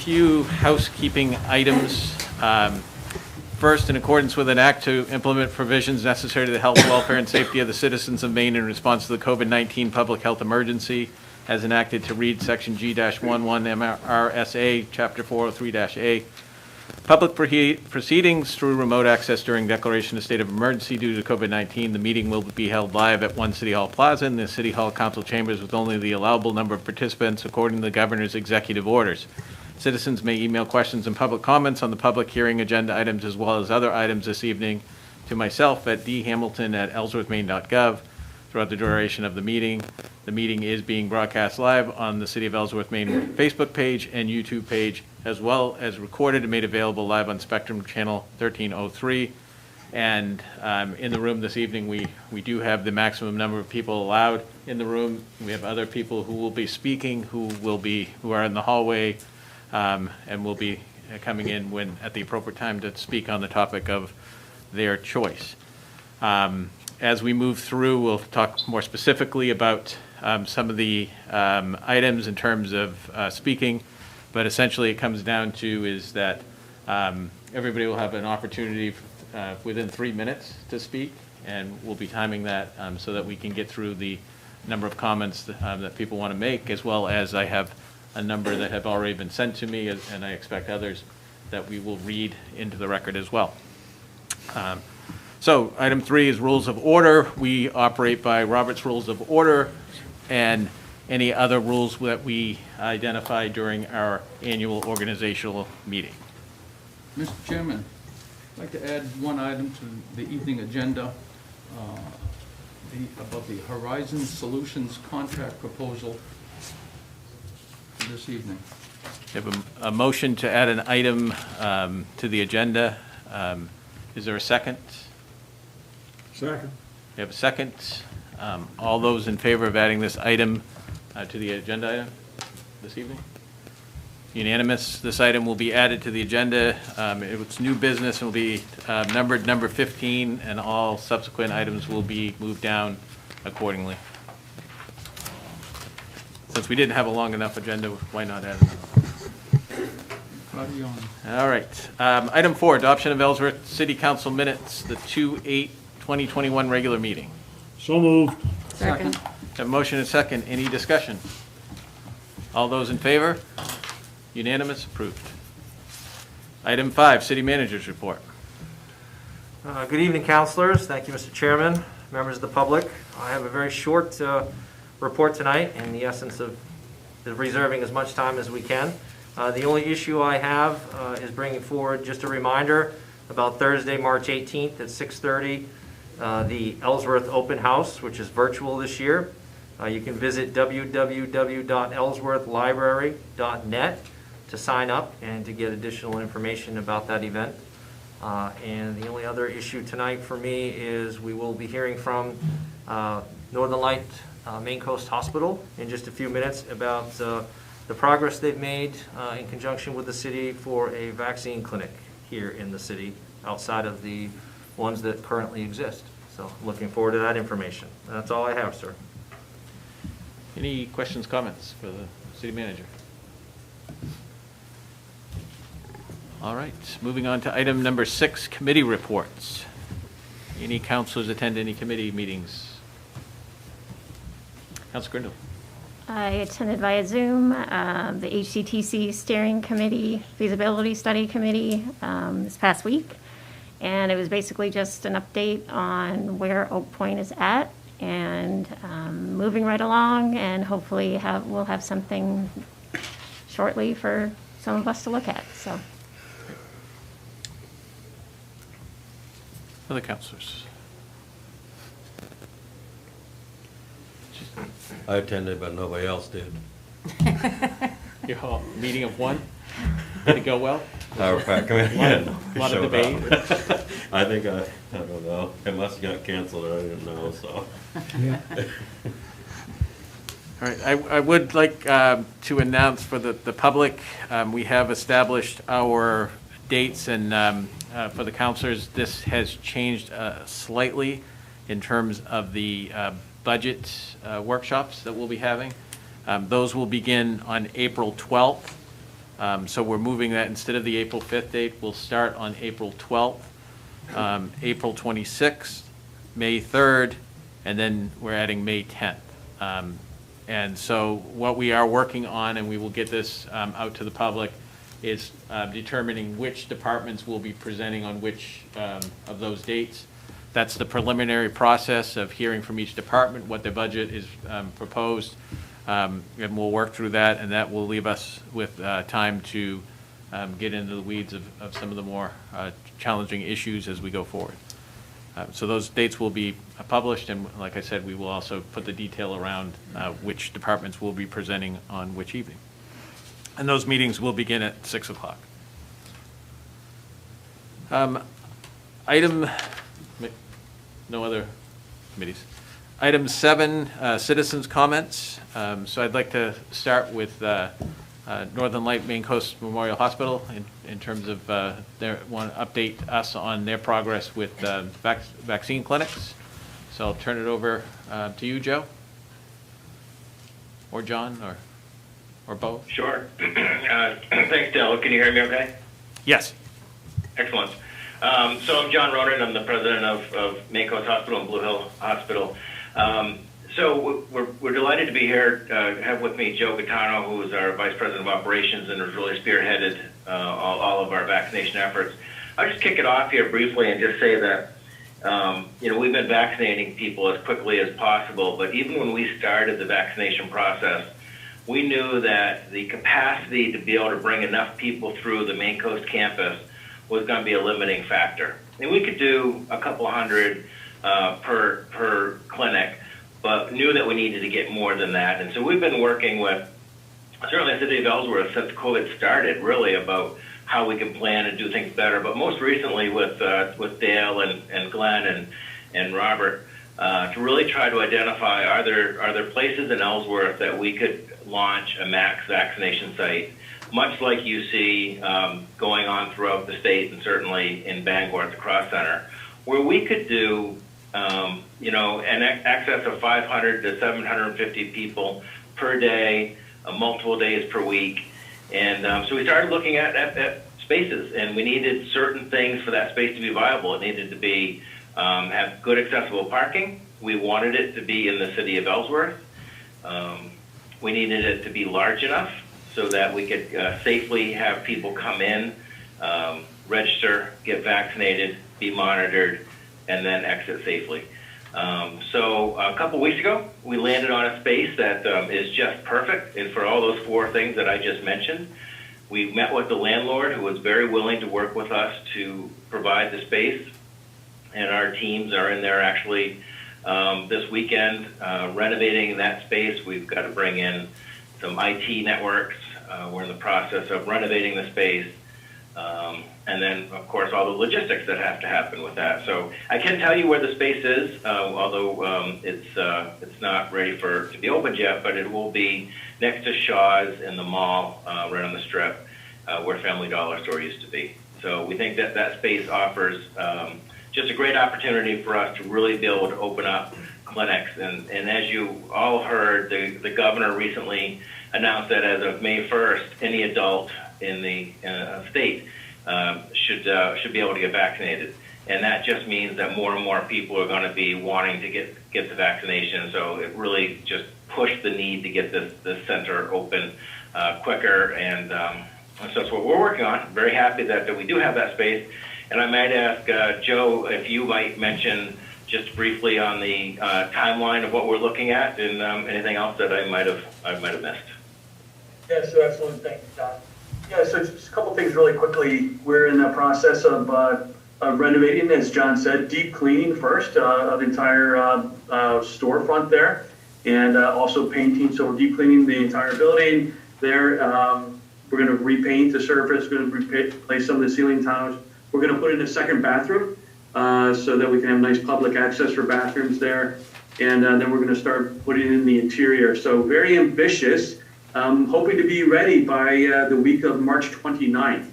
few housekeeping items. First, in accordance with an act to implement provisions necessary to the health, welfare, and safety of the citizens of Maine in response to the COVID-19 public health emergency, as enacted to read Section G-11 MRSA, Chapter 403-A. Public proceedings through remote access during declaration of state of emergency due to COVID-19. The meeting will be held live at 1 City Hall Plaza in the City Hall Council chambers with only the allowable number of participants according to the governor's executive orders. Citizens may email questions and public comments on the public hearing agenda items as well as other items this evening to myself at dhamilton@ellsworthmaine.gov throughout the duration of the meeting. The meeting is being broadcast live on the City of Ellsworth, Maine Facebook page and YouTube page, as well as recorded and made available live on Spectrum Channel 1303. And in the room this evening, we do have the maximum number of people allowed in the room. We have other people who will be speaking, who are in the hallway, and will be coming in when at the appropriate time to speak on the topic of their choice. As we move through, we'll talk more specifically about some of the items in terms of speaking, but essentially it comes down to is that everybody will have an opportunity within 3 minutes to speak, and we'll be timing that so that we can get through the number of comments that people want to make, as well as I have a number that have already been sent to me, and I expect others that we will read into the record as well. So item 3 is rules of order. We operate by Robert's Rules of Order and any other rules that we identify during our annual organizational meeting. Mr. Chairman, I'd like to add one item to the evening agenda about the Horizon Solutions contract proposal this evening. We have a motion to add an item to the agenda. Is there a second? Second. We have a second. All those in favor of adding this item to the agenda item this evening? Unanimous. This item will be added to the agenda. It's new business and will be numbered number 15, and all subsequent items will be moved down accordingly. Since we didn't have a long enough agenda, why not add it? All right. Item 4, adoption of Ellsworth City Council minutes, the 2/8/2021 regular meeting. So moved. Second. Have a motion and second. Any discussion? All those in favor? Unanimous. Approved. Item 5, city manager's report. Good evening, councilors. Thank you, Mr. Chairman, members of the public. I have a very short report tonight in the essence of reserving as much time as we can. The only issue I have is bringing forward just a reminder about Thursday, March 18th at 6:30, the Ellsworth Open House, which is virtual this year. You can visit www.ellsworthlibrary.net to sign up and to get additional information about that event. And the only other issue tonight for me is we will be hearing from Northern Light Main Coast Hospital in just a few minutes about the progress they've made in conjunction with the city for a vaccine clinic here in the city outside of the ones that currently exist. So looking forward to that information. That's all I have, sir. Any questions, comments for the city manager? All right, moving on to item number 6, committee reports. Any councilors attend any committee meetings? Councilor Grindle. I attended via Zoom the HCTC Steering Committee Feasibility Study Committee this past week, and it was basically just an update on where Oak Point is at and moving right along, and hopefully we'll have something shortly for some of us to look at. So, Other councilors. I attended, but nobody else did. Your whole meeting of one? Did it go well? Power pack coming in. A lot of debate. I think I don't know. It must have got canceled. I didn't know. So. Yeah. All right, I would like to announce for the public, we have established our dates, and for the councilors, this has changed slightly in terms of the budget workshops that we'll be having. Those will begin on April 12th, So we're moving that, instead of the April 5th date, we'll start on April 12th, April 26th, May 3rd, and then we're adding May 10th. And so what we are working on, and we will get this out to the public, is determining which departments will be presenting on which of those dates. That's the preliminary process of hearing from each department what their budget is proposed. And we'll work through that, and that will leave us with time to get into the weeds of some of the more challenging issues as we go forward. So those dates will be published, and like I said, we will also put the detail around which departments will be presenting on which evening. And those meetings will begin at 6 o'clock. No other committees. Item 7, citizens' comments. So I'd like to start with Northern Light Main Coast Memorial Hospital in terms of they want to update us on their progress with vaccine clinics. So I'll turn it over to you, Joe, or John, or both. Sure. Thanks, Dell. Can you hear me okay? Yes. Excellent. So I'm John Ronan. I'm the president of Main Coast Hospital and Blue Hill Hospital. So we're delighted to be here. Have with me Joe Gaetano, who is our vice president of operations and has really spearheaded all of our vaccination efforts. I'll just kick it off here briefly and just say that we've been vaccinating people as quickly as possible, but even when we started the vaccination process, we knew that the capacity to be able to bring enough people through the Main Coast campus was going to be a limiting factor. And we could do a couple hundred per clinic, but knew that we needed to get more than that. And so we've been working with, certainly the city of Ellsworth since COVID started, really about how we can plan and do things better. But most recently with Dale and Glenn and Robert, to really try to identify, are there places in Ellsworth that we could launch a max vaccination site, much like you see going on throughout the state and certainly in Bangor at the Cross Center, where we could do an excess of 500 to 750 people per day, multiple days per week. And so we started looking at spaces, and we needed certain things for that space to be viable. It needed to be have good accessible parking. We wanted it to be in the city of Ellsworth. We needed it to be large enough so that we could safely have people come in, register, get vaccinated, be monitored, and then exit safely. So a couple weeks ago, we landed on a space that is just perfect, and for all those 4 things that I just mentioned. We met with the landlord, who was very willing to work with us to provide the space, and our teams are in there actually this weekend renovating that space. We've got to bring in some IT networks. We're in the process of renovating the space. And then, of course, all the logistics that have to happen with that. So I can tell you where the space is, although it's not ready to be opened yet, but it will be next to Shaw's in the mall, right on the Strip, where Family Dollar store used to be. So we think that space offers just a great opportunity for us to really be able to open up clinics. And as you all heard, the governor recently announced that as of May 1st, any adult in the state should be able to get vaccinated. And that just means that more and more people are going to be wanting to get the vaccination. So it really just pushed the need to get this center open quicker. And so that's what we're working on. Very happy that we do have that space. And I might ask Joe if you might mention just briefly on the timeline of what we're looking at, and anything else that I might have missed. Yeah, so excellent. Thank you, John. Yeah, so just a couple things really quickly. We're in the process of renovating, as John said, deep cleaning first of the entire storefront there, and also painting. So we're deep cleaning the entire building there. We're going to repaint the surface. We're going to replace some of the ceiling tiles. We're going to put in a second bathroom so that we can have nice public access for bathrooms there. And then we're going to start putting in the interior. So very ambitious. Hoping to be ready by the week of March 29th.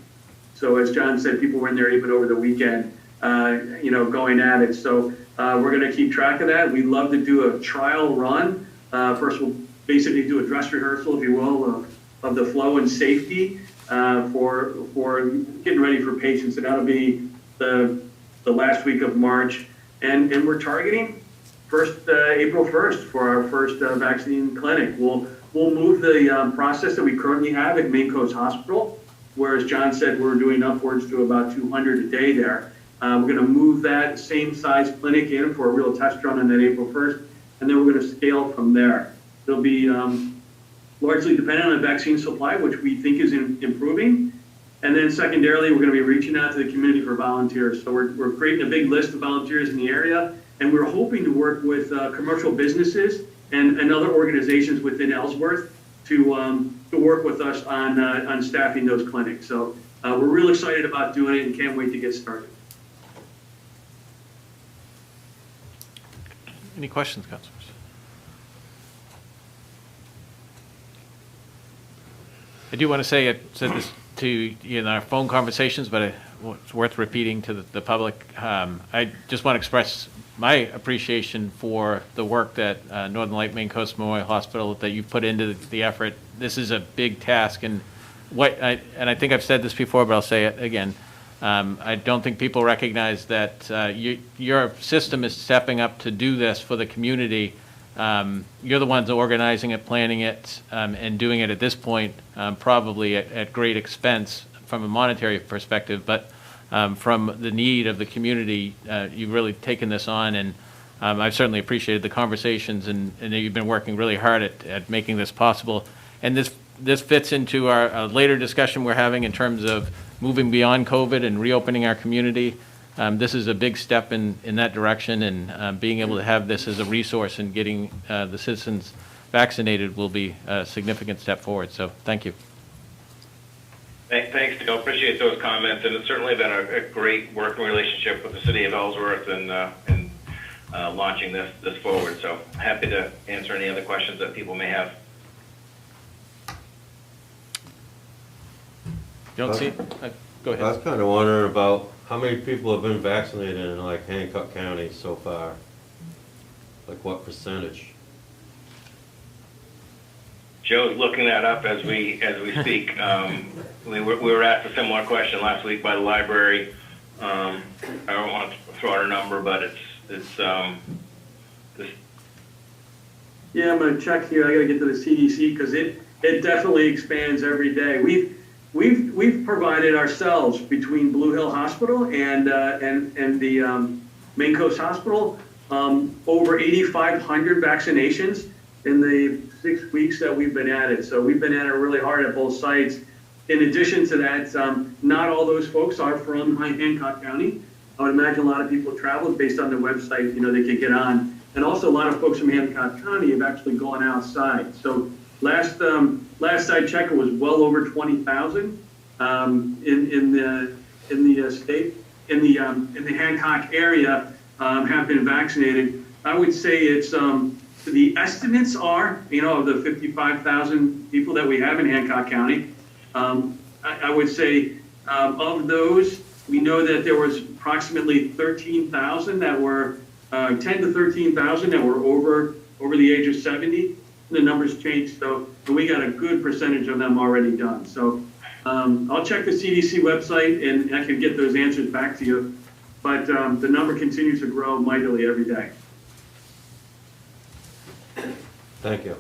So as John said, people were in there even over the weekend, going at it. So we're going to keep track of that. We'd love to do a trial run. First, we'll basically do a dress rehearsal, if you will, of the flow and safety for getting ready for patients, and that'll be the last week of March. And we're targeting April 1st for our first vaccine clinic. We'll move the process that we currently have at Maine Coast Hospital, where, as John said, we're doing upwards to about 200 a day there. We're going to move that same size clinic in for a real test run on that April 1st, and then we're going to scale from there. It'll be largely dependent on the vaccine supply, which we think is improving. And then secondarily, we're going to be reaching out to the community for volunteers. So we're creating a big list of volunteers in the area, and we're hoping to work with commercial businesses and other organizations within Ellsworth to work with us on staffing those clinics. So we're real excited about doing it and can't wait to get started. Any questions, councilors? I do want to say, I said this to you in our phone conversations, but it's worth repeating to the public. I just want to express my appreciation for the work that Northern Light Maine Coast Memorial Hospital, that you've put into the effort. This is a big task, and I think I've said this before, but I'll say it again. I don't think people recognize that your system is stepping up to do this for the community. You're the ones organizing it, planning it, and doing it at this point, probably at great expense from a monetary perspective, but from the need of the community, you've really taken this on, and I've certainly appreciated the conversations, and you've been working really hard at making this possible. And this fits into our later discussion we're having in terms of moving beyond COVID and reopening our community. This is a big step in that direction, and being able to have this as a resource and getting the citizens vaccinated will be a significant step forward. So thank you. Thanks, Dale. Appreciate those comments, and it's certainly been a great working relationship with the city of Ellsworth and launching this forward. So happy to answer any other questions that people may have. You don't see? Go ahead. I was kind of wondering about how many people have been vaccinated in like Hancock County so far? Like what percentage? Joe's looking that up as we speak. We were asked a similar question last week by the library. I don't want to throw out a number, but it's Yeah, I'm going to check here. I got to get to the CDC because it definitely expands every day. We've provided ourselves between Blue Hill Hospital and the Maine Coast Hospital over 8,500 vaccinations in the 6 weeks that we've been at it. So we've been at it really hard at both sites. In addition to that, not all those folks are from Hancock County. I would imagine a lot of people traveled based on their website, they could get on. And also a lot of folks from Hancock County have actually gone outside. So last I checked, it was well over 20,000 in the state, in the Hancock area have been vaccinated. I would say it's the estimates are, of the 55,000 people that we have in Hancock County. I would say of those, we know that there was approximately 13,000 that were 10 to 13,000 that were over the age of 70. The numbers changed, so we got a good percentage of them already done. So I'll check the CDC website and I can get those answers back to you. But the number continues to grow mightily every day. Thank you.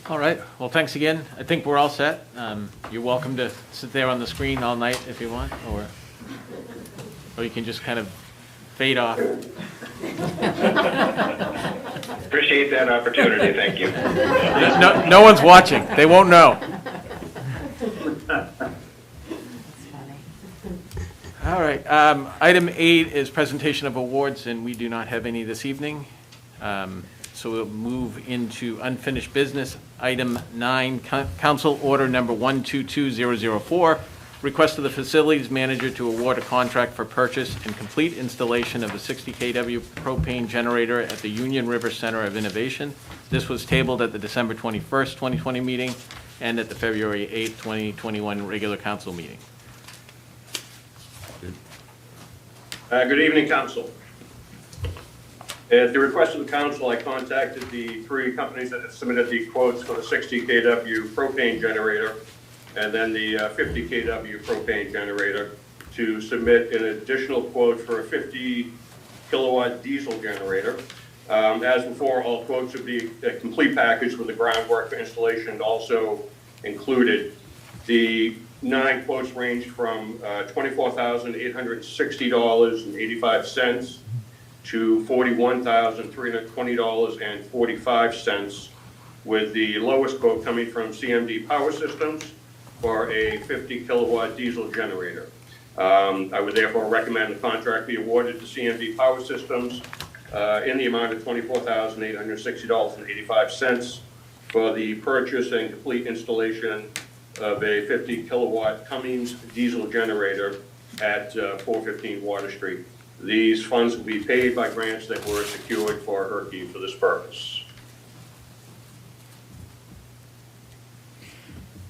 All right. Well, thanks again. I think we're all set. You're welcome to sit there on the screen all night if you want, or you can just kind of fade off. Appreciate that opportunity. Thank you. No one's watching. They won't know. All right. Item 8 is presentation of awards, and we do not have any this evening. So we'll move into unfinished business. Item 9, Council Order Number 122004, request of the facilities manager to award a contract for purchase and complete installation of the 60 kW propane generator at the Union River Center of Innovation. This was tabled at the December 21st, 2020 meeting and at the February 8th, 2021 regular council meeting. Good evening, Council. At the request of the council, I contacted the 3 companies that had submitted the quotes for the 60 kW propane generator and then the 50 kW propane generator to submit an additional quote for a 50 kilowatt diesel generator. As before, all quotes would be a complete package with the groundwork for installation also included. The 9 quotes ranged from $24,860.85 to $41,320.45, with the lowest quote coming from CMD Power Systems for a 50 kilowatt diesel generator. I would therefore recommend the contract be awarded to CMD Power Systems in the amount of $24,860.85 for the purchase and complete installation of a 50 kilowatt Cummins diesel generator at 415 Water Street. These funds will be paid by grants that were secured for Herky for this purpose.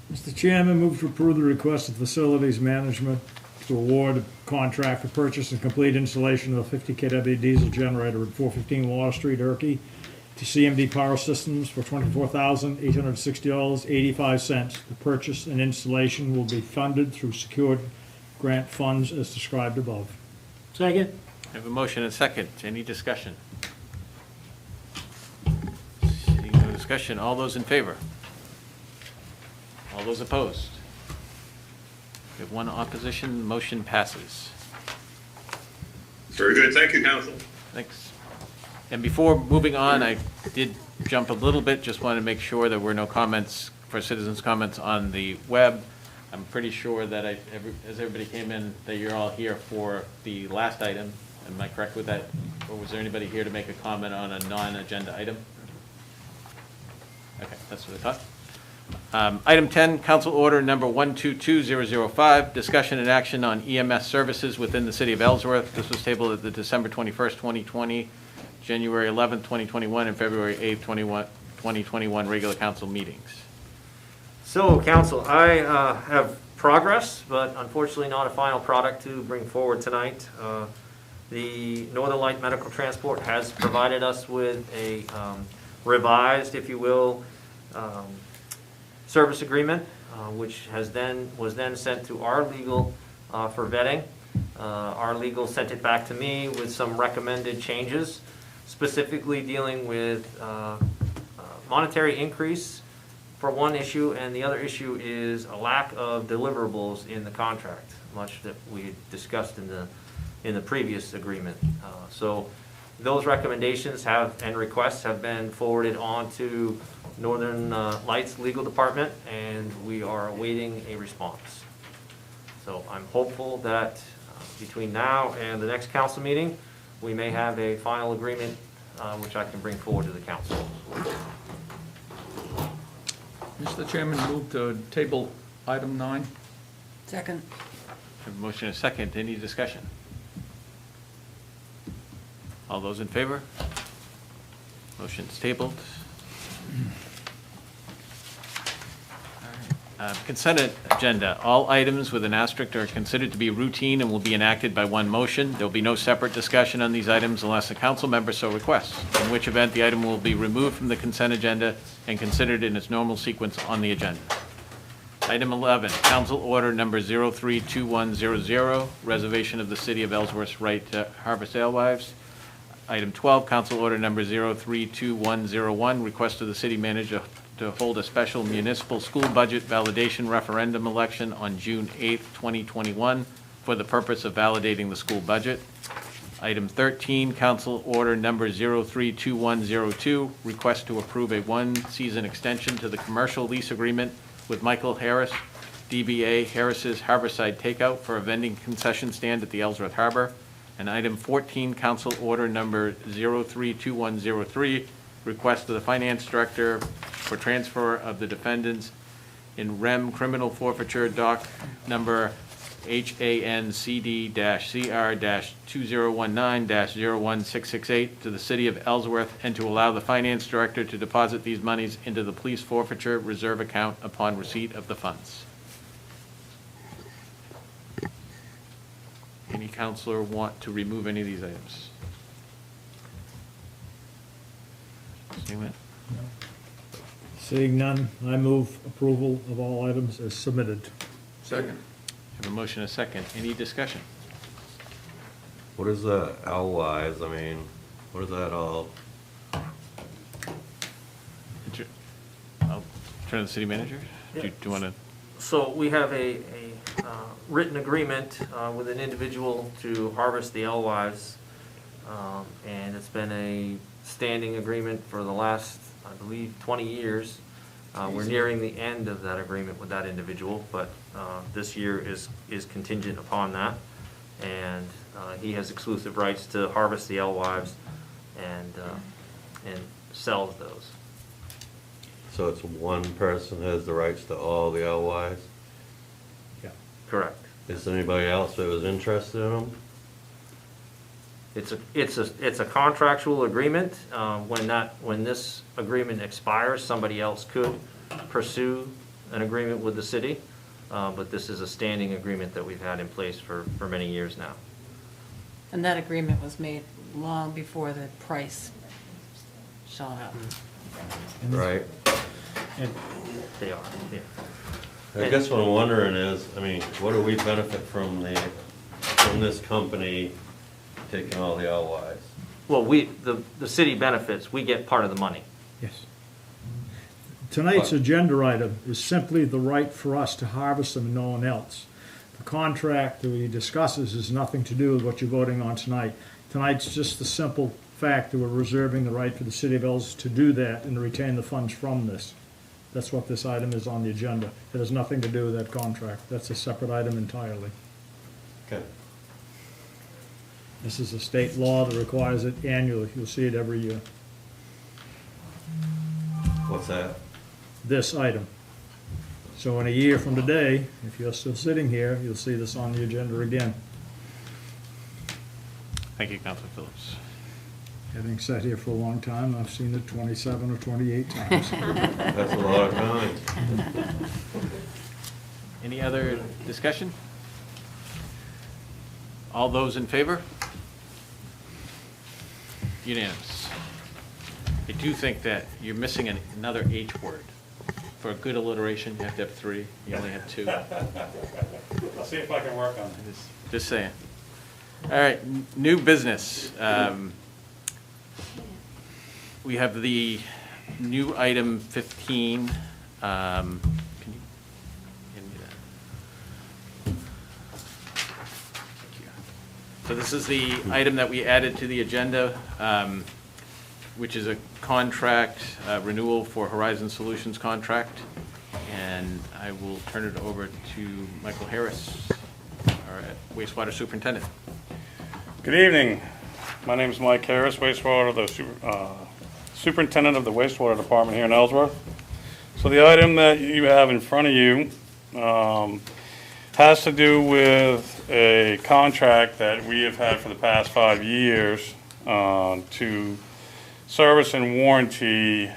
Mr. Chairman, move to approve the request of Facilities Management to award a contract for purchase and complete installation of a 50 kW diesel generator at 415 Water Street, Erkey, to CMD Power Systems for $24,860.85. The purchase and installation will be funded through secured grant funds as described above. I Second. have a motion and a second. Any discussion? Seeing no discussion, all those in favor? All those opposed? We have 1 opposition, motion passes. Very good. Thank you, Council. Thanks. And before moving on, I did jump a little bit, just wanted to make sure there were no comments for citizens' comments on the web. I'm pretty sure that as everybody came in, that you're all here for the last item. Am I correct with that? Or was there anybody here to make a comment on a non-agenda item? Okay, that's what I thought. Item 10, Council Order Number 122005, discussion and action on EMS services within the City of Ellsworth. This was tabled at the December 21st, 2020, January 11th, 2021, and February 8th, 2021 regular council meetings. So, council, I have progress, but unfortunately not a final product to bring forward tonight. The Northern Light Medical Transport has provided us with a revised, if you will, service agreement, which was then sent to our legal for vetting. Our legal sent it back to me with some recommended changes, specifically dealing with monetary increase for one issue, and the other issue is a lack of deliverables in the contract, much that we had discussed in the previous agreement. So those recommendations and requests have been forwarded on to Northern Lights Legal Department, and we are awaiting a response. So I'm hopeful that between now and the next council meeting, we may have a final agreement which I can bring forward to the council. Mr. Chairman, move to table item 9. Second. I have a motion and a second. Any discussion? All those in favor? Motion's tabled. Consent agenda. All items with an asterisk are considered to be routine and will be enacted by one motion. There will be no separate discussion on these items unless a council member so requests, in which event the item will be removed from the consent agenda and considered in its normal sequence on the agenda. Item 11, Council Order Number 032100, reservation of the City of Ellsworth's right to harvest alewives. Item 12, Council Order Number 032101, request of the City Manager to hold a special municipal school budget validation referendum election on June 8th, 2021, for the purpose of validating the school budget. Item 13, Council Order Number 032102, request to approve a one-season extension to the commercial lease agreement with Michael Harris, DBA Harris's Harborside Takeout, for a vending concession stand at the Ellsworth Harbor. And item 14, Council Order Number 032103, request of the Finance Director for transfer of the defendants in REM criminal forfeiture doc number HANCD-CR-2019-016668 to the City of Ellsworth, and to allow the Finance Director to deposit these monies into the police forfeiture reserve account upon receipt of the funds. Any counselor want to remove any of these items? Seeing that? Seeing none, I move approval of all items as submitted. Second. Have a motion and a second. Any discussion? What is the L-wise? I mean, what is that all? I'll turn to the city manager. Do you want to? So we have a written agreement with an individual to harvest the alewives. And it's been a standing agreement for the last, I believe, 20 years. We're nearing the end of that agreement with that individual, but this year is contingent upon that. And he has exclusive rights to harvest the alewives and sells those. So it's one person has the rights to all the L-wise? Yeah. Correct. Is there anybody else that was interested in them? It's a contractual agreement. When this agreement expires, somebody else could pursue an agreement with the city. But this is a standing agreement that we've had in place for many years now. And that agreement was made long before the price shot up. Right? And They are, yeah. I guess what I'm wondering is, I mean, what do we benefit from this company taking all the L-wise? Well, the city benefits, we get part of the money. yes. Tonight's agenda item is simply the right for us to harvest them and no one else. The contract that we discusses has nothing to do with what you're voting on tonight. Tonight's just the simple fact that we're reserving the right for the city of Ellsworth to do that and to retain the funds from this. That's what this item is on the agenda. It has nothing to do with that contract. That's a separate item entirely. Okay. This is a state law that requires it annually. You'll see it every year. What's that? This item. So in a year from today, if you're still sitting here, you'll see this on the agenda again. Thank you, Councilor Phillips. Having sat here for a long time, I've seen it 27 or 28 times. That's a lot of time. Any other discussion? All those in favor? Unanimous. I do think that you're missing another H word. For a good alliteration, you have to have 3. You only have 2. I'll see if I can work on it. Just saying. All right, new business. We have the new item 15. Can you hand me that? Thank you. So this is the item that we added to the agenda, which is a contract renewal for Horizon Solutions contract. And I will turn it over to Michael Harris, our wastewater superintendent. Good evening. My name is Mike Harris, wastewater, superintendent of the wastewater department here in Ellsworth. So the item that you have in front of you has to do with a contract that we have had for the past 5 years to service and warranty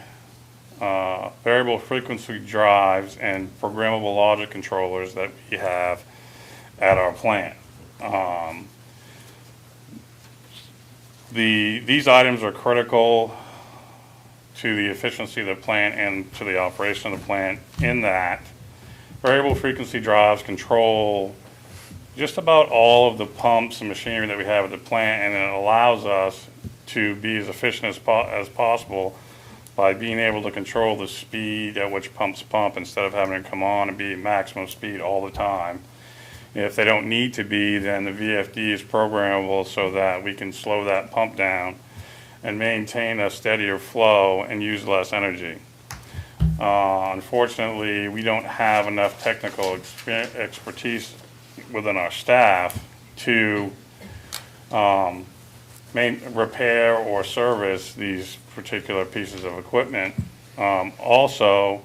variable frequency drives and programmable logic controllers that we have at our plant. These items are critical to the efficiency of the plant and to the operation of the plant, in that variable frequency drives control just about all of the pumps and machinery that we have at the plant, and it allows us to be as efficient as possible by being able to control the speed at which pumps pump instead of having to come on and be maximum speed all the time. If they don't need to be, then the VFD is programmable so that we can slow that pump down and maintain a steadier flow and use less energy. Unfortunately, we don't have enough technical expertise within our staff to repair or service these particular pieces of equipment. Also,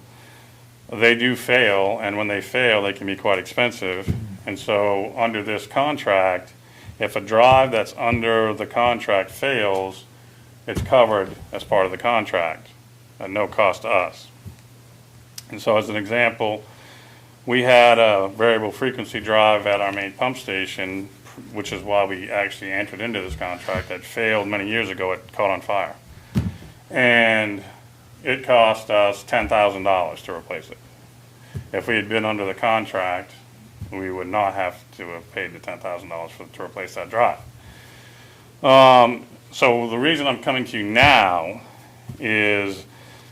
they do fail, and when they fail, they can be quite expensive. And so under this contract, if a drive that's under the contract fails, it's covered as part of the contract at no cost to us. And so as an example, we had a variable frequency drive at our main pump station, which is why we actually entered into this contract, that failed many years ago. It caught on fire. And it cost us $10,000 to replace it. If we had been under the contract, we would not have to have paid the $10,000 to replace that drive. So the reason I'm coming to you now is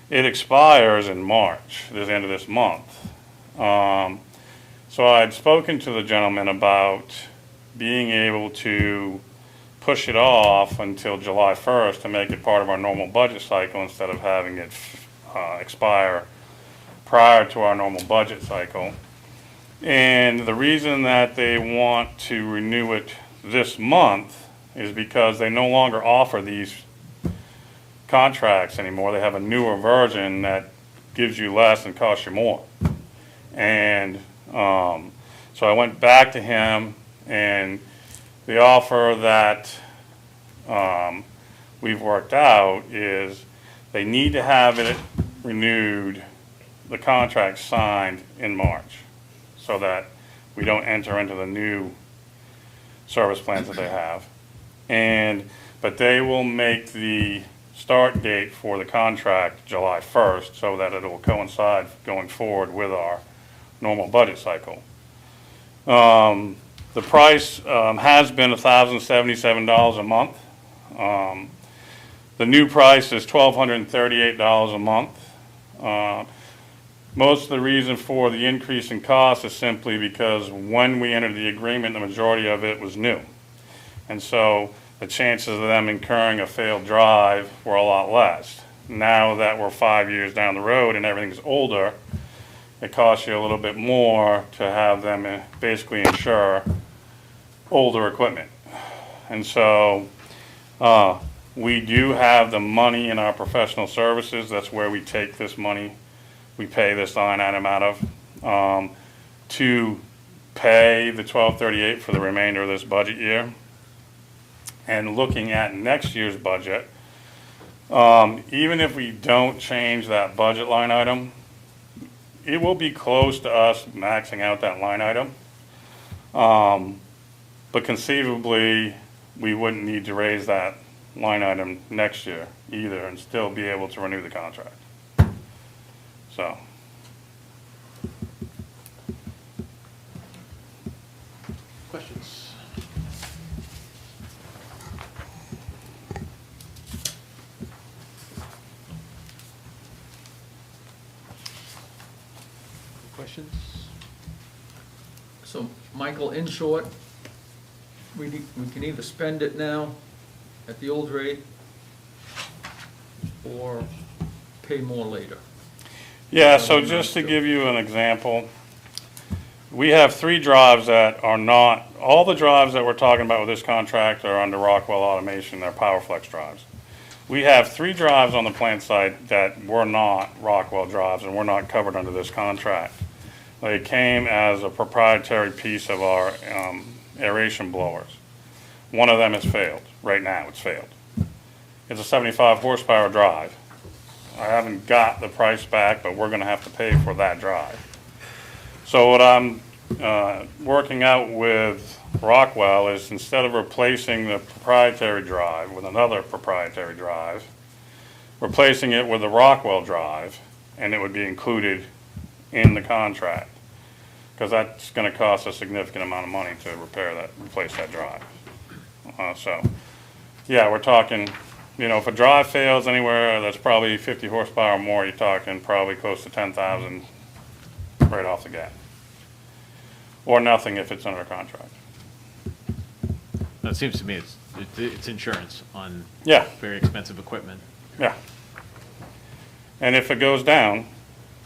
it expires in March, the end of this month. So I'd spoken to the gentleman about being able to push it off until July 1st to make it part of our normal budget cycle instead of having it expire prior to our normal budget cycle. And the reason that they want to renew it this month is because they no longer offer these contracts anymore. They have a newer version that gives you less and costs you more. And so I went back to him, and the offer that we've worked out is they need to have it renewed, the contract signed in March, so that we don't enter into the new service plans that they have. But they will make the start date for the contract July 1st so that it will coincide going forward with our normal budget cycle. The price has been $1,077 a month. The new price is $1,238 a month. Most of the reason for the increase in cost is simply because when we entered the agreement, the majority of it was new. And so the chances of them incurring a failed drive were a lot less. Now that we're 5 years down the road and everything's older, it costs you a little bit more to have them basically insure older equipment. And so we do have the money in our professional services. That's where we take this money. We pay this line item out of to pay the $1,238 for the remainder of this budget year. And looking at next year's budget, even if we don't change that budget line item, it will be close to us maxing out that line item. But conceivably, we wouldn't need to raise that line item next year either and still be able to renew the contract. So. Questions? Questions? So, Michael, in short, we can either spend it now at the old rate or pay more later. Yeah, so just to give you an example, we have 3 drives that are not, all the drives that we're talking about with this contract are under Rockwell Automation, they're PowerFlex drives. We have 3 drives on the plant site that were not Rockwell drives and were not covered under this contract. They came as a proprietary piece of our aeration blowers. One of them has failed. Right now, it's failed. It's a 75 horsepower drive. I haven't got the price back, but we're going to have to pay for that drive. So what I'm working out with Rockwell is instead of replacing the proprietary drive with another proprietary drive, replacing it with a Rockwell drive, and it would be included in the contract, because that's going to cost a significant amount of money to replace that drive. So, yeah, we're talking, you know, if a drive fails anywhere that's probably 50 horsepower or more, you're talking probably close to 10,000 right off the gate, or nothing if it's under contract. It seems to me it's insurance on Yeah. very expensive equipment. Yeah. And if it goes down,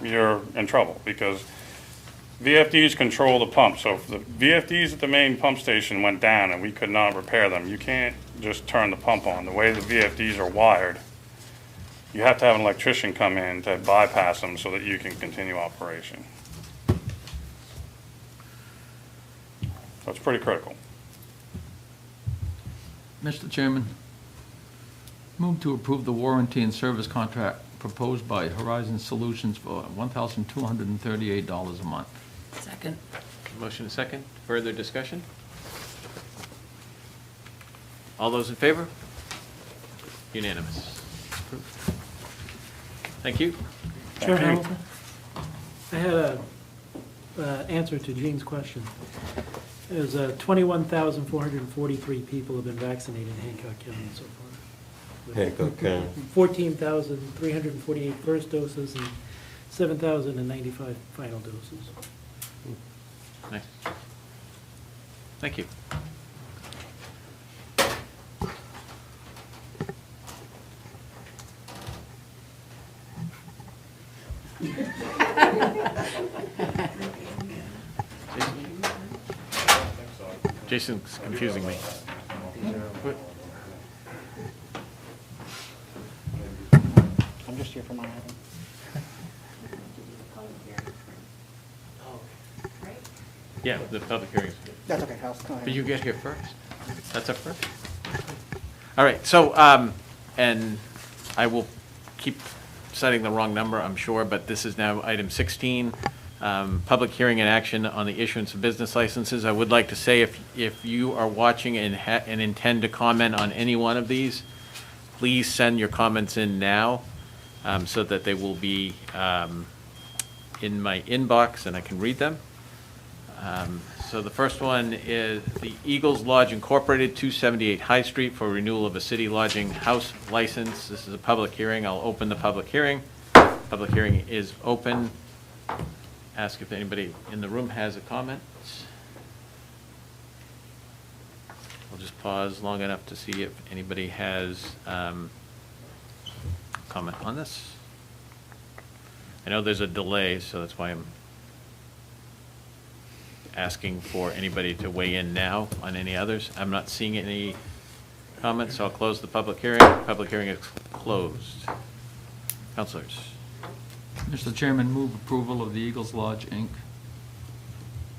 you're in trouble because VFDs control the pump. So if the VFDs at the main pump station went down and we could not repair them, you can't just turn the pump on. The way the VFDs are wired, you have to have an electrician come in to bypass them so that you can continue operation. So it's pretty critical. Mr. Chairman, move to approve the warranty and service contract proposed by Horizon Solutions for $1,238 a month. Second. Motion and second. Further discussion? All those in favor? Unanimous. Approved. Thank you. Chair Hamilton, I had a answer to Gene's question. There's 21,443 people have been vaccinated in Hancock County so far. Hancock County. 14,348 first doses and 7,095 final doses. Nice. Thank you. Jason's confusing me. I'm just here for my item. Yeah, the public hearings. That's okay, House, go But ahead. you get here first? That's up first? All right, so, and I will keep citing the wrong number, I'm sure, but this is now item 16, public hearing and action on the issuance of business licenses. I would like to say if you are watching and intend to comment on any one of these, please send your comments in now so that they will be in my inbox and I can read them. So the first one is the Eagles Lodge Incorporated, 278 High Street, for renewal of a city lodging house license. This is a public hearing. I'll open the public hearing. Public hearing is open. Ask if anybody in the room has a comment. I'll just pause long enough to see if anybody has comment on this. I know there's a delay, so that's why I'm asking for anybody to weigh in now on any others. I'm not seeing any comments, so I'll close the public hearing. Public hearing is closed. Councilors. Mr. Chairman, move approval of the Eagles Lodge, Inc.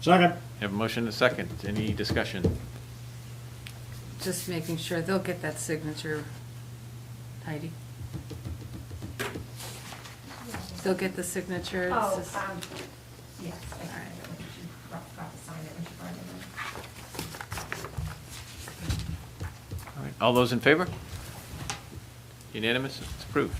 Second. Have a motion and a second. Any discussion? Just making sure they'll get that signature, Heidi. They'll get the signature. It's Oh, just- yes, I All right. forgot to sign it when she brought it in. All right. All those in favor? Unanimous? It's approved.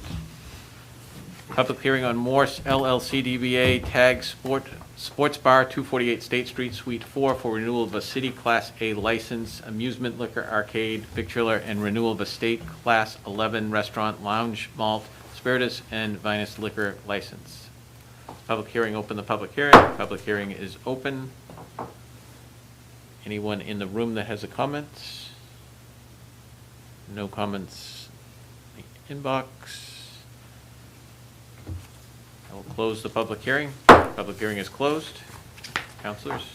Public hearing on Morse LLC DBA Tag Sports Bar, 248 State Street, Suite 4, for renewal of a city Class A license, amusement liquor arcade, victualler, and renewal of a state Class 11 restaurant, lounge, malt, spiritus, and vinous liquor license. Public hearing, open the public hearing. Public hearing is open. Anyone in the room that has a comment? No comments in the inbox. I will close the public hearing. Public hearing is closed. Councilors?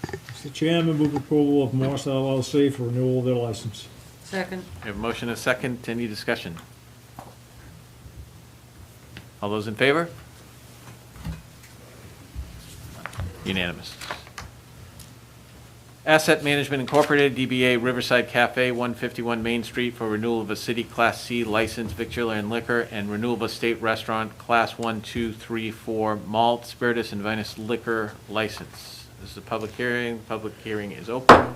Mr. Chairman, move approval of Morse LLC for renewal of their license. Second. We have a motion and a second. Any discussion? All those in favor? Unanimous. Asset Management Incorporated, DBA Riverside Cafe, 151 Main Street, for renewal of a city Class C license, victualler and liquor, and renewal of a state restaurant, Class 1, 2, 3, 4, malt, spiritus, and vinous liquor license. This is a public hearing. Public hearing is open.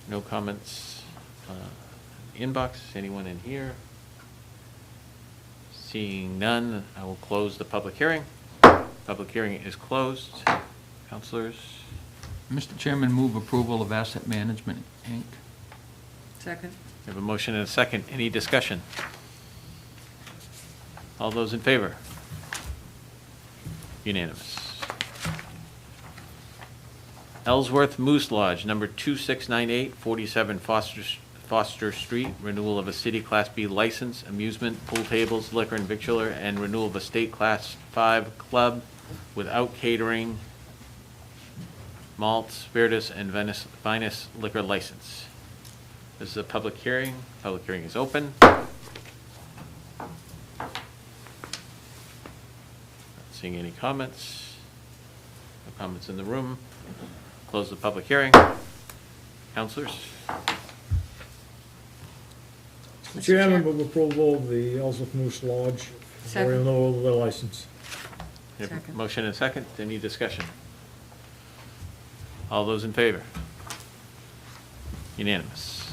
No comments. Inbox, anyone in here? Seeing none, I will close the public hearing. Public hearing is closed. Councilors? Mr. Chairman, move approval of Asset Management, Inc. Second. We have a motion and a second. Any discussion? All those in favor? Unanimous. Ellsworth Moose Lodge, number 2698, 47 Foster Street, renewal of a city Class B license, amusement, pool tables, liquor and victualler, and renewal of a state Class 5 club without catering, malt, spiritus, and vinous liquor license. This is a public hearing. Public hearing is open. Not seeing any comments. No comments in the room. Close the public hearing. Councilors? Mr. Chairman, move approval of the Ellsworth Moose Lodge for Second. renewal of their license. We have a Second. motion and a second. Any discussion? All those in favor? Unanimous.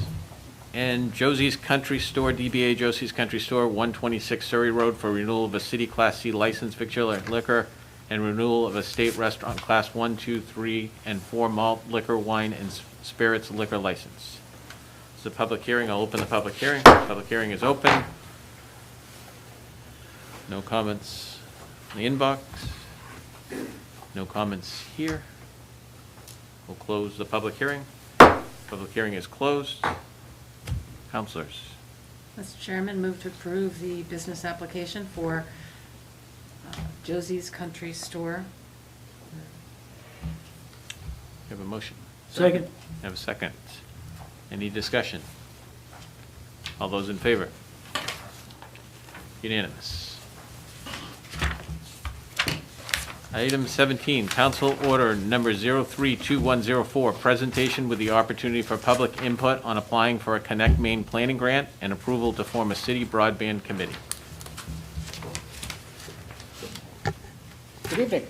And Josie's Country Store, DBA Josie's Country Store, 126 Surrey Road, for renewal of a city Class C license victular liquor and renewal of a state restaurant Class 1, 2, 3, and 4 malt liquor, wine, and spirits liquor license. It's a public hearing. I'll open the public hearing. Public hearing is open. No comments in the inbox. No comments here. We'll close the public hearing. Public hearing is closed. Councilors. Mr. Chairman, move to approve the business application for Josie's Country Store. You have a motion? Second. Have a second. Any discussion? All those in favor? Unanimous. Item 17, Council Order Number 032104, presentation with the opportunity for public input on applying for a Connect Maine planning grant and approval to form a city broadband committee. Good evening.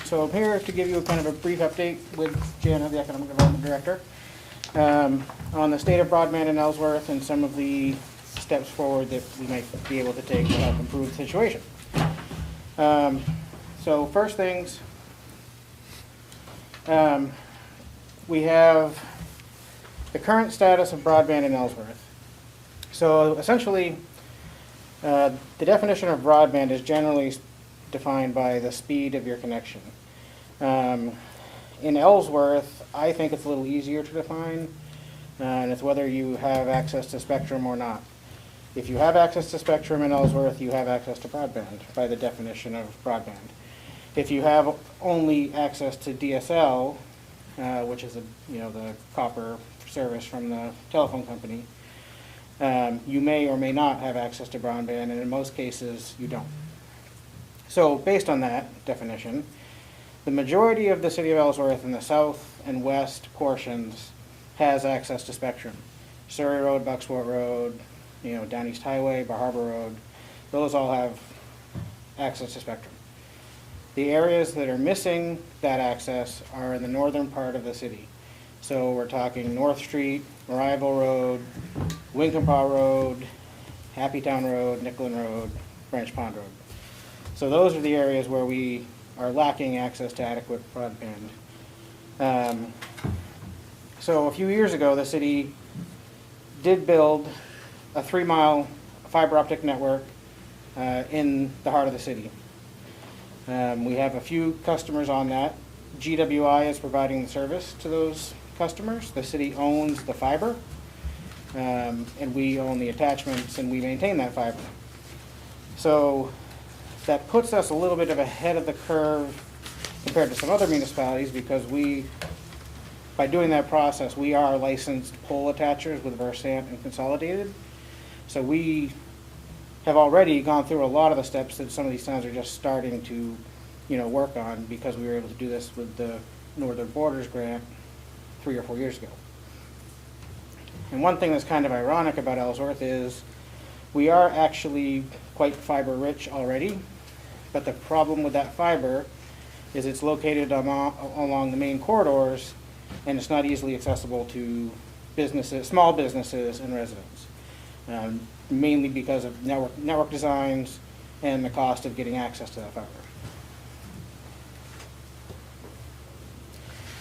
So I'm here to give you a kind of a brief update with Jana, the Economic Development Director, on the state of broadband in Ellsworth and some of the steps forward that we might be able to take to help improve the situation. So first things, we have the current status of broadband in Ellsworth. So essentially, the definition of broadband is generally defined by the speed of your connection. In Ellsworth, I think it's a little easier to define, and it's whether you have access to spectrum or not. If you have access to spectrum in Ellsworth, you have access to broadband by the definition of broadband. If you have only access to DSL, which is the copper service from the telephone company, you may or may not have access to broadband, and in most cases, you don't. So based on that definition, the majority of the city of Ellsworth in the south and west portions has access to spectrum. Surrey Road, Bucksport Road, Down East Highway, Bar Harbor Road, those all have access to spectrum. The areas that are missing that access are in the northern part of the city. So we're talking North Street, Mariahville Road, Winkenpaw Road, Happytown Road, Nicklin Road, Branch Pond Road. So those are the areas where we are lacking access to adequate broadband. So a few years ago, the city did build a 3-mile fiber optic network in the heart of the city. We have a few customers on that. GWI is providing the service to those customers. The city owns the fiber, and we own the attachments, and we maintain that fiber. So that puts us a little bit of ahead of the curve compared to some other municipalities, because by doing that process, we are licensed pole attachers with Versant and Consolidated. So we have already gone through a lot of the steps that some of these towns are just starting to, work on, because we were able to do this with the Northern Borders Grant 3 or 4 years ago. And one thing that's kind of ironic about Ellsworth is we are actually quite fiber rich already, but the problem with that fiber is it's located along the main corridors, and it's not easily accessible to businesses, small businesses and residents, mainly because of network designs and the cost of getting access to that fiber.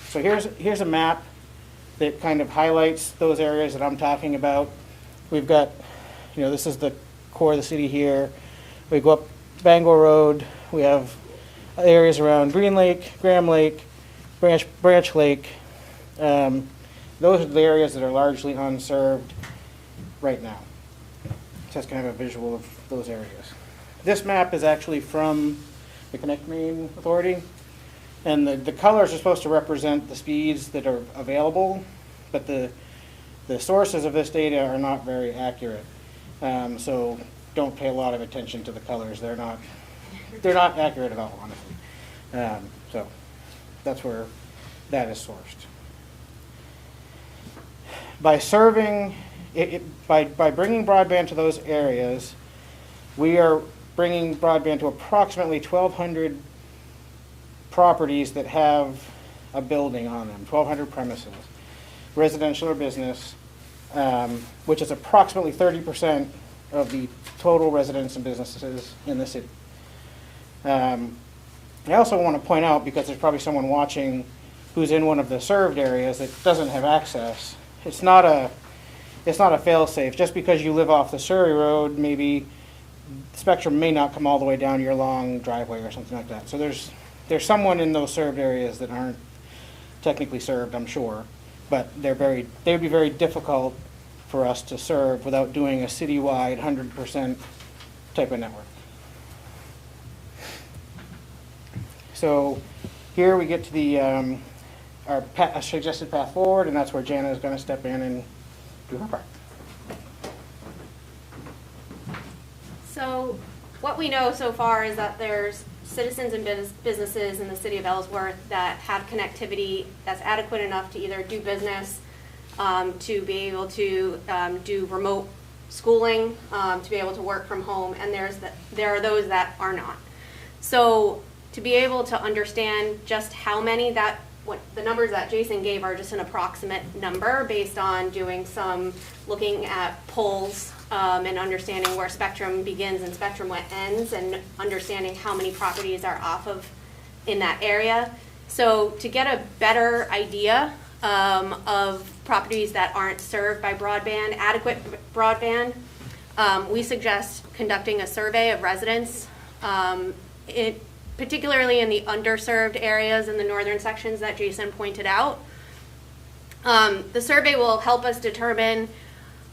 So here's a map that kind of highlights those areas that I'm talking about. We've got, this is the core of the city here. We go up Bangor Road. We have areas around Green Lake, Graham Lake, Branch Lake. Those are the areas that are largely unserved right now. Just kind of a visual of those areas. This map is actually from the Connect Maine Authority, and the colors are supposed to represent the speeds that are available, but the sources of this data are not very accurate. So don't pay a lot of attention to the colors. They're not accurate at all, honestly. So that's where that is sourced. By serving by bringing broadband to those areas, we are bringing broadband to approximately 1,200 properties that have a building on them, 1,200 premises. residential or business, which is approximately 30% of the total residents and businesses in the city. I also want to point out, because there's probably someone watching who's in one of the served areas that doesn't have access, it's not a fail-safe. Just because you live off the Surrey Road, maybe Spectrum may not come all the way down your long driveway or something like that. So there's someone in those served areas that aren't technically served, I'm sure, but they would be very difficult for us to serve without doing a citywide 100% type of network. So here we get to the our suggested path forward, and that's where Jana is going to step in and do her part. So what we know so far is that there's citizens and businesses in the city of Ellsworth that have connectivity that's adequate enough to either do business, to be able to do remote schooling, to be able to work from home, and there are those that are not. So to be able to understand just how many, what the numbers that Jason gave are just an approximate number based on doing some looking at polls and understanding where Spectrum begins and Spectrum ends, and understanding how many properties are off of in that area. So to get a better idea of properties that aren't served by broadband, adequate broadband, we suggest conducting a survey of residents, particularly in the underserved areas in the northern sections that Jason pointed out. The survey will help us determine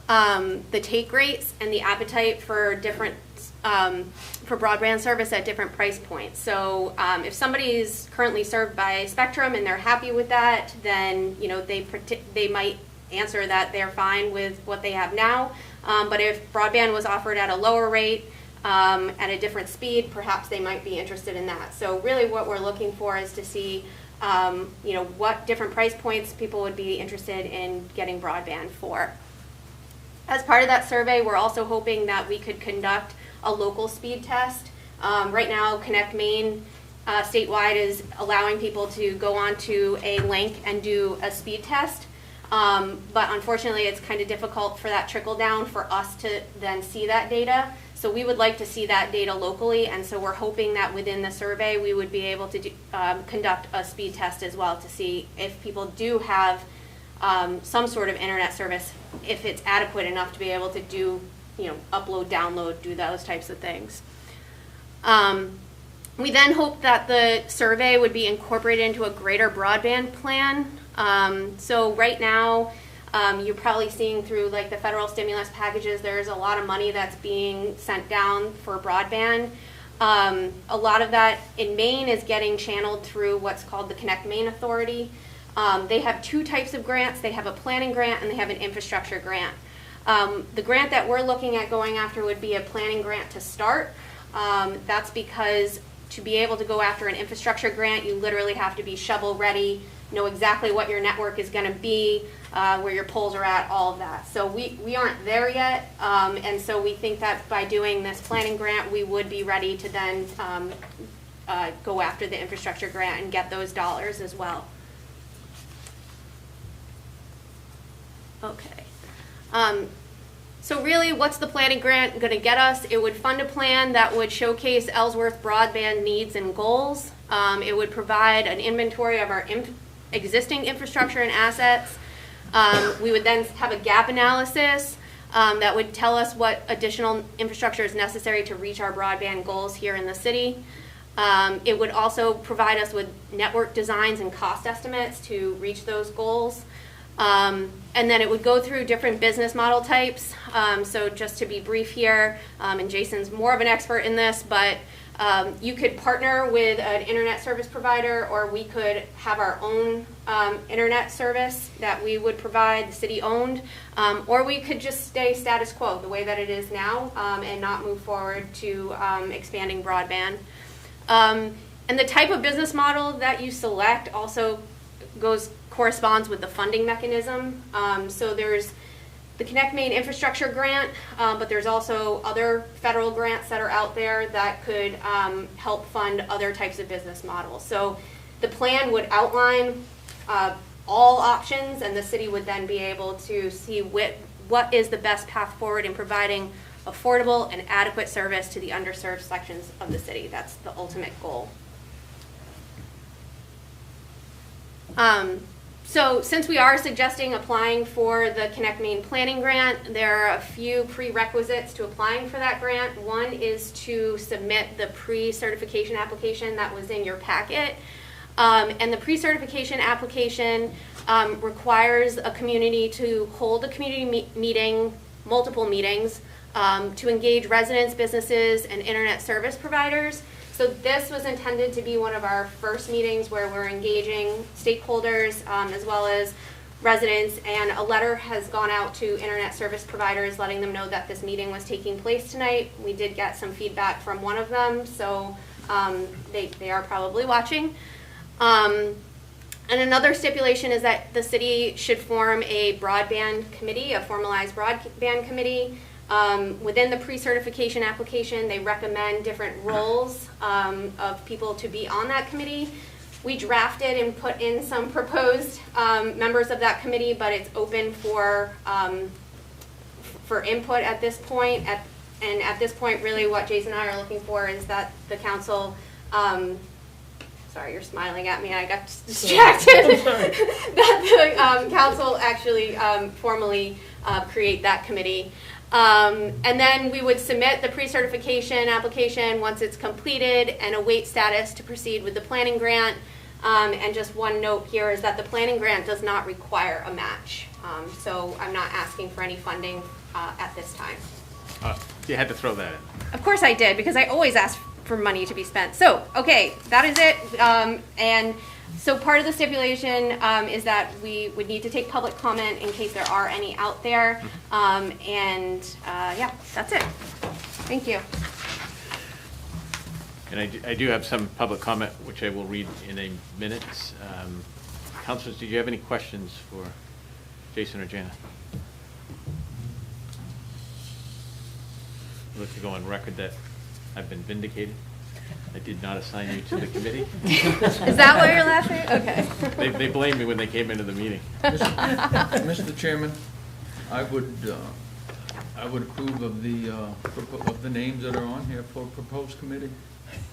the take rates and the appetite for different for broadband service at different price points. So if somebody is currently served by Spectrum and they're happy with that, then they might answer that they're fine with what they have now. But if broadband was offered at a lower rate, at a different speed, perhaps they might be interested in that. So really what we're looking for is to see what different price points people would be interested in getting broadband for. As part of that survey, we're also hoping that we could conduct a local speed test. Right now, Connect Maine statewide is allowing people to go onto a link and do a speed test. But unfortunately, it's kind of difficult for that trickle down for us to then see that data. So we would like to see that data locally, and so we're hoping that within the survey we would be able to conduct a speed test as well to see if people do have some sort of internet service, if it's adequate enough to be able to do, upload, download, do those types of things. We then hope that the survey would be incorporated into a greater broadband plan. So right now, you're probably seeing through like the federal stimulus packages, there's a lot of money that's being sent down for broadband. A lot of that in Maine is getting channeled through what's called the Connect Maine Authority. They have two types of grants. They have a planning grant and they have an infrastructure grant. The grant that we're looking at going after would be a planning grant to start. That's because to be able to go after an infrastructure grant, you literally have to be shovel ready, know exactly what your network is going to be, where your poles are at, all of that. So we aren't there yet, and so we think that by doing this planning grant, we would be ready to then go after the infrastructure grant and get those dollars as well. Okay. So really, what's the planning grant going to get us? It would fund a plan that would showcase Ellsworth broadband needs and goals. It would provide an inventory of our existing infrastructure and assets. We would then have a gap analysis that would tell us what additional infrastructure is necessary to reach our broadband goals here in the city. It would also provide us with network designs and cost estimates to reach those goals. And then it would go through different business model types. So just to be brief here, and Jason's more of an expert in this, but you could partner with an internet service provider, or we could have our own internet service that we would provide, the city owned, or we could just stay status quo the way that it is now and not move forward to expanding broadband. And the type of business model that you select also corresponds with the funding mechanism. So there's the Connect Maine infrastructure grant, but there's also other federal grants that are out there that could help fund other types of business models. So the plan would outline all options, and the city would then be able to see what is the best path forward in providing affordable and adequate service to the underserved sections of the city. That's the ultimate goal. So since we are suggesting applying for the Connect Maine Planning Grant, there are a few prerequisites to applying for that grant. One is to submit the pre-certification application that was in your packet. And the pre-certification application requires a community to hold a community meeting, multiple meetings, to engage residents, businesses, and internet service providers. So this was intended to be one of our first meetings where we're engaging stakeholders as well as residents, and a letter has gone out to internet service providers letting them know that this meeting was taking place tonight. We did get some feedback from one of them, so they are probably watching. And another stipulation is that the city should form a broadband committee, a formalized broadband committee. Within the pre-certification application, they recommend different roles of people to be on that committee. We drafted and put in some proposed members of that committee, but it's open for input at this point. And at this point, really what Jason and I are looking for is that the council, sorry, you're smiling at me, I got distracted, that the council actually formally create that committee. And then we would submit the pre-certification application once it's completed and await status to proceed with the planning grant. And just one note here is that the planning grant does not require a match. So I'm not asking for any funding at this time. You had to throw that in. Of course I did, because I always ask for money to be spent. So, okay, that is it. And so part of the stipulation is that we would need to take public comment in case there are any out there. Yeah, that's it. Thank you. And I do have some public comment, which I will read in a minute. Councilors, did you have any questions for Jason or Jana? I'd like to go on record that I've been vindicated. I did not assign you to the committee. Is that why you're laughing? Okay. They blamed me when they came into the meeting. Mr. Chairman, I would approve of the names that are on here for proposed committee,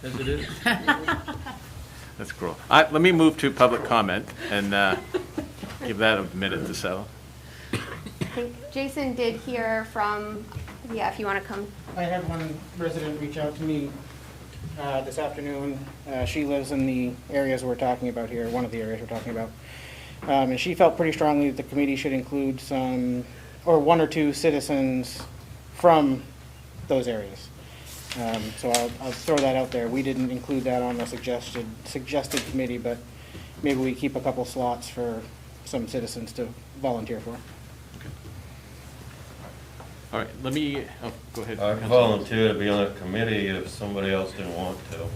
as it is. That's cruel. Let me move to public comment and give that a minute to settle. I think Jason did hear from, yeah, if you want to come. I had one resident reach out to me this afternoon. She lives in the areas we're talking about here, one of the areas we're talking about. And she felt pretty strongly that the committee should include one or two citizens from those areas. So I'll throw that out there. We didn't include that on the suggested committee, but maybe we keep a couple slots for some citizens to volunteer for. All right, let me, go ahead. I volunteer to be on a committee if somebody else didn't want to.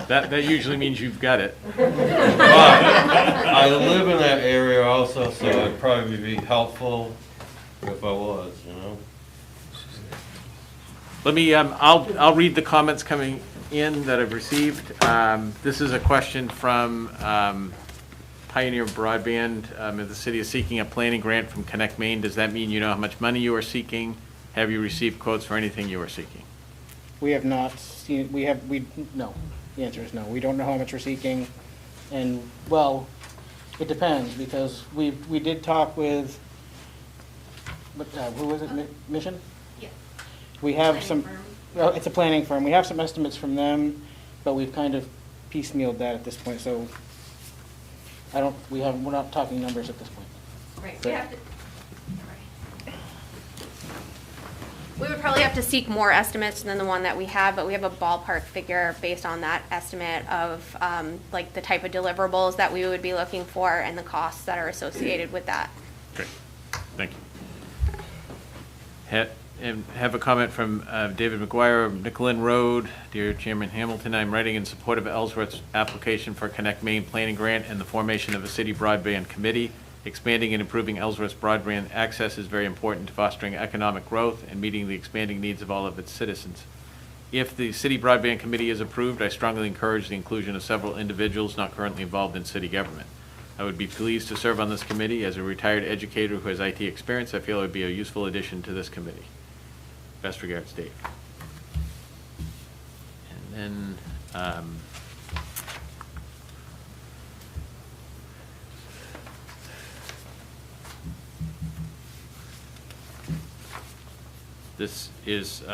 That usually means you've got it. But I live in that area also, so it'd probably be helpful if I was, you know? Let me, I'll read the comments coming in that I've received. This is a question from Pioneer Broadband. If the city is seeking a planning grant from Connect Maine, does that mean you know how much money you are seeking? Have you received quotes for anything you are seeking? We have not seen, no. The answer is no. We don't know how much we're seeking. And, well, it depends, because we did talk with, who was it, Mission? Yeah. We have some, well, it's a planning firm. We have some estimates from them, but we've kind of piecemealed that at this point, so we're not talking numbers at this point. Right. We would probably have to seek more estimates than the one that we have, but we have a ballpark figure based on that estimate of like the type of deliverables that we would be looking for and the costs that are associated with that. Great, thank you. Have a comment from David McGuire of Nicklin Road. Dear Chairman Hamilton, I'm writing in support of Ellsworth's application for Connect Maine Planning Grant and the formation of a city broadband committee. Expanding and improving Ellsworth's broadband access is very important to fostering economic growth and meeting the expanding needs of all of its citizens. If the City Broadband Committee is approved, I strongly encourage the inclusion of several individuals not currently involved in city government. I would be pleased to serve on this committee. As a retired educator who has IT experience, I feel it would be a useful addition to this committee. Best regards, Dave. And then, this is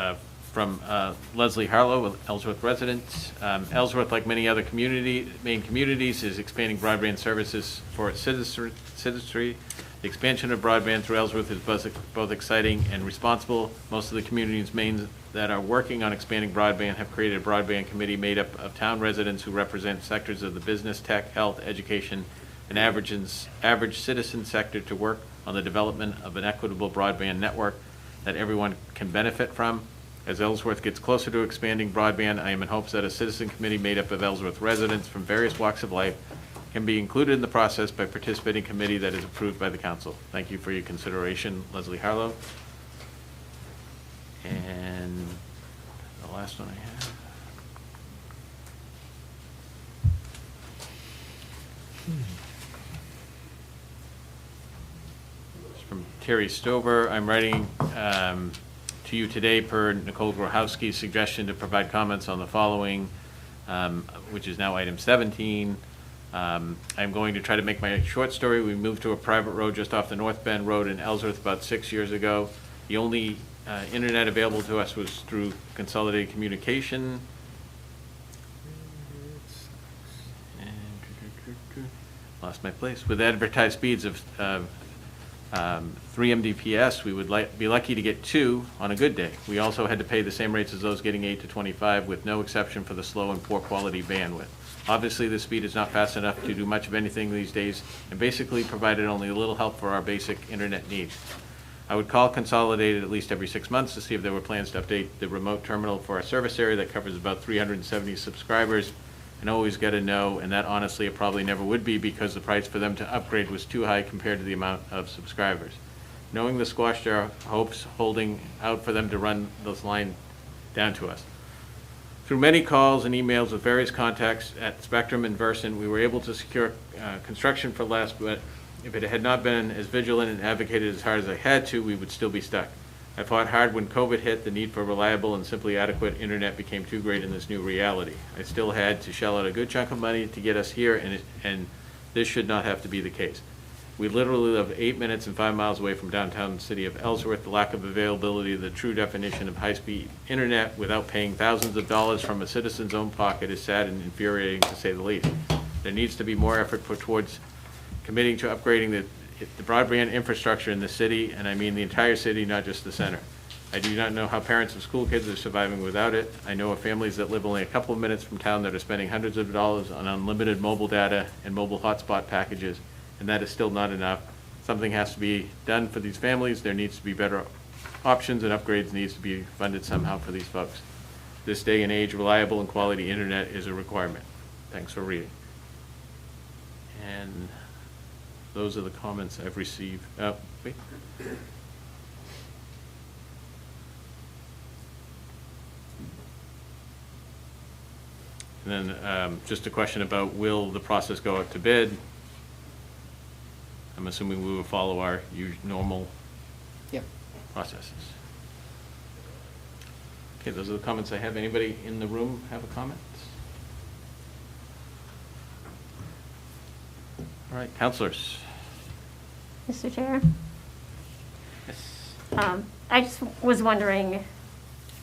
from Leslie Harlow, Ellsworth resident. Ellsworth, like many other main communities, is expanding broadband services for its citizenry. The expansion of broadband through Ellsworth is both exciting and responsible. Most of the communities that are working on expanding broadband have created a broadband committee made up of town residents who represent sectors of the business, tech, health, education, and average citizen sector to work on the development of an equitable broadband network that everyone can benefit from. As Ellsworth gets closer to expanding broadband, I am in hopes that a citizen committee made up of Ellsworth residents from various walks of life can be included in the process by participating committee that is approved by the council. Thank you for your consideration, Leslie Harlow. And the last one I have. It's from Terry Stover. I'm writing to you today per Nicole Grohowski's suggestion to provide comments on the following, which is now item 17. I'm going to try to make my short story. We moved to a private road just off the North Bend Road in Ellsworth about 6 years ago. The only internet available to us was through Consolidated Communication. Lost my place. With advertised speeds of 3 Mbps, we would be lucky to get 2 on a good day. We also had to pay the same rates as those getting 8 to 25, with no exception for the slow and poor quality bandwidth. Obviously, the speed is not fast enough to do much of anything these days, and basically provided only a little help for our basic internet needs. I would call Consolidated at least every 6 months to see if there were plans to update the remote terminal for our service area that covers about 370 subscribers, and always get a no, and that honestly it probably never would be because the price for them to upgrade was too high compared to the amount of subscribers. Knowing the squashed our hopes, holding out for them to run this line down to us. Through many calls and emails with various contacts at Spectrum and Versant, we were able to secure construction for less, but if it had not been as vigilant and advocated as hard as I had to, we would still be stuck. I fought hard when COVID hit. The need for reliable and simply adequate internet became too great in this new reality. I still had to shell out a good chunk of money to get us here, and this should not have to be the case. We literally live 8 minutes and 5 miles away from downtown city of Ellsworth. The lack of availability of the true definition of high-speed internet without paying thousands of dollars from a citizen's own pocket is sad and infuriating, to say the least. There needs to be more effort put towards committing to upgrading the broadband infrastructure in the city, and I mean the entire city, not just the center. I do not know how parents of school kids are surviving without it. I know of families that live only a couple of minutes from town that are spending hundreds of dollars on unlimited mobile data and mobile hotspot packages, and that is still not enough. Something has to be done for these families. There needs to be better options, and upgrades needs to be funded somehow for these folks. This day and age, reliable and quality internet is a requirement. Thanks for reading. And those are the comments I've received. Oh, wait. And then just a question about, will the process go out to bid? I'm assuming we will follow our normal processes. Okay, those are the comments I have. Anybody in the room have a comment? All right, councilors. Mr. Chair? Yes. I just was wondering,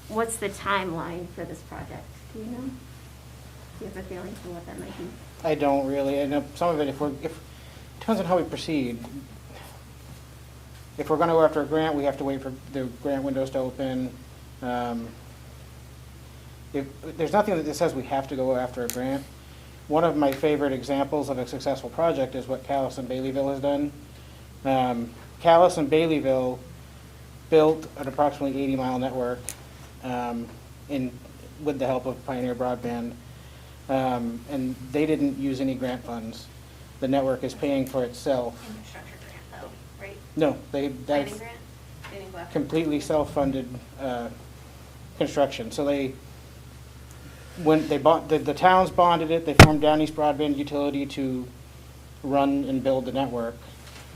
what's the timeline for this project? Do you know? Do you have a feeling for what that might be? I don't really. I know some of it, if depends on how we proceed. If we're going to go after a grant, we have to wait for the grant windows to open. There's nothing that says we have to go after a grant. One of my favorite examples of a successful project is what Calais and Baileyville has done. Calais and Baileyville built an approximately 80-mile network with the help of Pioneer Broadband, and they didn't use any grant funds. The network is paying for itself. Infrastructure grant though, right? No, Planning that's grant? They didn't go after. completely self-funded construction. So when they bought, the towns bonded it, they formed Down East Broadband Utility to run and build the network,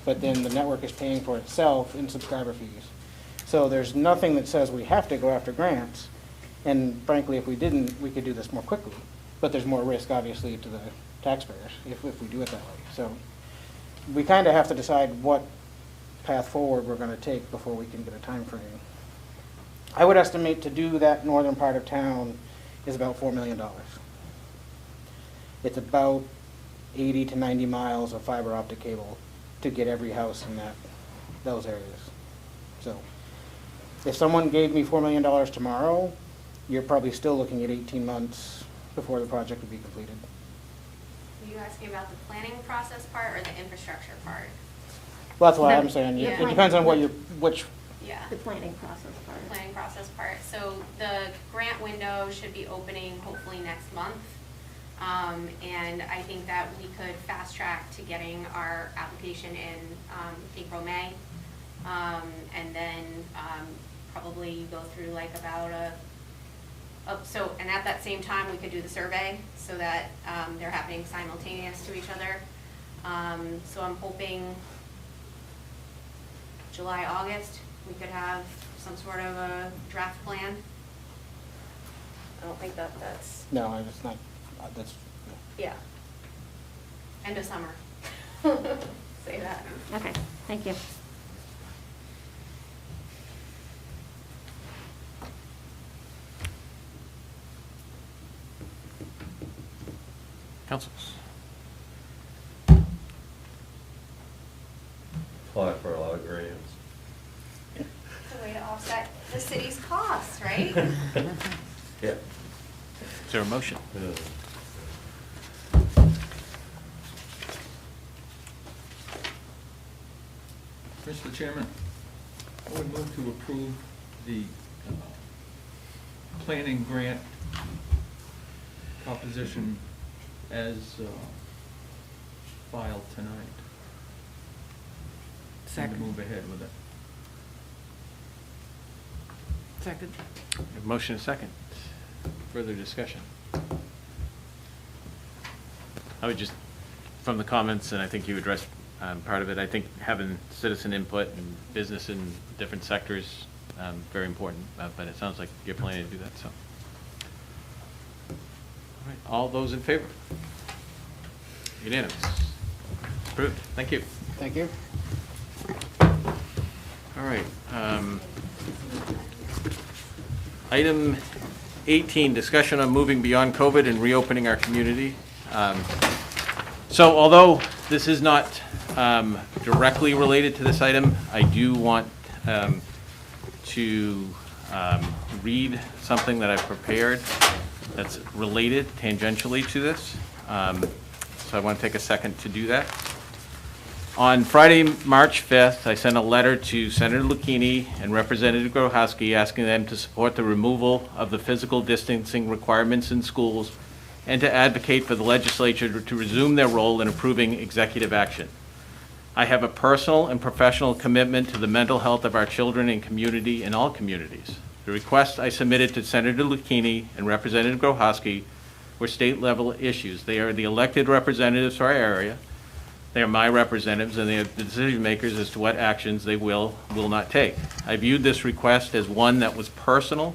but then the network is paying for itself in subscriber fees. So there's nothing that says we have to go after grants, and frankly, if we didn't, we could do this more quickly. But there's more risk, obviously, to the taxpayers if we do it that way. So we kind of have to decide what path forward we're going to take before we can get a time frame. I would estimate to do that northern part of town is about $4 million. It's about 80 to 90 miles of fiber optic cable to get every house in those areas. So if someone gave me $4 million tomorrow, you're probably still looking at 18 months before the project would be completed. Are you asking about the planning process part or the infrastructure part? Well, that's why No. I'm saying, Yeah. it depends on which, Yeah. The planning process part. Planning process part. So the grant window should be opening hopefully next month. And I think that we could fast track to getting our application in April, May. And then probably you go through like about and at that same time, we could do the survey so that they're happening simultaneous to each other. So I'm hoping July, August, we could have some sort of a draft plan. I don't think that's, no, it's not, that's, yeah. End of summer. Say that. Okay, thank you. Councilors? Apply for a lot of grants. It's a way to offset the city's costs, right? Yeah. Is there a motion? Yeah. Mr. Chairman, I would move to approve the planning grant proposition as filed tonight. Second. And to move ahead with it. Second. A motion and a second. Further discussion? I would just, from the comments, and I think you addressed part of it, I think having citizen input and business in different sectors, very important, but it sounds like you're planning to do that, so. All right, all those in favor? Unanimous. Approved. Thank you. thank you. All right. Item 18, discussion on moving beyond COVID and reopening our community. So although this is not directly related to this item, I do want to read something that I've prepared that's related tangentially to this. So I want to take a second to do that. On Friday, March 5th, I sent a letter to Senator Lucchini and Representative Grohowski asking them to support the removal of the physical distancing requirements in schools and to advocate for the legislature to resume their role in approving executive action. I have a personal and professional commitment to the mental health of our children and community in all communities. The requests I submitted to Senator Lucchini and Representative Grohowski were state-level issues. They are the elected representatives for our area. They are my representatives, and they are the decision makers as to what actions they will not take. I viewed this request as one that was personal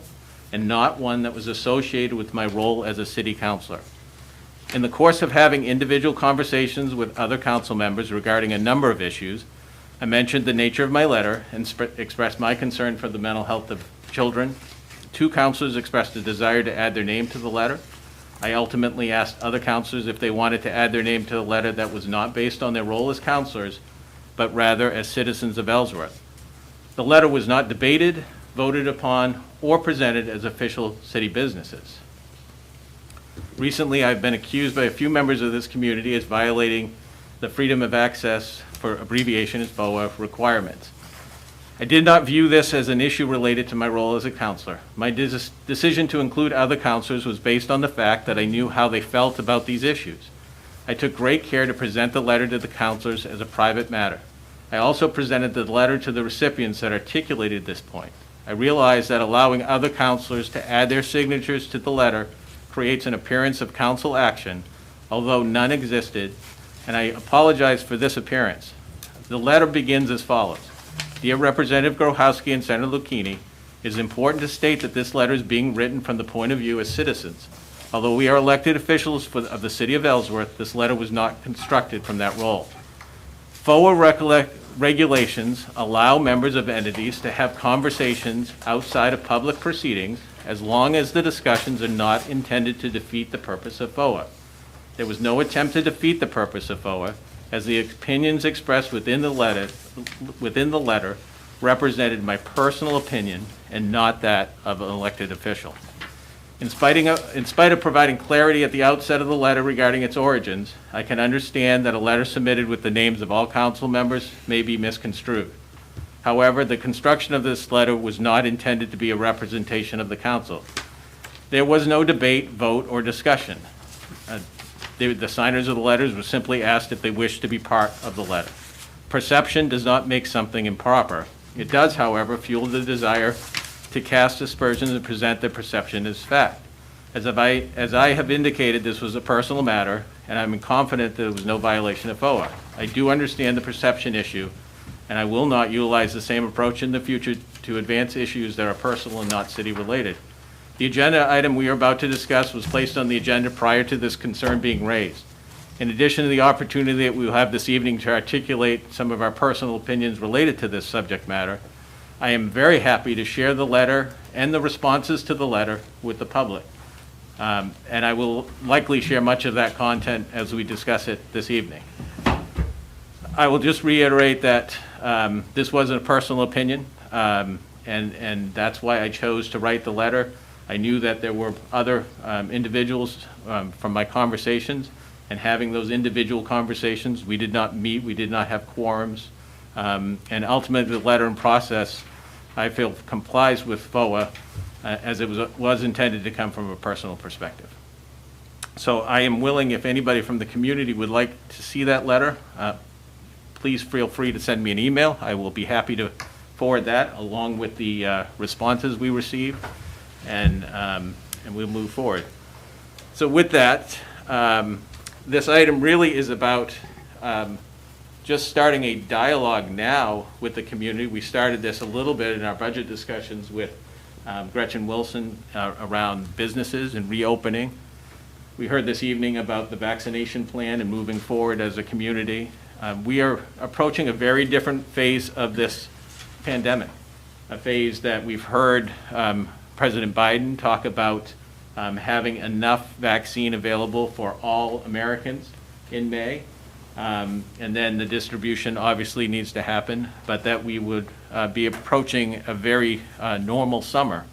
and not one that was associated with my role as a city councilor. In the course of having individual conversations with other council members regarding a number of issues, I mentioned the nature of my letter and expressed my concern for the mental health of children. 2 councilors expressed a desire to add their name to the letter. I ultimately asked other councilors if they wanted to add their name to the letter that was not based on their role as councilors, but rather as citizens of Ellsworth. The letter was not debated, voted upon, or presented as official city businesses. Recently, I've been accused by a few members of this community as violating the freedom of access, for abbreviation as BOA, requirements. I did not view this as an issue related to my role as a councilor. My decision to include other councilors was based on the fact that I knew how they felt about these issues. I took great care to present the letter to the councilors as a private matter. I also presented the letter to the recipients that articulated this point. I realized that allowing other councilors to add their signatures to the letter creates an appearance of council action, although none existed, and I apologize for this appearance. The letter begins as follows. Dear Representative Grohowski and Senator Lucchini, it is important to state that this letter is being written from the point of view as citizens. Although we are elected officials of the city of Ellsworth, this letter was not constructed from that role. FOA regulations allow members of entities to have conversations outside of public proceedings as long as the discussions are not intended to defeat the purpose of FOA. There was no attempt to defeat the purpose of FOA, as the opinions expressed within the letter represented my personal opinion and not that of an elected official. In spite of providing clarity at the outset of the letter regarding its origins, I can understand that a letter submitted with the names of all council members may be misconstrued. However, the construction of this letter was not intended to be a representation of the council. There was no debate, vote, or discussion. The signers of the letters were simply asked if they wished to be part of the letter. Perception does not make something improper. It does, however, fuel the desire to cast aspersions and present the perception as fact. As I have indicated, this was a personal matter, and I'm confident that there was no violation of FOA. I do understand the perception issue, and I will not utilize the same approach in the future to advance issues that are personal and not city-related. The agenda item we are about to discuss was placed on the agenda prior to this concern being raised. In addition to the opportunity that we will have this evening to articulate some of our personal opinions related to this subject matter, I am very happy to share the letter and the responses to the letter with the public. And I will likely share much of that content as we discuss it this evening. I will just reiterate that this wasn't a personal opinion, and that's why I chose to write the letter. I knew that there were other individuals from my conversations, and having those individual conversations, we did not meet, we did not have quorums, and ultimately the letter and process, I feel, complies with FOA as it was intended to come from a personal perspective. So I am willing, if anybody from the community would like to see that letter, please feel free to send me an email. I will be happy to forward that along with the responses we receive, and we'll move forward. So with that, this item really is about just starting a dialogue now with the community. We started this a little bit in our budget discussions with Gretchen Wilson around businesses and reopening. We heard this evening about the vaccination plan and moving forward as a community. We are approaching a very different phase of this pandemic, a phase that we've heard President Biden talk about having enough vaccine available for all Americans in May. And then the distribution obviously needs to happen, but that we would be approaching a very normal summer,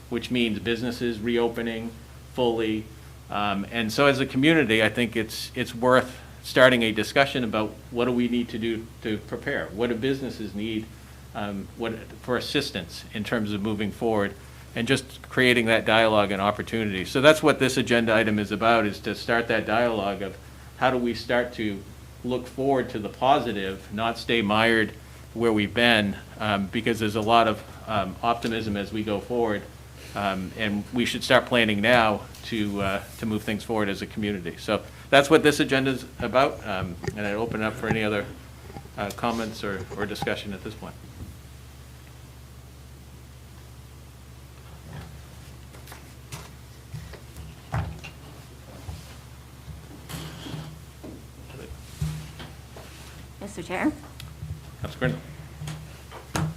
which means businesses reopening fully. And so as a community, I think it's worth starting a discussion about what do we need to do to prepare? What do businesses need for assistance in terms of moving forward, and just creating that dialogue and opportunity. So that's what this agenda item is about, is to start that dialogue of how do we start to look forward to the positive, not stay mired where we've been, because there's a lot of optimism as we go forward, and we should start planning now to move things forward as a community. So that's what this agenda is about, and I open it up for any other comments or discussion at this point. Mr. Chair. Councilor Grindle.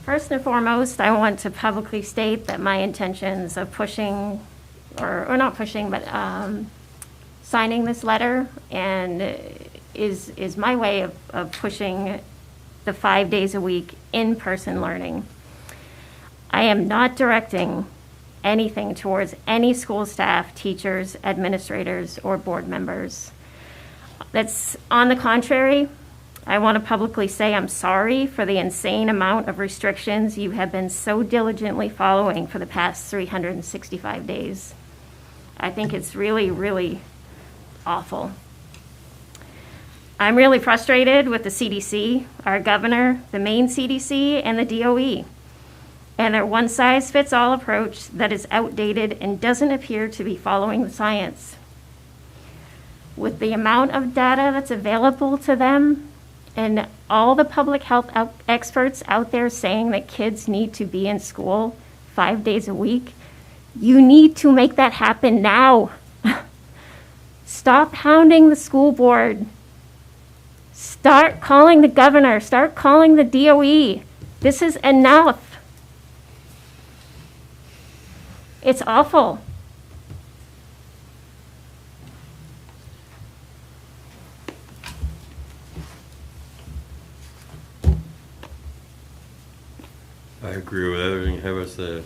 First and foremost, I want to publicly state that my intentions of pushing, or not pushing, but signing this letter and is my way of pushing the 5 days a week in-person learning. I am not directing anything towards any school staff, teachers, administrators, or board members. That's on the contrary. I want to publicly say I'm sorry for the insane amount of restrictions you have been so diligently following for the past 365 days. I think it's really, really awful. I'm really frustrated with the CDC, our governor, the Maine CDC, and the DOE. and their one-size-fits-all approach that is outdated and doesn't appear to be following the science. With the amount of data that's available to them and all the public health experts out there saying that kids need to be in school 5 days a week, you need to make that happen now. Stop hounding the school board. Start calling the governor. Start calling the DOE. This is enough. It's awful. I agree with everything Heather said.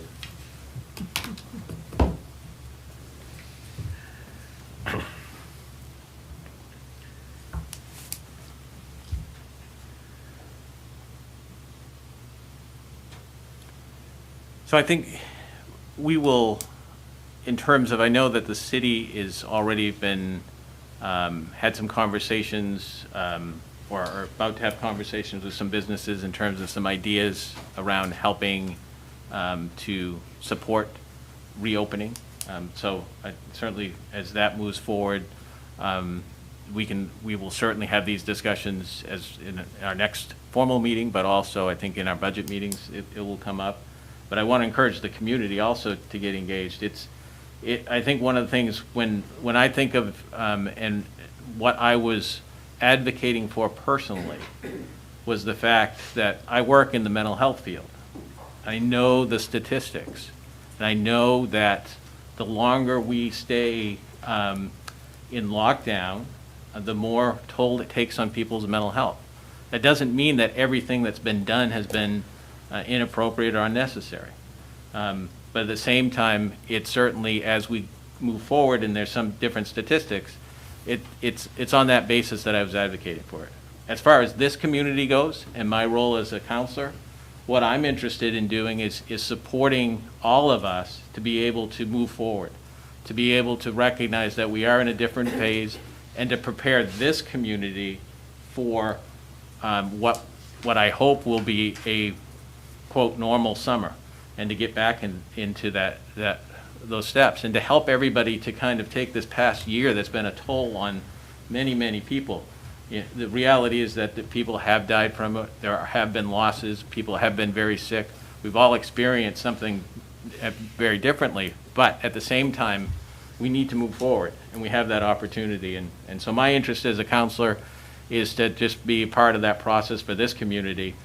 So I think we will, in terms of, I know that the city is already been, had some conversations, or are about to have conversations with some businesses in terms of some ideas around helping to support reopening. So certainly, as that moves forward, we will certainly have these discussions as in our next formal meeting, but also I think in our budget meetings it will come up. But I want to encourage the community also to get engaged. I think one of the things when I think of and what I was advocating for personally was the fact that I work in the mental health field. I know the statistics, and I know that the longer we stay in lockdown, the more toll it takes on people's mental health. That doesn't mean that everything that's been done has been inappropriate or unnecessary. But at the same time, it certainly, as we move forward and there's some different statistics, it's on that basis that I was advocating for it. As far as this community goes and my role as a counselor, what I'm interested in doing is supporting all of us to be able to move forward, to be able to recognize that we are in a different phase and to prepare this community for what I hope will be a quote normal summer, and to get back into those steps, and to help everybody to kind of take this past year that's been a toll on many people. The reality is that the people have died from it. There have been losses. People have been very sick. We've all experienced something very differently, but at the same time, we need to move forward, and we have that opportunity. And so my interest as a counselor is to just be part of that process for this community,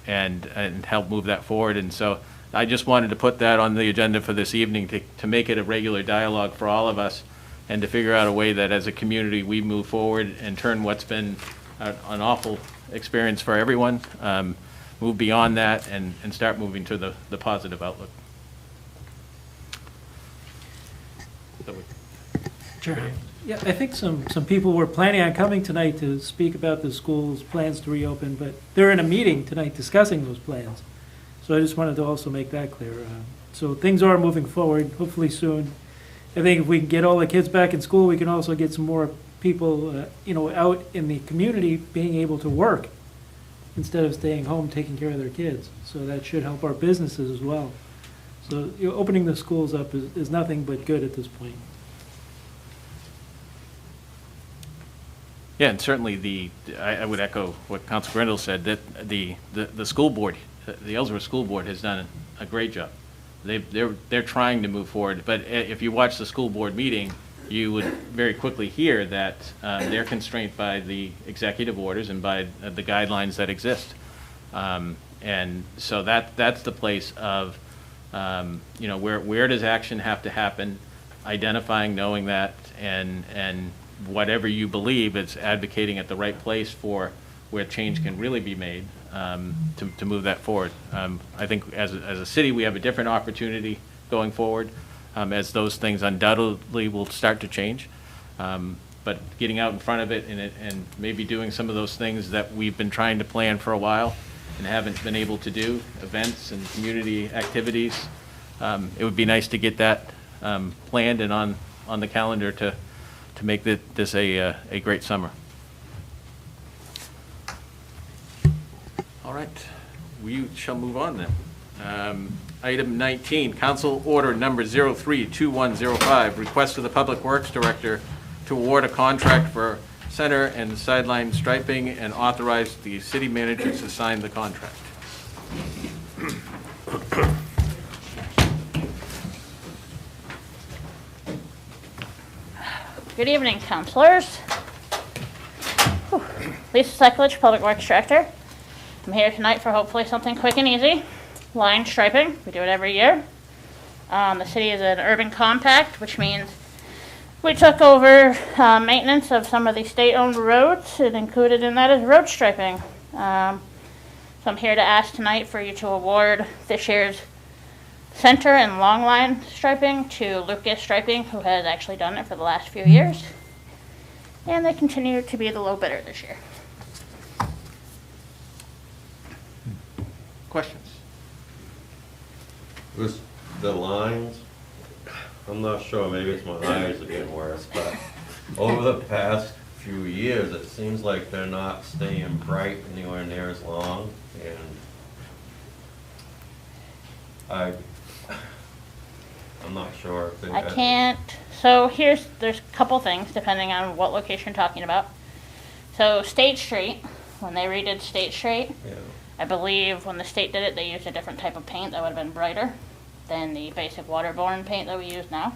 and help move that forward. And so I just wanted to put that on the agenda for this evening to make it a regular dialogue for all of us, and to figure out a way that as a community we move forward and turn what's been an awful experience for everyone, move beyond that and start moving to the positive outlook. Sure. Yeah, I think some people were planning on coming tonight to speak about the school's plans to reopen, but they're in a meeting tonight discussing those plans. So I just wanted to also make that clear. So things are moving forward, hopefully soon. I think if we can get all the kids back in school, we can also get some more people, out in the community being able to work instead of staying home taking care of their kids. So that should help our businesses as well. So opening the schools up is nothing but good at this point. Yeah, and certainly I would echo what Council Grindle said, that the school board, the Ellsworth School Board has done a great job. They're trying to move forward, but if you watch the school board meeting, you would very quickly hear that they're constrained by the executive orders and by the guidelines that exist. And so that's the place of, where does action have to happen, identifying, knowing that, and whatever you believe, it's advocating at the right place for where change can really be made, to move that forward. I think as a city, we have a different opportunity going forward, as those things undoubtedly will start to change. But getting out in front of it and maybe doing some of those things that we've been trying to plan for a while and haven't been able to do, events and community activities, it would be nice to get that planned and on the calendar to make this a great summer. All right, we shall move on then. Item 19, Council Order Number 032105, request of the Public Works Director to award a contract for center and sideline striping and authorize the city manager to sign the contract. Good evening, councilors. Lisa Sekulich, Public Works Director. I'm here tonight for hopefully something quick and easy. Line striping, we do it every year. The city is an urban compact, which means we took over maintenance of some of the state-owned roads, and included in that is road striping. So I'm here to ask tonight for you to award this year's center and long line striping to Lucas Striping, who has actually done it for the last few years. And they continue to be the low bidder this year. Questions? Was the lines, I'm not sure, maybe it's my eyes are getting worse, but over the past few years, it seems like they're not staying bright anywhere near as long, and I'm not sure. I can't, so there's a couple things depending on what location you're talking about. So State Street, when they redid State Street, Yeah. I believe when the state did it, they used a different type of paint that would have been brighter than the basic waterborne paint that we use now,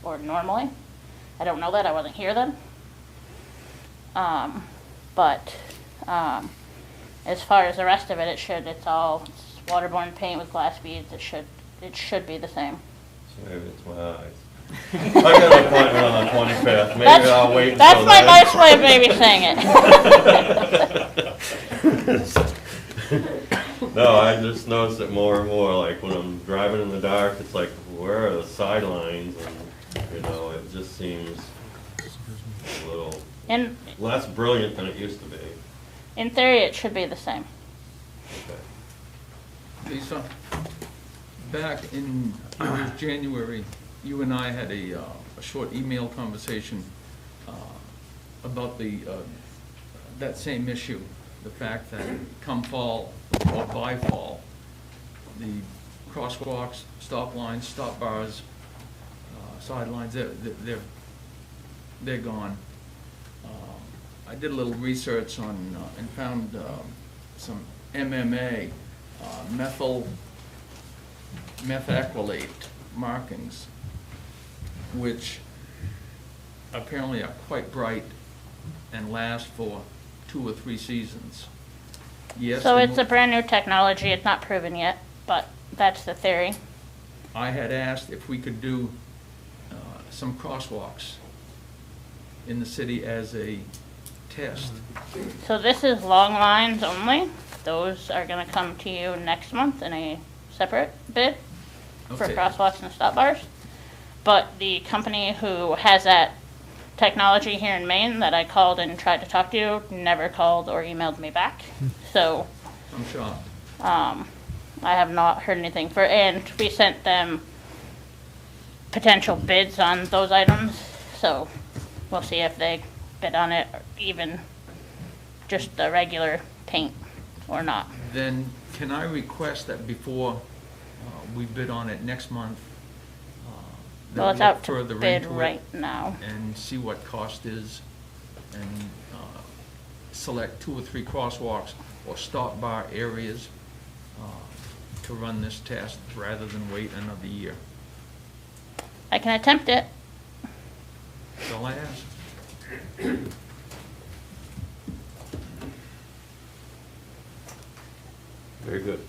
or normally. I don't know that, I wasn't here then. But as far as the rest of it, it's waterborne paint with glass beads. It should be the same. So maybe it's my eyes. I got an appointment on the 25th. Maybe I'll wait until That's my then. nice way of maybe saying it. No, I just notice it more and more, like when I'm driving in the dark, it's like, where are the sidelines? And, it just seems a little less brilliant than it used to be. In theory, it should be the same. Okay. Lisa, back in January, you and I had a short email conversation about that same issue. The fact that come fall or by fall, the crosswalks, stop lines, stop bars, sidelines, they're gone. I did a little research on and found some MMA, methacrylate markings, which apparently are quite bright and last for 2 or 3 seasons. Yes. So it's a brand new technology. It's not proven yet, but that's the theory. I had asked if we could do some crosswalks in the city as a test. So this is long lines only. Those are going to come to you next month in a separate bid for Okay. crosswalks and stop bars. But the company who has that technology here in Maine that I called and tried to talk to never called or emailed me back. So I'm shocked. I have not heard anything and we sent them potential bids on those items. So we'll see if they bid on it, or even just the regular paint or not. Then can I request that before we bid on it next month? that Well, we it's look out to further bid into it right now. And see what cost is, and select 2 or 3 crosswalks or stop bar areas to run this test rather than wait another year. I can attempt it. That's all I ask. Very good.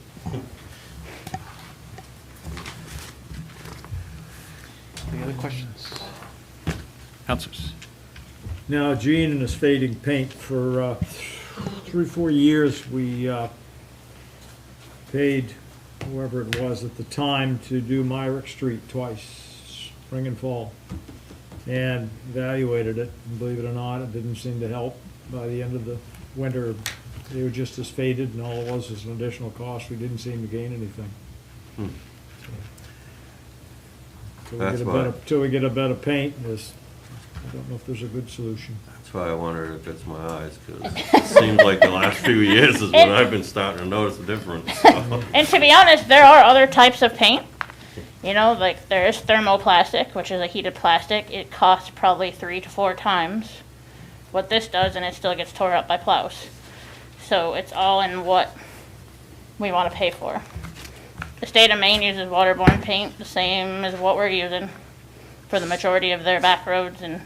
Any other questions? Councilors? Now, Gene and his fading paint, for 3 or 4 years, we paid whoever it was at the time to do Myrick Street twice, spring and fall, and evaluated it. And believe it or not, it didn't seem to help. By the end of the winter, they were just as faded, and all it was an additional cost. We didn't seem to gain anything. That's why. Till we get a better paint, there's I don't know if there's a good solution. That's why I wondered if it's my eyes, because it seems like the last few years is when I've been starting to notice the difference. So. And to be honest, there are other types of paint. You know, like there is thermoplastic, which is a heated plastic. It costs probably 3 to 4 times what this does, and it still gets tore up by plows. So it's all in what we want to pay for. The state of Maine uses waterborne paint, the same as what we're using for the majority of their back roads, and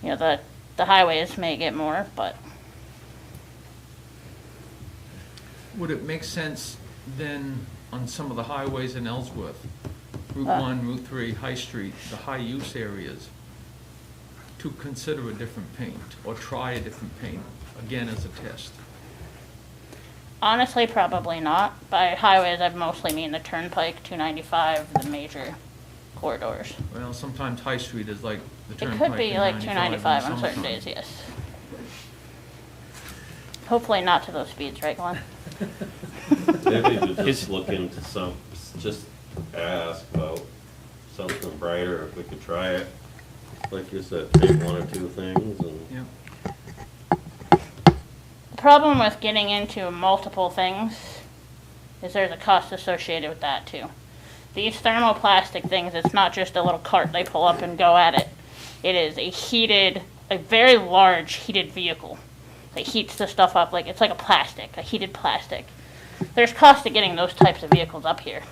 you know, the highways may get more, but Would it make sense then on some of the highways in Ellsworth, Route 1, Route 3, High Street, the high-use areas, to consider a different paint or try a different paint, again as a test? honestly, probably not. By highways, I mostly mean the Turnpike, 295, the major corridors. Well, sometimes High Street is like the It Turnpike. could be and like 95 295 in on certain summertime. days, yes. Hopefully not to those speeds, right, Glenn? Maybe to just look into just ask about something brighter, if we could try it. Like you said, take 1 or 2 things and. Yeah. The problem with getting into multiple things is there's a cost associated with that too. These thermoplastic things, it's not just a little cart they pull up and go at it. It is a very large heated vehicle that heats the stuff up like it's like a heated plastic. There's cost to getting those types of vehicles up here.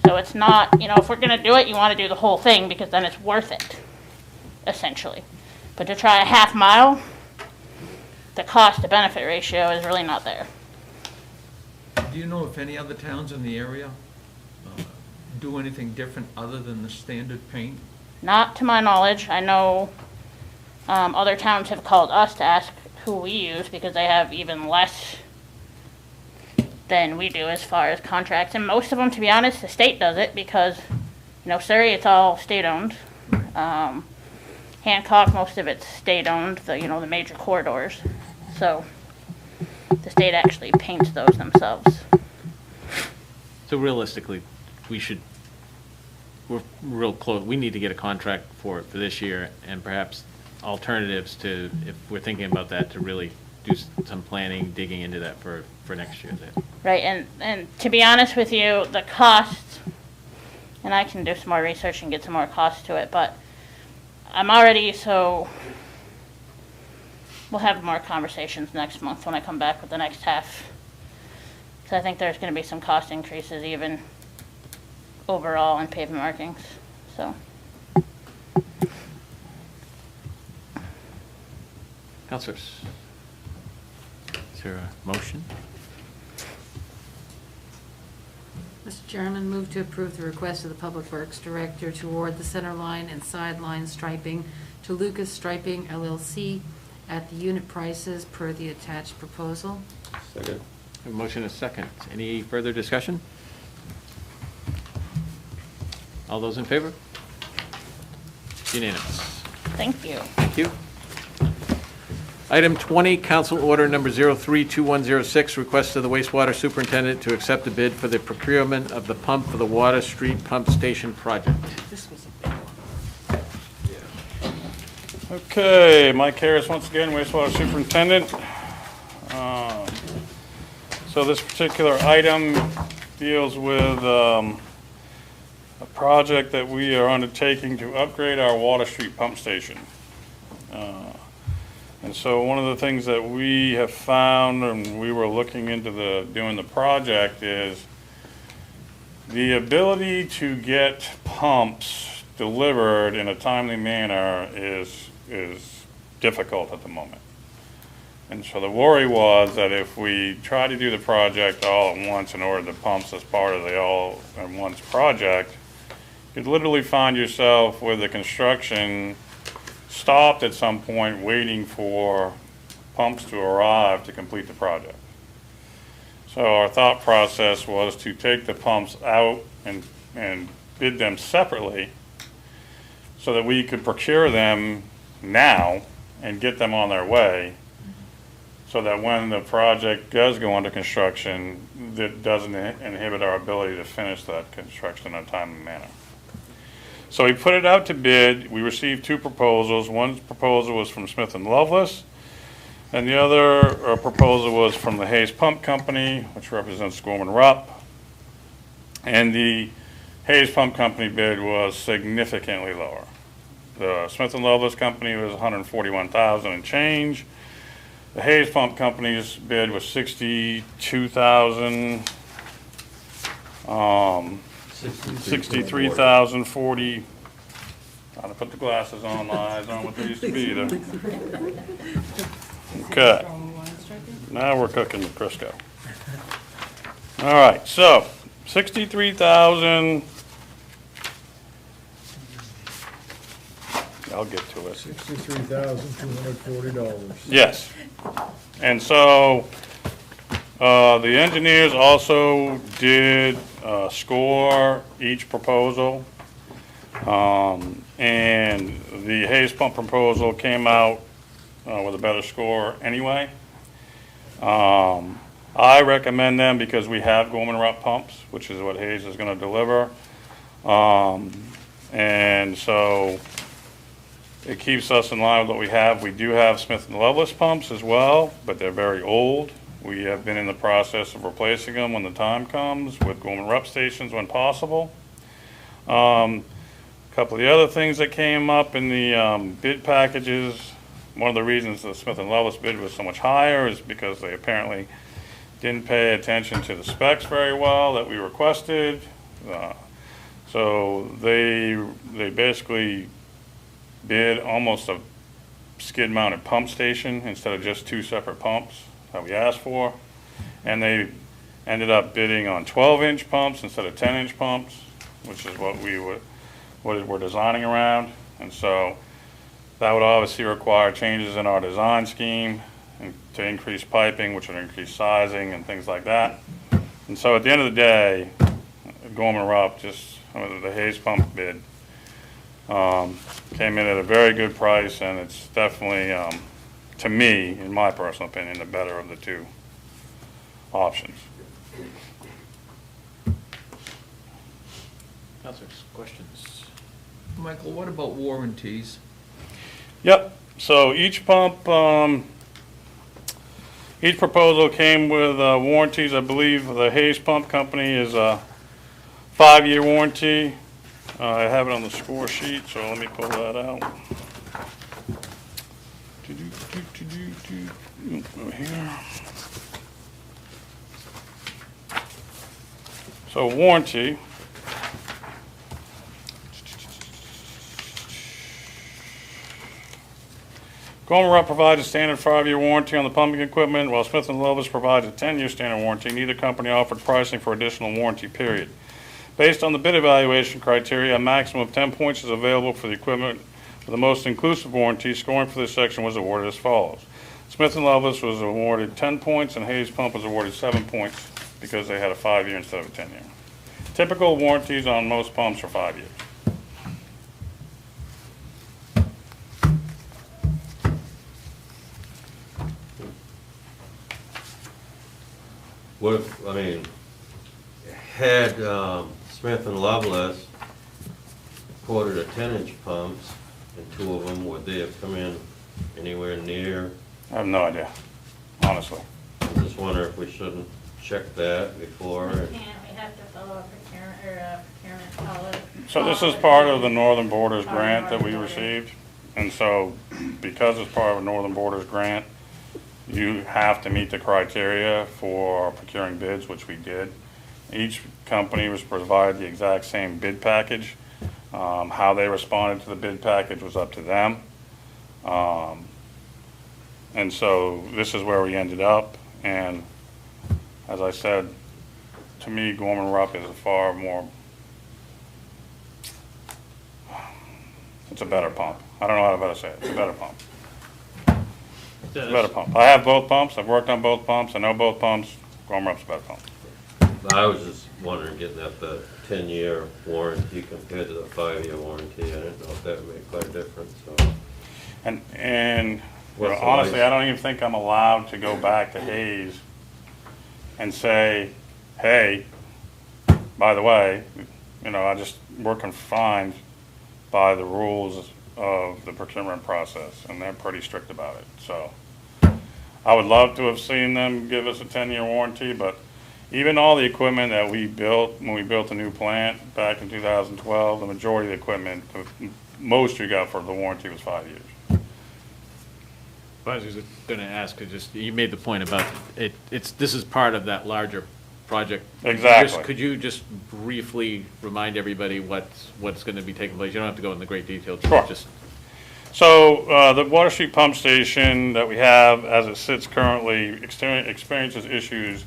So it's not, you know, if we're gonna do it, you wanna do the whole thing because then it's worth it, essentially. But to try a half mile, the cost to benefit ratio is really not there. Do you know if any other towns in the area do anything different other than the standard paint? Not to my knowledge. I know other towns have called us to ask who we use because they have even less than we do as far as contracts. And most of them, to be honest, the state does it because, you know, Surrey, it's all state-owned. Hancock, most of it's state-owned, the major corridors. So the state actually paints those themselves. So realistically, we're real close, we need to get a contract for it for this year, and perhaps alternatives to, if we're thinking about that, to really do some planning, digging into that for next year. Right, and to be honest with you, the cost, and I can do some more research and get some more cost to it, but I'm already, so we'll have more conversations next month when I come back with the next half. So I think there's going to be some cost increases even overall in pavement markings, so. Councilors, is there a motion? Mr. Chairman, move to approve the request of the Public Works Director to award the center line and sideline striping to Lucas Striping LLC at the unit prices per the attached proposal. Second. A motion is second. Any further discussion? All those in favor? Unanimous. Thank you. Thank you. Item 20, Council Order Number 032106, request of the wastewater superintendent to accept the bid for the procurement of the pump for the Water Street Pump Station project. This was a big one. Okay, Mike Harris once again, wastewater superintendent. So this particular item deals with a project that we are undertaking to upgrade our Water Street pump station. And so one of the things that we have found, and we were looking into doing the project, is the ability to get pumps delivered in a timely manner is difficult at the moment. And so the worry was that if we try to do the project all at once and order the pumps as part of the all at once project, you could literally find yourself with the construction stopped at some point waiting for pumps to arrive to complete the project. So our thought process was to take the pumps out and bid them separately so that we could procure them now and get them on their way, so that when the project does go into construction, that doesn't inhibit our ability to finish that construction in a timely manner. So we put it out to bid. We received 2 proposals. One proposal was from Smith & Lovelace, and the other proposal was from the Hayes Pump Company, which represents Gorman Rupp. And the Hayes Pump Company bid was significantly lower. The Smith & Lovelace Company was $141,000 and change. The Hayes Pump Company's bid was $62,000. 63,040. Gotta put the glasses on, my eyes aren't what they used to be either. Okay. Now we're cooking with Crisco. All right, so 63,000. I'll get to it. $63,240. Yes. And so the engineers also did score each proposal. And the Hayes Pump proposal came out with a better score anyway. I recommend them because we have Gorman Rupp pumps, which is what Hayes is going to deliver. And so it keeps us in line with what we have. We do have Smith & Lovelace pumps as well, but they're very old. We have been in the process of replacing them when the time comes with Gorman Rupp stations when possible. A couple of the other things that came up in the bid packages, one of the reasons the Smith & Lovelace bid was so much higher is because they apparently didn't pay attention to the specs very well that we requested. So they basically bid almost a skid-mounted pump station instead of just 2 separate pumps that we asked for. And they ended up bidding on 12-inch pumps instead of 10-inch pumps, which is what we're designing around. And so that would obviously require changes in our design scheme and to increase piping, which would increase sizing and things like that. And so at the end of the day, Gorman Rupp, the Hayes Pump bid, came in at a very good price, and it's definitely, to me, in my personal opinion, the better of the 2 options. Councilors, questions? Michael, what about warranties? Yep, so each pump, each proposal came with warranties. I believe the Hayes Pump Company is a 5-year warranty. I have it on the score sheet, so let me pull that out. Over here. So warranty. Gorman Rupp provides a standard 5-year warranty on the pumping equipment, while Smith & Lovelace provides a 10-year standard warranty. Neither company offered pricing for additional warranty period. Based on the bid evaluation criteria, a maximum of 10 points is available for the equipment with the most inclusive warranty. Scoring for this section was awarded as follows. Smith & Lovelace was awarded 10 points, and Hayes Pump was awarded 7 points because they had a 5-year instead of a 10-year. Typical warranties on most pumps are 5 years. What if, had Smith & Lovelace quoted a 10-inch pumps, and 2 of them, would they have come in anywhere near? I have no idea, honestly. I just wonder if we shouldn't check that before. We have to follow a procurement policy. So this is part of the Northern Borders grant that we received. And so because it's part of a Northern Borders grant, you have to meet the criteria for procuring bids, which we did. Each company was provided the exact same bid package. How they responded to the bid package was up to them. And so this is where we ended up. And as I said, to me, Gorman Rupp is a far more, it's a better pump. I don't know how to better say it. It's a better pump. It's a better pump. I have both pumps. I've worked on both pumps. I know both pumps. Gorman Rupp's a better pump. I was just wondering, getting at the 10-year warranty compared to the 5-year warranty. I didn't know if that would make quite a difference. So. And you know, honestly, I don't even think I'm allowed to go back to Hayes and say, hey, by the way, you know, we're confined by the rules of the procurement process, and they're pretty strict about it. So I would love to have seen them give us a 10-year warranty, but even all the equipment that we built when we built the new plant back in 2012, the majority of the equipment, most you got for the warranty was 5 years. I was just going to ask, you made the point about this is part of that larger project. Exactly. Could you just briefly remind everybody what's going to be taking place? You don't have to go into great detail. Sure. Just So the Water Street pump station that we have as it sits currently experiences issues,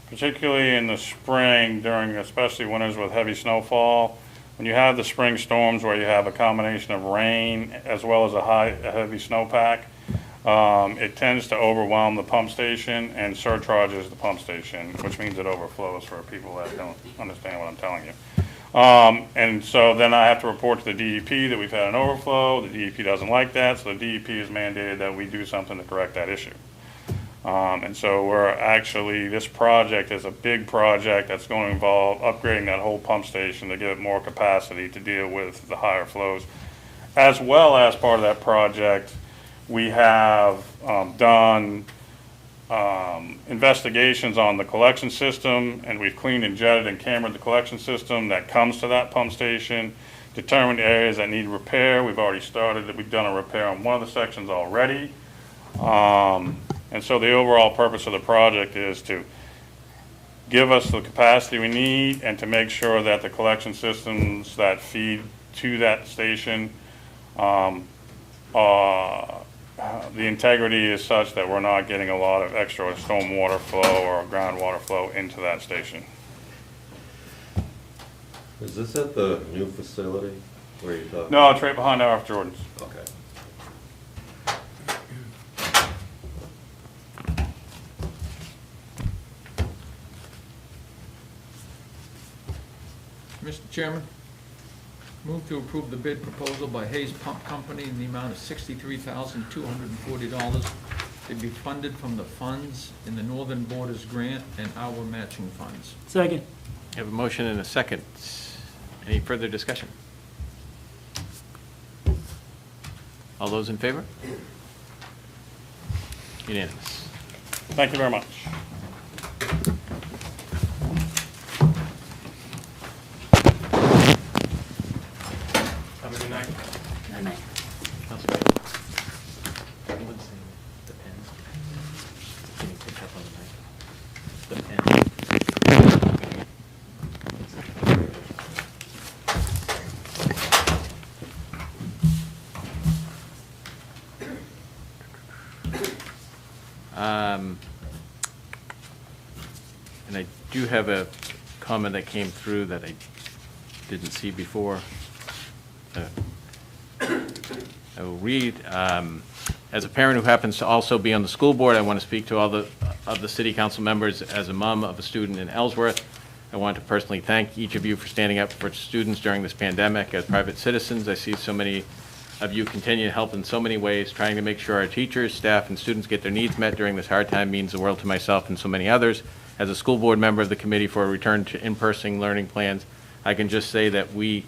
particularly in the spring during especially winters with heavy snowfall. When you have the spring storms where you have a combination of rain as well as a heavy snowpack, it tends to overwhelm the pump station and surcharges the pump station, which means it overflows for people that don't understand what I'm telling you. And so then I have to report to the DEP that we've had an overflow. The DEP doesn't like that, so the DEP has mandated that we do something to correct that issue. And so this project is a big project that's going to involve upgrading that whole pump station to give it more capacity to deal with the higher flows. As well as part of that project, we have done investigations on the collection system, and we've cleaned and jetted and cambered the collection system that comes to that pump station, determined areas that need repair. We've already started, we've done a repair on one of the sections already. And so the overall purpose of the project is to give us the capacity we need and to make sure that the collection systems that feed to that station, the integrity is such that we're not getting a lot of extra storm water flow or groundwater flow into that station. Is this at the new facility where you thought? No, it's right behind RF Jordan's. Okay. Mr. Chairman, move to approve the bid proposal by Hayes Pump Company in the amount of $63,240 to be funded from the funds in the Northern Borders Grant and our matching funds. Second. you have a motion and a second. Any further discussion? All those in favor? Unanimous. Thank you very much. Have a good night. Good night. And I do have a comment that came through that I didn't see before. I will read. As a parent who happens to also be on the school board, I want to speak to all of the city council members. As a mom of a student in Ellsworth, I want to personally thank each of you for standing up for students during this pandemic. As private citizens, I see so many of you continue to help in so many ways. Trying to make sure our teachers, staff, and students get their needs met during this hard time means the world to myself and so many others. As a school board member of the committee for a return to in-person learning plans, I can just say that we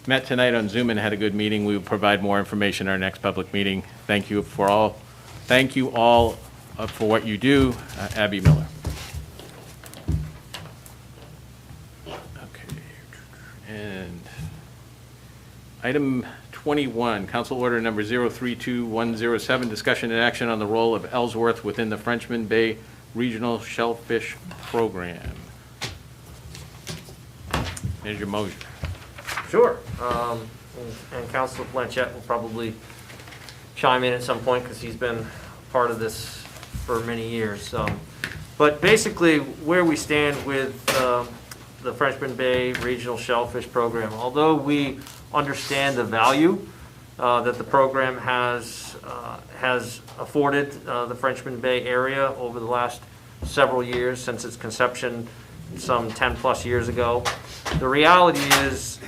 met tonight on Zoom and had a good meeting. We will provide more information in our next public meeting. Thank you all for what you do. Abby Miller. Okay. And item 21, Council Order Number 032107, discussion and action on the role of Ellsworth within the Frenchman Bay Regional Shellfish Program. Here's your motion. Sure. And Councilor Blanchett will probably chime in at some point because he's been part of this for many years. But basically, where we stand with the Frenchman Bay Regional Shellfish Program, although we understand the value that the program has afforded the Frenchman Bay area over the last several years since its conception some 10+ years ago. The reality is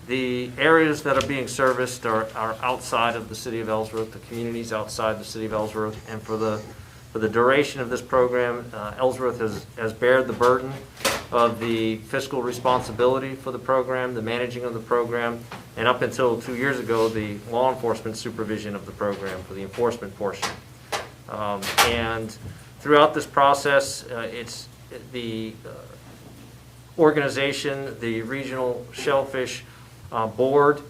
the areas that are being serviced are outside of the city of Ellsworth, the communities outside the city of Ellsworth, and for the duration of this program, Ellsworth has bared the burden of the fiscal responsibility for the program, the managing of the program, and up until 2 years ago, the law enforcement supervision of the program for the enforcement portion. And throughout this process, it's the organization, the Regional Shellfish Board,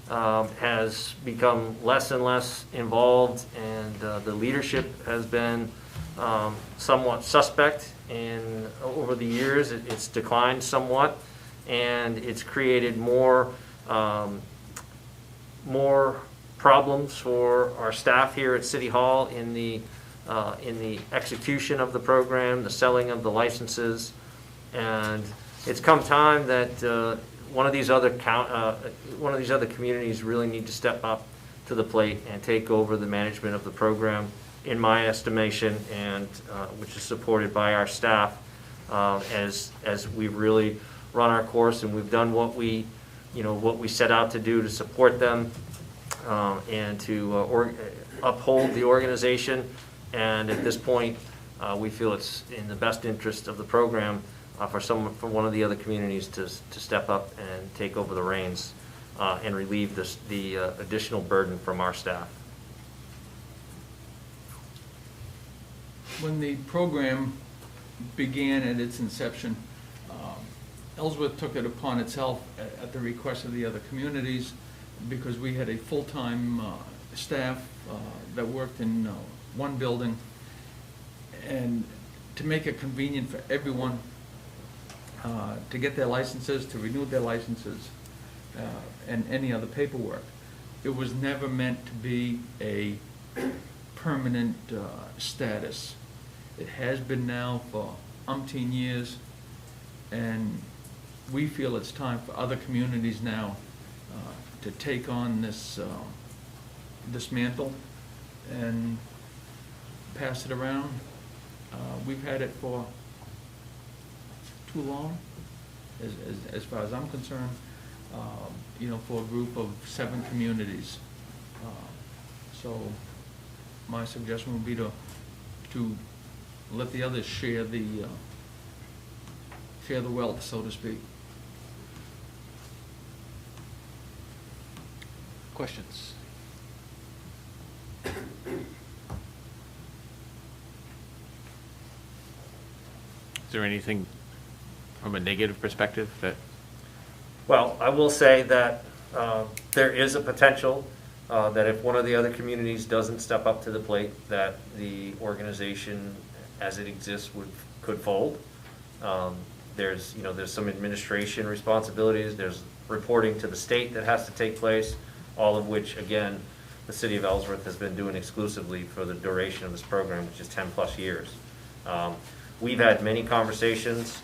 has become less and less involved, and the leadership has been somewhat suspect. And over the years, it's declined somewhat, and it's created more problems for our staff here at City Hall in the execution of the program, the selling of the licenses, and it's come time that one of these other communities really need to step up to the plate and take over the management of the program, in my estimation, and which is supported by our staff, as we've really run our course and we've done what we set out to do to support them and to uphold the organization. And at this point, we feel it's in the best interest of the program for one of the other communities to step up and take over the reins and relieve the additional burden from our staff. When the program began at its inception, Ellsworth took it upon itself at the request of the other communities, because we had a full-time staff that worked in one building, and to make it convenient for everyone to get their licenses, to renew their licenses, and any other paperwork. It was never meant to be a permanent status. It has been now for umpteen years, and we feel it's time for other communities now to take on this mantle and pass it around. We've had it for too long, as far as I'm concerned, for a group of 7 communities. So my suggestion would be to let the others share the wealth, so to speak. Questions? Is there anything from a negative perspective that? Well, I will say that there is a potential that if one of the other communities doesn't step up to the plate, that the organization as it exists could fold. There's some administration responsibilities, there's reporting to the state that has to take place, all of which, again, the city of Ellsworth has been doing exclusively for the duration of this program, which is 10+ years. We've had many conversations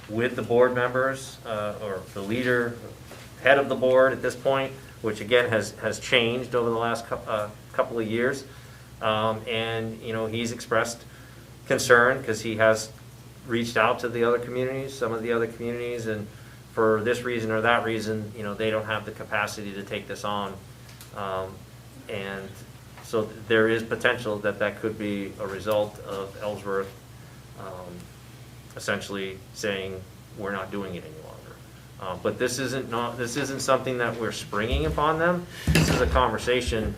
with the board members, or the leader, head of the board at this point, which again has changed over the last couple of years. And he's expressed concern because he has reached out to the other communities, some of the other communities, and for this reason or that reason, they don't have the capacity to take this on. And so there is potential that could be a result of Ellsworth essentially saying we're not doing it any longer. But this isn't something that we're springing upon them. This is a conversation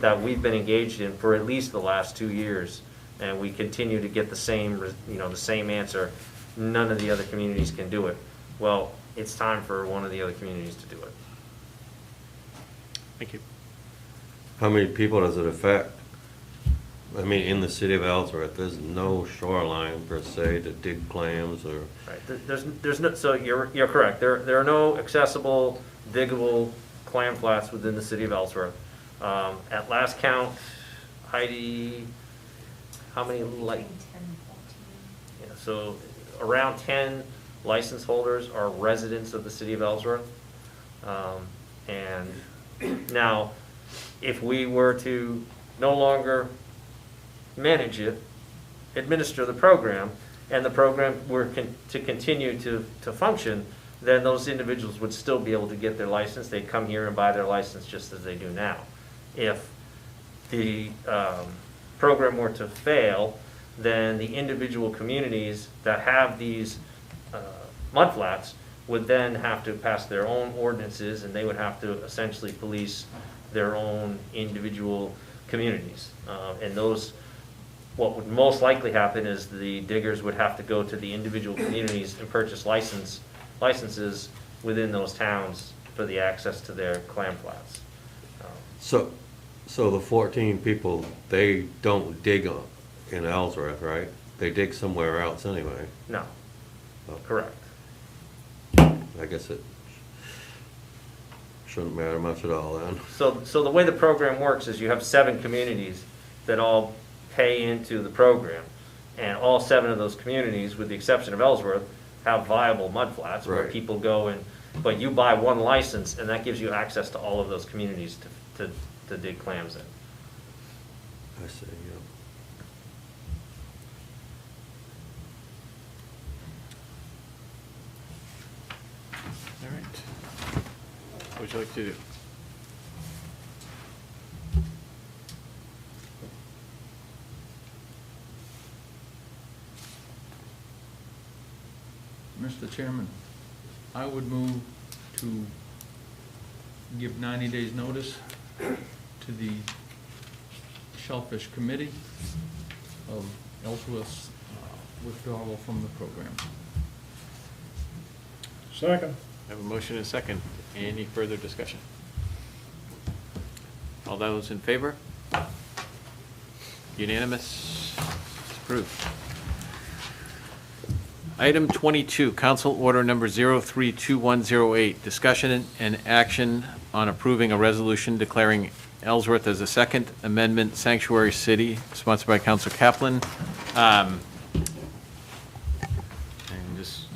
that we've been engaged in for at least the last 2 years, and we continue to get the same answer. None of the other communities can do it. Well, it's time for one of the other communities to do it. Thank you. How many people does it affect? I mean, in the city of Ellsworth, there's no shoreline per se to dig clams or. Right. There's no. So you're correct. There are no accessible, diggable clam flats within the city of Ellsworth. At last count, Heidi, how many like? 10, 14. Yeah. So around 10 license holders are residents of the city of Ellsworth, and now, if we were to no longer manage it, administer the program, and the program were to continue to function, then those individuals would still be able to get their license. They'd come here and buy their license just as they do now. If the program were to fail, then the individual communities that have these mudflats would then have to pass their own ordinances, and they would have to essentially police their own individual communities. And those, what would most likely happen is the diggers would have to go to the individual communities and purchase licenses within those towns for the access to their clam flats. So the 14 people, they don't dig in Ellsworth, right? They dig somewhere else anyway. No, Oh. correct. I guess it shouldn't matter much at all then. So the way the program works is you have 7 communities that all pay into the program. And all 7 of those communities, with the exception of Ellsworth, have viable mud flats where Right. people go and, but you buy one license and that gives you access to all of those communities to dig clams in. I see, yeah. All right. What would you like to do? Mr. Chairman, I would move to give 90 days' notice to the Shellfish Committee of Ellsworth's withdrawal from the program. Second. I have a motion and a second. Any further discussion? All those in favor? Unanimous? It's approved. Item 22, Council Order Number 032108, discussion and action on approving a resolution declaring Ellsworth as a Second Amendment sanctuary city, sponsored by Councilor Kaplan. And just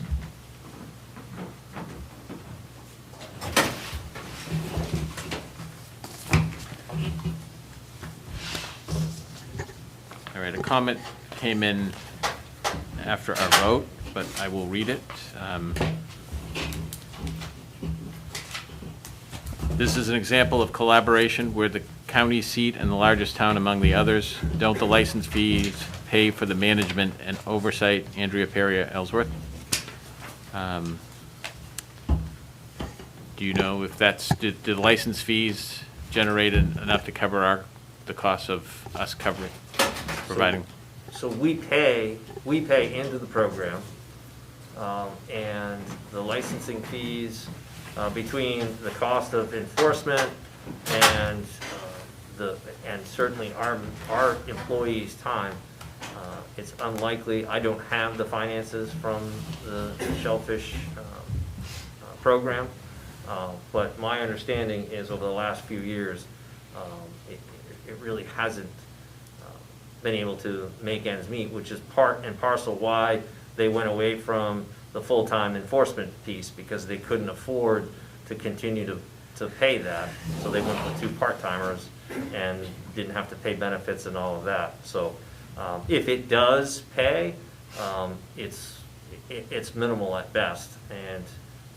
all right, a comment came in after our vote, but I will read it. This is an example of collaboration where the county seat and the largest town among the others. Don't the license fees pay for the management and oversight? Andrea Peria, Ellsworth. Do you know if that's, did the license fees generate enough to cover the costs of us covering, providing? So we pay into the program, and the licensing fees, between the cost of enforcement and and certainly our employees' time, it's unlikely. I don't have the finances from the Shellfish program, but my understanding is over the last few years, it really hasn't been able to make ends meet, which is part and parcel why they went away from the full-time enforcement piece, because they couldn't afford to continue to pay that. So they went with 2 part-timers and didn't have to pay benefits and all of that. So if it does pay, it's minimal at best. And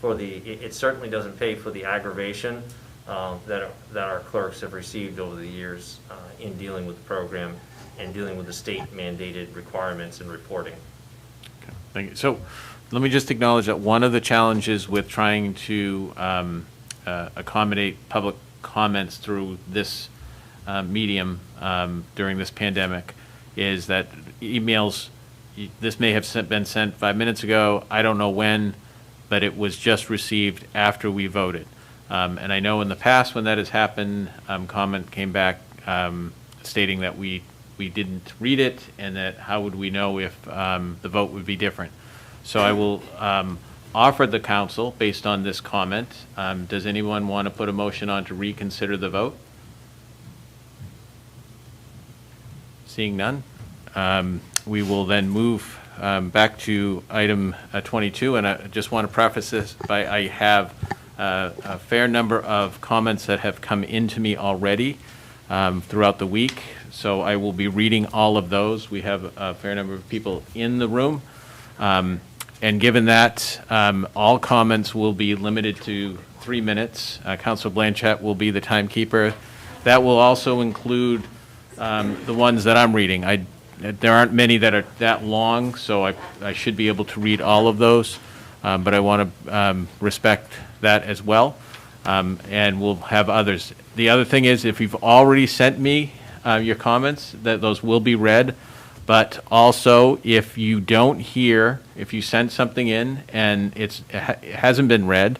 it certainly doesn't pay for the aggravation that our clerks have received over the years in dealing with the program and dealing with the state mandated requirements and reporting. Okay, thank you. So let me just acknowledge that one of the challenges with trying to accommodate public comments through this medium during this pandemic is that emails, this may have been sent 5 minutes ago, I don't know when, but it was just received after we voted. And I know in the past when that has happened, comment came back stating that we didn't read it and that how would we know if the vote would be different. So I will offer the council, based on this comment, does anyone want to put a motion on to reconsider the vote? Seeing none, we will then move back to item 22, and I just want to preface this by I have a fair number of comments that have come into me already throughout the week, so I will be reading all of those. We have a fair number of people in the room, and given that, all comments will be limited to 3 minutes. Councilor Blanchett will be the timekeeper. That will also include the ones that I'm reading. There aren't many that are that long, so I should be able to read all of those. but I want to respect that as well, and we'll have others. The other thing is, if you've already sent me your comments, that those will be read, but also if you don't hear, if you sent something in and it hasn't been read,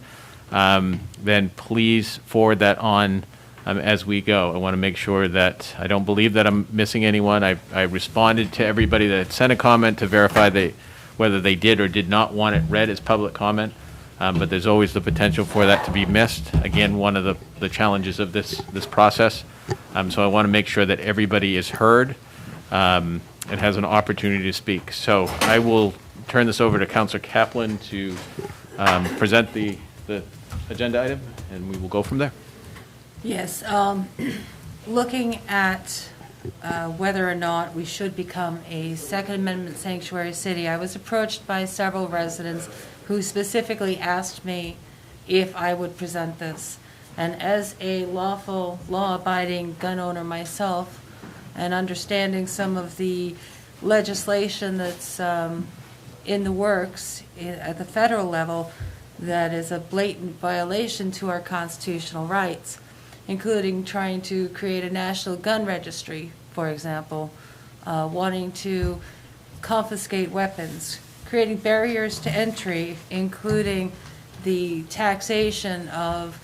then please forward that on as we go. I want to make sure that, I don't believe that I'm missing anyone. I responded to everybody that sent a comment to verify whether they did or did not want it read as public comment, but there's always the potential for that to be missed. Again, one of the challenges of this process. So I want to make sure that everybody is heard and has an opportunity to speak. So I will turn this over to Councillor Kaplan to present the agenda item, and we will go from there. Yes, looking at whether or not we should become a Second Amendment sanctuary city, I was approached by several residents who specifically asked me if I would present this. And as a lawful, law-abiding gun owner myself, and understanding some of the legislation that's in the works at the federal level that is a blatant violation to our constitutional rights, including trying to create a national gun registry, for example, wanting to confiscate weapons, creating barriers to entry, including the taxation of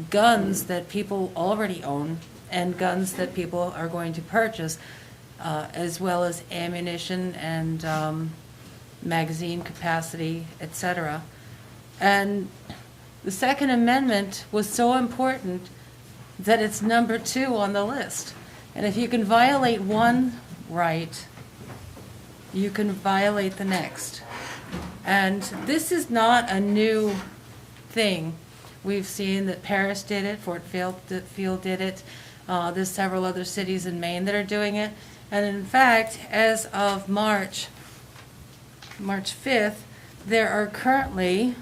guns that people already own and guns that people are going to purchase, as well as ammunition and magazine capacity, etc. And the Second Amendment was so important that it's number 2 on the list. And if you can violate one right, you can violate the next. And this is not a new thing. We've seen that Paris did it, Fort Field did it. There's several other cities in Maine that are doing it. And in fact, as of March 5th, there are currently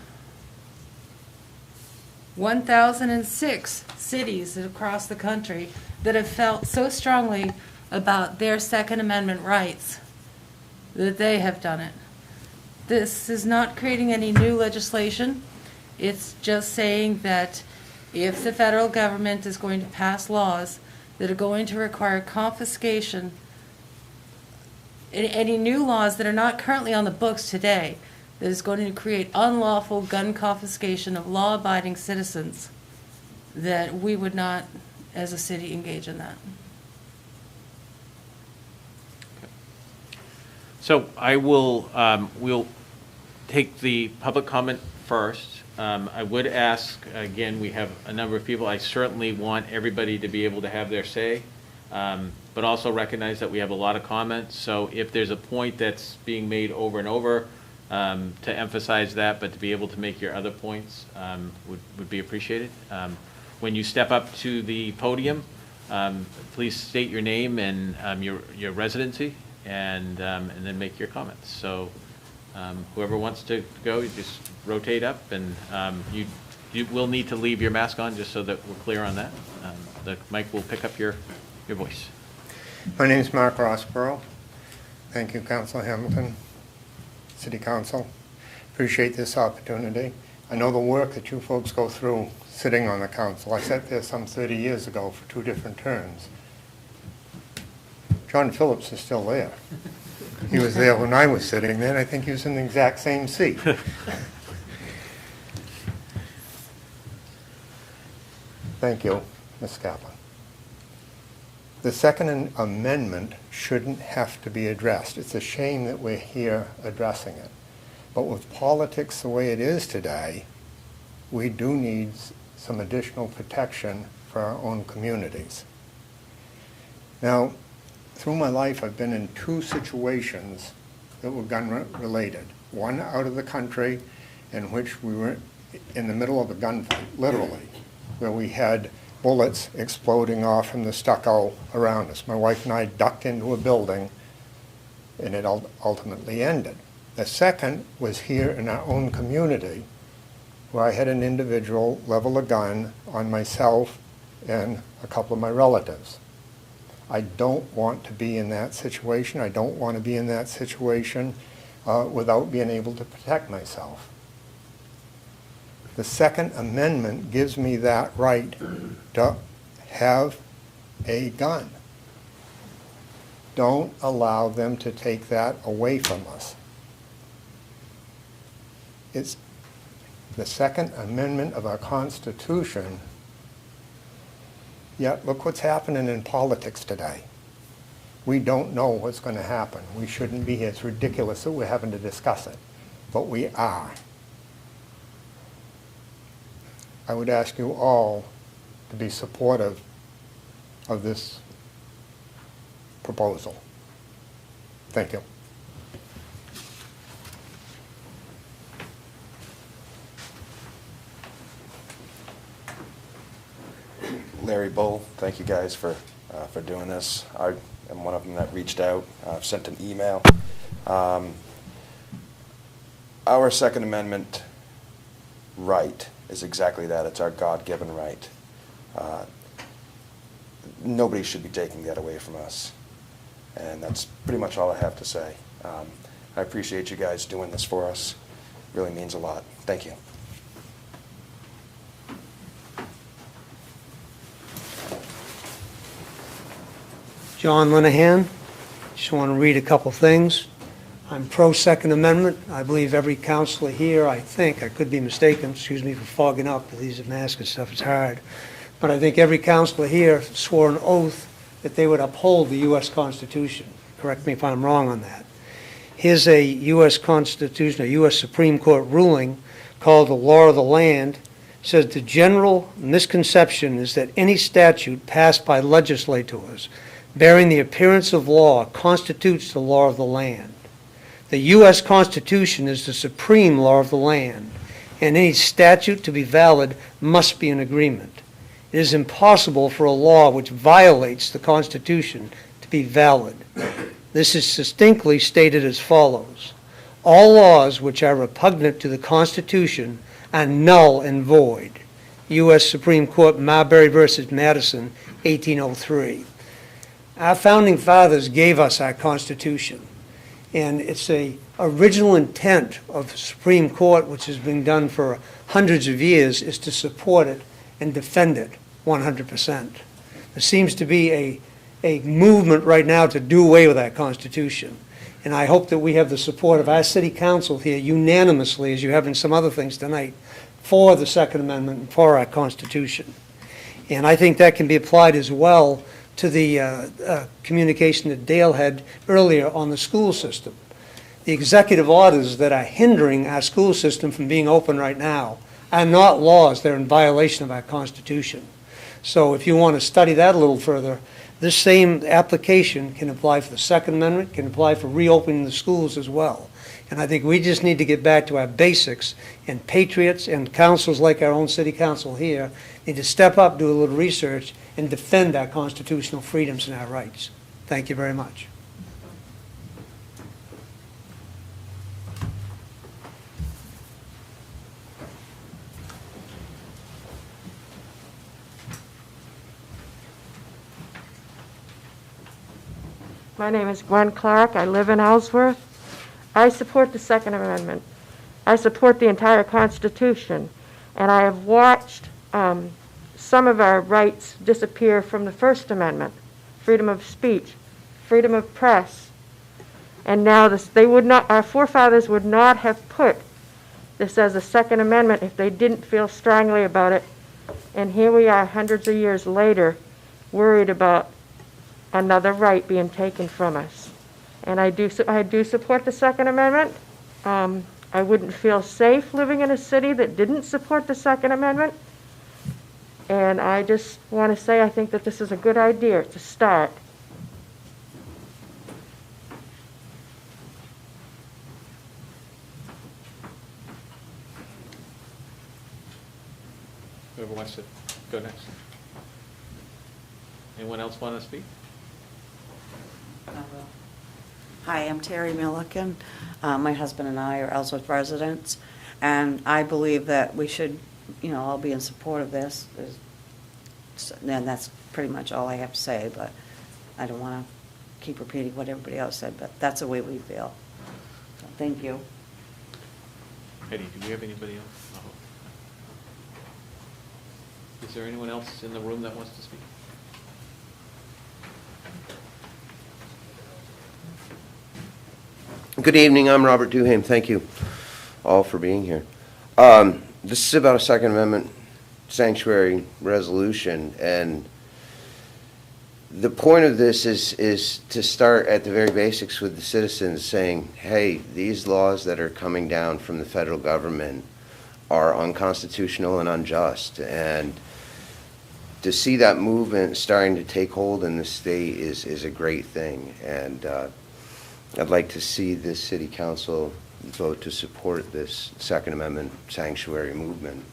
1,006 cities across the country that have felt so strongly about their Second Amendment rights that they have done it. This is not creating any new legislation. It's just saying that if the federal government is going to pass laws that are going to require confiscation, any new laws that are not currently on the books today, that is going to create unlawful gun confiscation of law-abiding citizens, that we would not, as a city, engage in that. So I will, we'll take the public comment first. I would ask, again, we have a number of people. I certainly want everybody to be able to have their say, but also recognize that we have a lot of comments. So if there's a point that's being made over and over, to emphasize that, but to be able to make your other points would be appreciated. When you step up to the podium, please state your name and your residency, and then make your comments. So whoever wants to go, you just rotate up, and you will need to leave your mask on just so that we're clear on that. The mic will pick up your voice. My name is Mark Rossborough. Thank you, Councilor Hamilton, City Council. Appreciate this opportunity. I know the work that you folks go through sitting on the council. I sat there some 30 years ago for 2 different terms. John Phillips is still there. He was there when I was sitting there, and I think he was in the exact same seat. Thank you, Ms. Kaplan. The Second Amendment shouldn't have to be addressed. It's a shame that we're here addressing it. But with politics the way it is today, we do need some additional protection for our own communities. Now, through my life, I've been in 2 situations that were gun-related. One out of the country, in which we were in the middle of a gunfight, literally, where we had bullets exploding off from the stucco around us. My wife and I ducked into a building, and it ultimately ended. The second was here in our own community, where I had an individual level a gun on myself and a couple of my relatives. I don't want to be in that situation. I don't want to be in that situation without being able to protect myself. The Second Amendment gives me that right to have a gun. Don't allow them to take that away from us. It's the Second Amendment of our Constitution, yet look what's happening in politics today. We don't know what's going to happen. We shouldn't be here. It's ridiculous that we're having to discuss it, but we are. I would ask you all to be supportive of this proposal. Thank you. Larry Bull, thank you guys for doing this. I am one of them that reached out. I've sent an email. Our Second Amendment right is exactly that. It's our God-given right. Nobody should be taking that away from us. And that's pretty much all I have to say. I appreciate you guys doing this for us. It really means a lot. Thank you. John Linehan. Just want to read a couple things. I'm pro-Second Amendment. I believe every counselor here, I think, I could be mistaken, excuse me for fogging up, with these masks and stuff, it's hard. But I think every counselor here swore an oath that they would uphold the U.S. Constitution. Correct me if I'm wrong on that. Here's a U.S. Constitution, a U.S. Supreme Court ruling called the Law of the Land. It says the general misconception is that any statute passed by legislators bearing the appearance of law constitutes the law of the land. The U.S. Constitution is the supreme law of the land, and any statute to be valid must be an agreement. It is impossible for a law which violates the Constitution to be valid. This is distinctly stated as follows. All laws which are repugnant to the Constitution are null and void. U.S. Supreme Court, Marbury versus Madison, 1803. Our founding fathers gave us our Constitution, and it's a original intent of the Supreme Court, which has been done for hundreds of years, is to support it and defend it 100%. There seems to be a movement right now to do away with that Constitution, and I hope that we have the support of our City Council here unanimously, as you have in some other things tonight, for the Second Amendment and for our Constitution. And I think that can be applied as well to the communication that Dale had earlier on the school system. The executive orders that are hindering our school system from being open right now are not laws. They're in violation of our Constitution. So if you want to study that a little further, this same application can apply for the Second Amendment, can apply for reopening the schools as well. And I think we just need to get back to our basics, and patriots and councils like our own city council here need to step up, do a little research, and defend our constitutional freedoms and our rights. Thank you very much. My name is Gwen Clark. I live in Ellsworth. I support the Second Amendment. I support the entire Constitution. And I have watched some of our rights disappear from the First Amendment. Freedom of speech, freedom of press. And now our forefathers would not have put this as a Second Amendment if they didn't feel strongly about it. And here we are hundreds of years later, worried about another right being taken from us. And I do support the Second Amendment. I wouldn't feel safe living in a city that didn't support the Second Amendment. And I just want to say I think that this is a good idea to start. Whoever wants to go next. Anyone else want to speak? Hi, I'm Terry Milliken. My husband and I are Ellsworth residents, and I believe that we should, all be in support of this. And that's pretty much all I have to say, but I don't want to keep repeating what everybody else said, but that's the way we feel. Thank you. Eddie, do we have anybody else? Oh. Is there anyone else in the room that wants to speak? Good evening, I'm Robert Duham. Thank you all for being here. This is about a Second Amendment sanctuary resolution, and the point of this is to start at the very basics with the citizens, saying, hey, these laws that are coming down from the federal government are unconstitutional and unjust, and to see that movement starting to take hold in the state is a great thing. And I'd like to see this city council vote to support this Second Amendment sanctuary movement.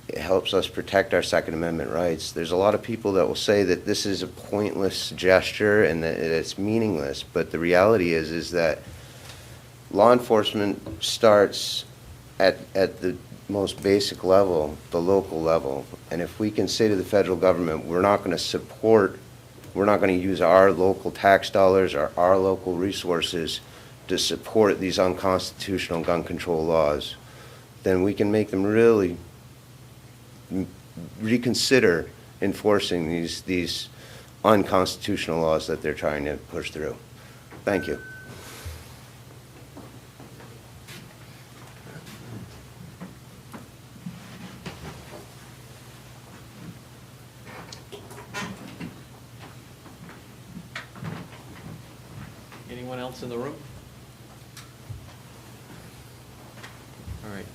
It helps us protect our Second Amendment rights. There's a lot of people that will say that this is a pointless gesture and that it's meaningless, but the reality is that law enforcement starts at the most basic level, the local level. And if we can say to the federal government, we're not going to use our local tax dollars or our local resources to support these unconstitutional gun control laws, then we can make them really reconsider enforcing these unconstitutional laws that they're trying to push through. Thank you. Anyone else in the room? All right.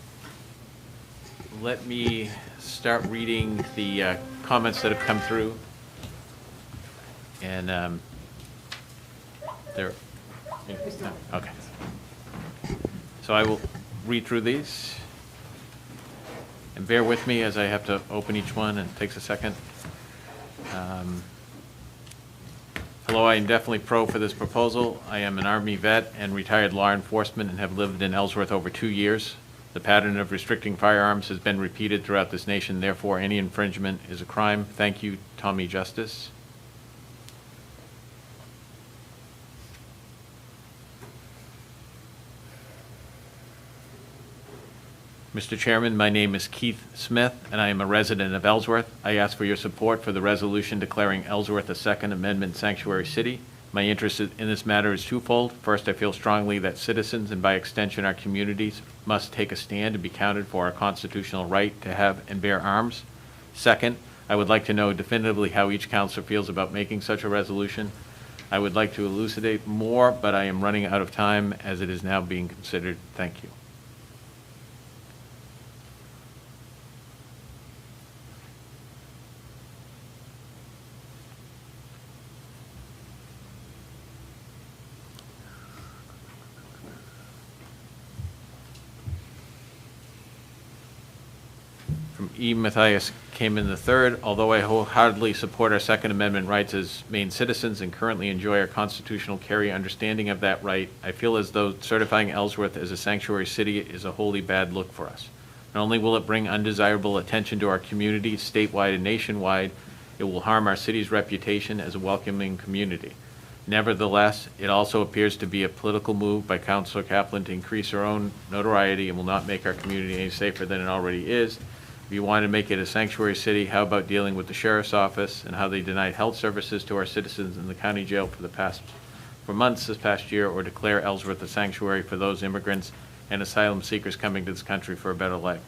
Let me start reading the comments that have come through. And there, okay. So I will read through these. And bear with me as I have to open each one, and it takes a second. Hello, I am definitely pro for this proposal. I am an Army vet and retired law enforcement and have lived in Ellsworth over 2 years. The pattern of restricting firearms has been repeated throughout this nation. Therefore, any infringement is a crime. Thank you, Tommy Justice. Mr. Chairman, my name is Keith Smith, and I am a resident of Ellsworth. I ask for your support for the resolution declaring Ellsworth a Second Amendment sanctuary city. My interest in this matter is twofold. First, I feel strongly that citizens, and by extension our communities, must take a stand and be counted for our constitutional right to have and bear arms. Second, I would like to know definitively how each councilor feels about making such a resolution. I would like to elucidate more, but I am running out of time as it is now being considered. Thank you. From E. Matthias came in the third. Although I wholeheartedly support our Second Amendment rights as Maine citizens and currently enjoy our constitutional carry understanding of that right, I feel as though certifying Ellsworth as a sanctuary city is a wholly bad look for us. Not only will it bring undesirable attention to our community, statewide and nationwide, it will harm our city's reputation as a welcoming community. Nevertheless, it also appears to be a political move by Councilor Kaplan to increase her own notoriety and will not make our community any safer than it already is. If you want to make it a sanctuary city, how about dealing with the sheriff's office and how they denied health services to our citizens in the county jail for months this past year, or declare Ellsworth a sanctuary for those immigrants and asylum seekers coming to this country for a better life.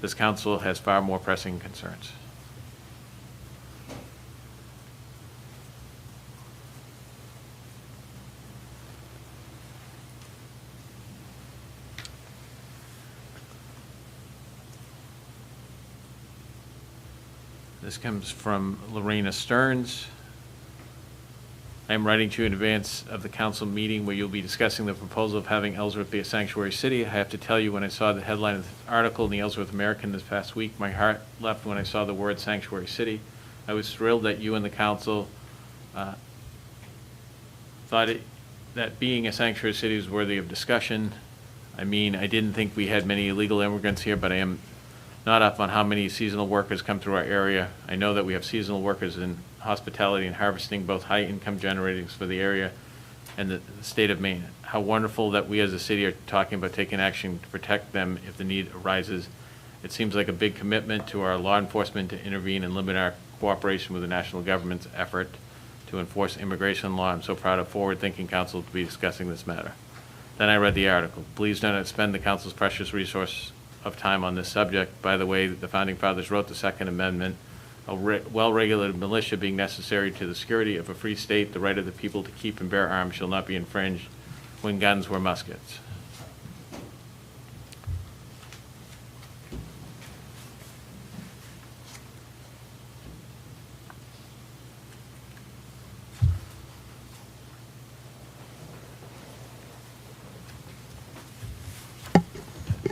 This council has far more pressing concerns. This comes from Lorena Stearns. I am writing to you in advance of the council meeting where you'll be discussing the proposal of having Ellsworth be a sanctuary city. I have to tell you, when I saw the headline of the article in the Ellsworth American this past week, my heart leapt when I saw the word sanctuary city. I was thrilled that you and the council thought that being a sanctuary city was worthy of discussion. I mean, I didn't think we had many illegal immigrants here, but I am not up on how many seasonal workers come through our area. I know that we have seasonal workers in hospitality and harvesting, both high income generators for the area, and the state of Maine. How wonderful that we as a city are talking about taking action to protect them if the need arises. It seems like a big commitment to our law enforcement to intervene and limit our cooperation with the national government's effort to enforce immigration law. I'm so proud of forward-thinking council to be discussing this matter. Then I read the article. Please do not spend the council's precious resource of time on this subject. By the way, the Founding Fathers wrote the Second Amendment, a well-regulated militia being necessary to the security of a free state. The right of the people to keep and bear arms shall not be infringed when guns were muskets.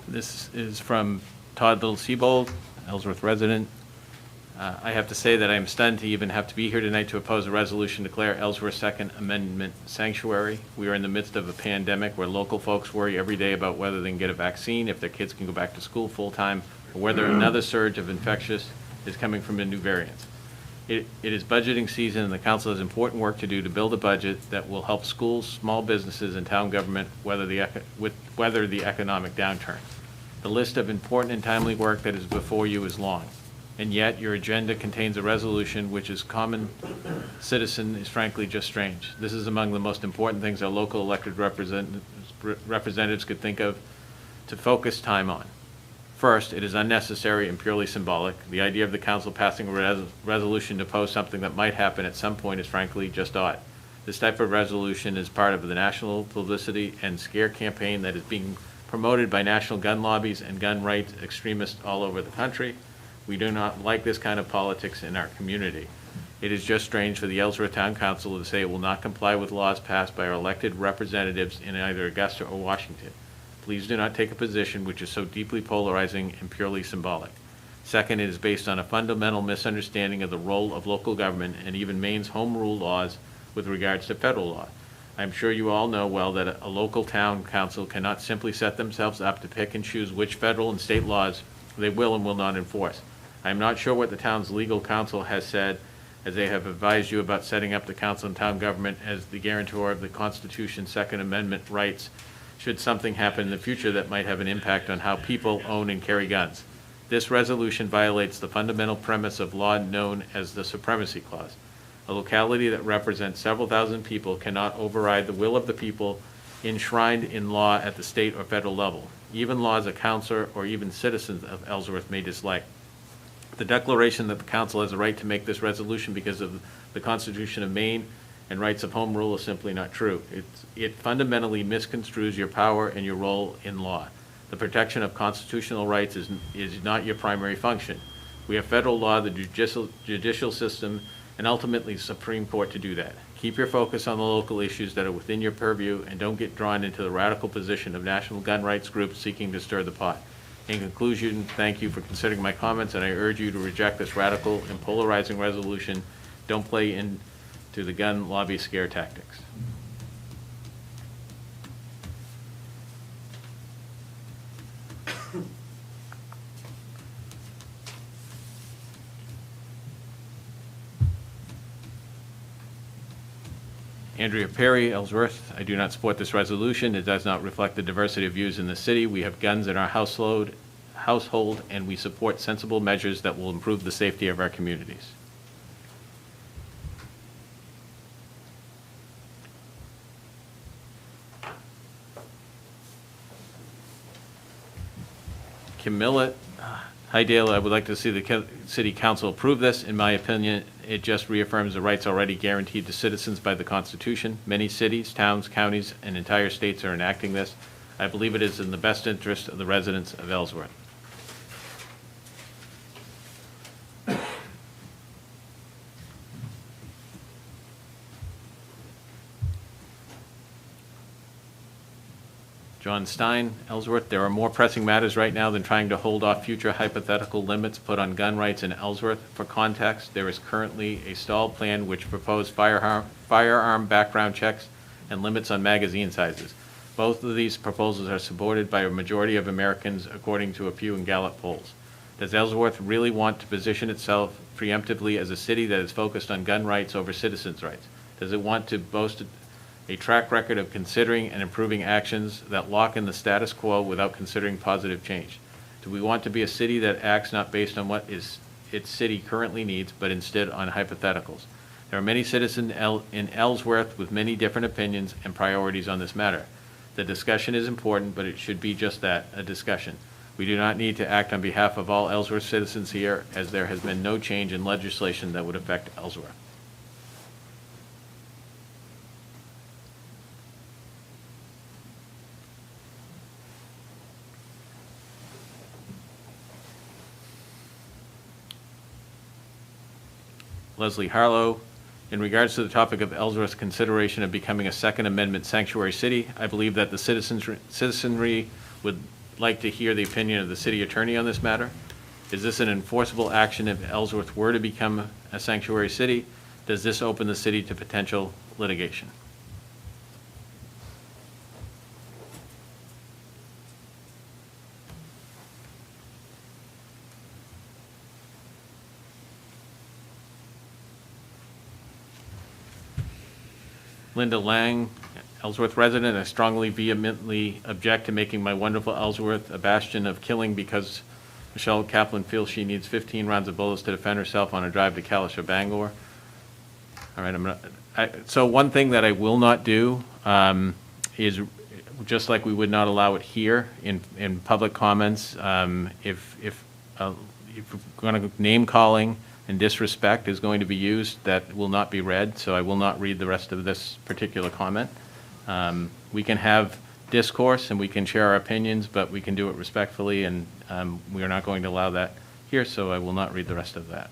This is from Todd Little-Sebold, Ellsworth resident. I have to say that I am stunned to even have to be here tonight to oppose a resolution to declare Ellsworth Second Amendment sanctuary. We are in the midst of a pandemic where local folks worry every day about whether they can get a vaccine, if their kids can go back to school full-time, or whether another surge of infectious is coming from the new variants. It is budgeting season, and the council has important work to do to build a budget that will help schools, small businesses, and town government weather the economic downturn. The list of important and timely work that is before you is long, and yet your agenda contains a resolution which, as common citizen, is frankly just strange. This is among the most important things our local elected representatives could think of to focus time on. First, it is unnecessary and purely symbolic. The idea of the council passing a resolution to oppose something that might happen at some point is frankly just odd. This type of resolution is part of the national publicity and scare campaign that is being promoted by national gun lobbies and gun rights extremists all over the country. We do not like this kind of politics in our community. It is just strange for the Ellsworth Town Council to say it will not comply with laws passed by our elected representatives in either Augusta or Washington. Please do not take a position which is so deeply polarizing and purely symbolic. Second, it is based on a fundamental misunderstanding of the role of local government and even Maine's home rule laws with regards to federal law. I'm sure you all know well that a local town council cannot simply set themselves up to pick and choose which federal and state laws they will and will not enforce. I am not sure what the town's legal counsel has said, as they have advised you about setting up the council and town government as the guarantor of the Constitution's Second Amendment rights should something happen in the future that might have an impact on how people own and carry guns. This resolution violates the fundamental premise of law known as the Supremacy Clause. A locality that represents several thousand people cannot override the will of the people enshrined in law at the state or federal level, even laws a councilor or even citizens of Ellsworth may dislike. The declaration that the council has a right to make this resolution because of the Constitution of Maine and rights of home rule is simply not true. It fundamentally misconstrues your power and your role in law. The protection of constitutional rights is not your primary function. We have federal law, the judicial system, and ultimately the Supreme Court to do that. Keep your focus on the local issues that are within your purview and don't get drawn into the radical position of national gun rights groups seeking to stir the pot. In conclusion, thank you for considering my comments, and I urge you to reject this radical and polarizing resolution. Don't play into the gun lobby scare tactics. Andrea Perry, Ellsworth. I do not support this resolution. It does not reflect the diversity of views in the city. We have guns in our household, and we support sensible measures that will improve the safety of our communities. Kim Millett. Hi, Dale. I would like to see the City Council approve this. In my opinion, it just reaffirms the rights already guaranteed to citizens by the Constitution. Many cities, towns, counties, and entire states are enacting this. I believe it is in the best interest of the residents of Ellsworth. John Stein, Ellsworth. There are more pressing matters right now than trying to hold off future hypothetical limits put on gun rights in Ellsworth. For context, there is currently a stalled plan which proposed firearm background checks and limits on magazine sizes. Both of these proposals are supported by a majority of Americans, according to a Pew and Gallup polls. Does Ellsworth really want to position itself preemptively as a city that is focused on gun rights over citizens' rights? Does it want to boast a track record of considering and improving actions that lock in the status quo without considering positive change? Do we want to be a city that acts not based on what its city currently needs, but instead on hypotheticals? There are many citizens in Ellsworth with many different opinions and priorities on this matter. The discussion is important, but it should be just that, a discussion. We do not need to act on behalf of all Ellsworth citizens here, as there has been no change in legislation that would affect Ellsworth. Leslie Harlow, in regards to the topic of Ellsworth's consideration of becoming a Second Amendment sanctuary city, I believe that the citizenry would like to hear the opinion of the city attorney on this matter. Is this an enforceable action if Ellsworth were to become a sanctuary city? Does this open the city to potential litigation? Linda Lang, Ellsworth resident, I strongly vehemently object to making my wonderful Ellsworth a bastion of killing because Michelle Kaplan feels she needs 15 rounds of bullets to defend herself on a drive to Kalish or Bangor. All right, so one thing that I will not do is, just like we would not allow it here in public comments, if we're going to name calling and disrespect is going to be used, that will not be read, so I will not read the rest of this particular comment. We can have discourse and we can share our opinions, but we can do it respectfully, and we are not going to allow that here, so I will not read the rest of that.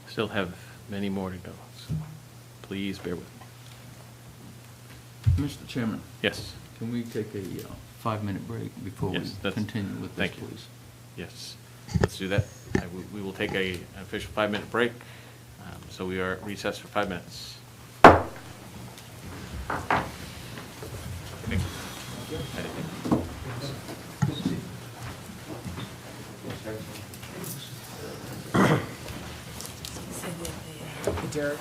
Still have many more to go, so please bear with me. Mr. Chairman? Yes. Can we take a 5-minute break before we continue with this, thank you. please? Yes, let's do that. We will take an official 5-minute break, so we are at recess for 5 minutes. Thank you. Derek.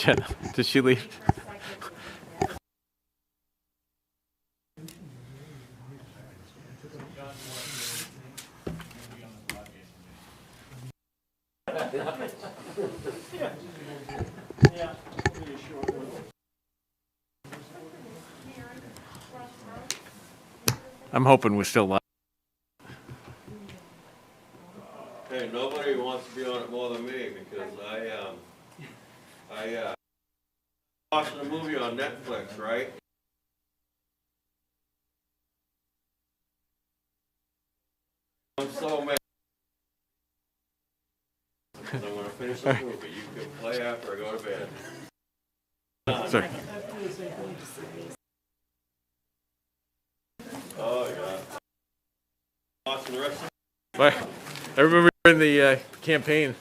Jenna, did she leave? I'm hoping we're still live. Hey, nobody wants to be on it more than me because I watching a movie on Netflix, right? I'm so mad. I'm gonna finish the movie. You can play after I go to bed. Sorry. Oh yeah. Watching the rest of Bye. I remember in the campaign.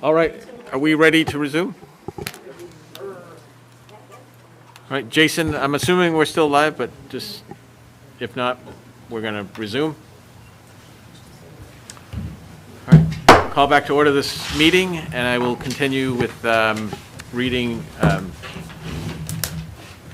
All right, are we ready to resume? All right, Jason, I'm assuming we're still live, but just, if not, we're going to resume. All right, call back to order this meeting, and I will continue with reading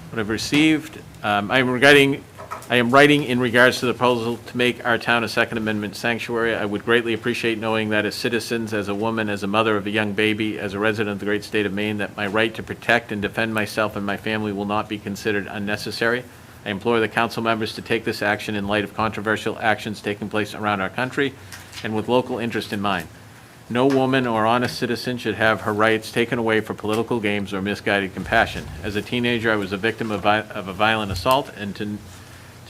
what I've received. I am writing in regards to the proposal to make our town a Second Amendment sanctuary. I would greatly appreciate knowing that as citizens, as a woman, as a mother of a young baby, as a resident of the great state of Maine, that my right to protect and defend myself and my family will not be considered unnecessary. I implore the council members to take this action in light of controversial actions taking place around our country and with local interest in mind. No woman or honest citizen should have her rights taken away for political games or misguided compassion. As a teenager, I was a victim of a violent assault, and to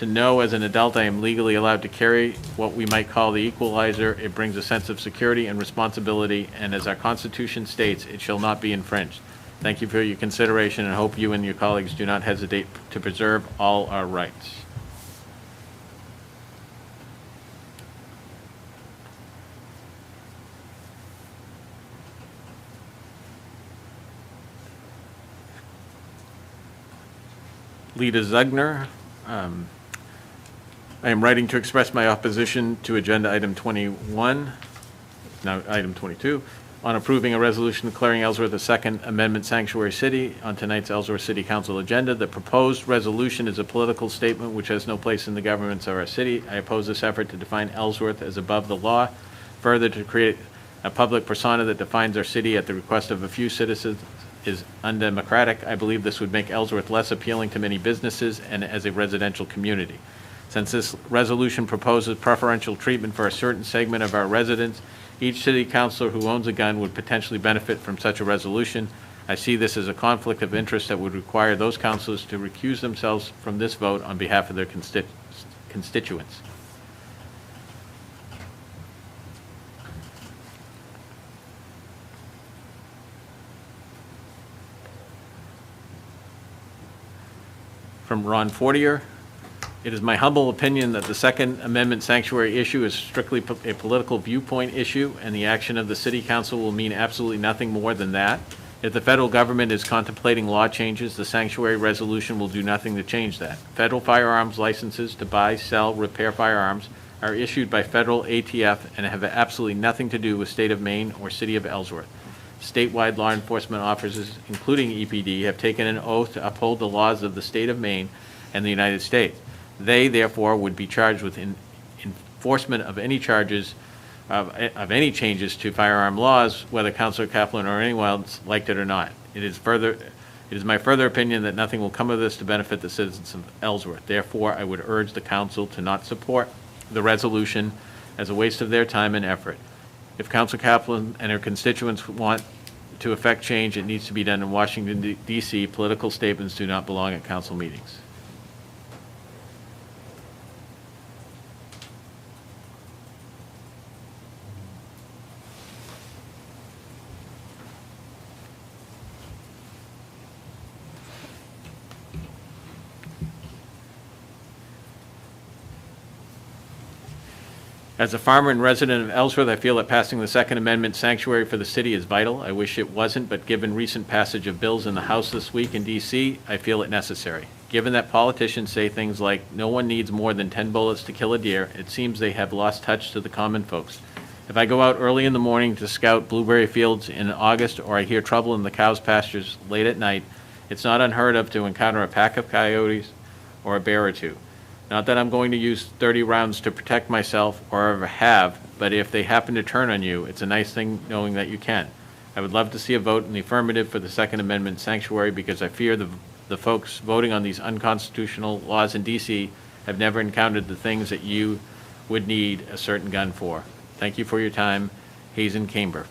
know as an adult I am legally allowed to carry what we might call the equalizer, it brings a sense of security and responsibility, and as our Constitution states, it shall not be infringed. Thank you for your consideration, and hope you and your colleagues do not hesitate to preserve all our rights. Lita Zugner. I am writing to express my opposition to Agenda Item 21, now Item 22, on approving a resolution declaring Ellsworth a Second Amendment sanctuary city on tonight's Ellsworth City Council agenda. The proposed resolution is a political statement which has no place in the governments of our city. I oppose this effort to define Ellsworth as above the law, further to create a public persona that defines our city at the request of a few citizens is undemocratic. I believe this would make Ellsworth less appealing to many businesses and as a residential community. Since this resolution proposes preferential treatment for a certain segment of our residents, each city councilor who owns a gun would potentially benefit from such a resolution. I see this as a conflict of interest that would require those councilors to recuse themselves from this vote on behalf of their constituents. From Ron Fortier. It is my humble opinion that the Second Amendment sanctuary issue is strictly a political viewpoint issue, and the action of the City Council will mean absolutely nothing more than that. If the federal government is contemplating law changes, the sanctuary resolution will do nothing to change that. Federal firearms licenses to buy, sell, repair firearms are issued by federal ATF and have absolutely nothing to do with state of Maine or city of Ellsworth. Statewide law enforcement officers, including EPD, have taken an oath to uphold the laws of the state of Maine and the United States. They, therefore, would be charged with enforcement of any charges of any changes to firearm laws, whether Councilor Kaplan or anyone else liked it or not. It is my further opinion that nothing will come of this to benefit the citizens of Ellsworth. Therefore, I would urge the council to not support the resolution as a waste of their time and effort. If Councilor Kaplan and her constituents want to effect change, it needs to be done in Washington, D.C. Political statements do not belong at council meetings. As a farmer and resident of Ellsworth, I feel that passing the Second Amendment sanctuary for the city is vital. I wish it wasn't, but given recent passage of bills in the House this week in D.C., I feel it necessary. Given that politicians say things like, no one needs more than 10 bullets to kill a deer, it seems they have lost touch to the common folks. If I go out early in the morning to scout blueberry fields in August, or I hear trouble in the cows' pastures late at night, it's not unheard of to encounter a pack of coyotes or a bear or two. Not that I'm going to use 30 rounds to protect myself or ever have, but if they happen to turn on you, it's a nice thing knowing that you can. I would love to see a vote in the affirmative for the Second Amendment sanctuary because I fear the folks voting on these unconstitutional laws in D.C. have never encountered the things that you would need a certain gun for. Thank you for your time. Hazen Camber.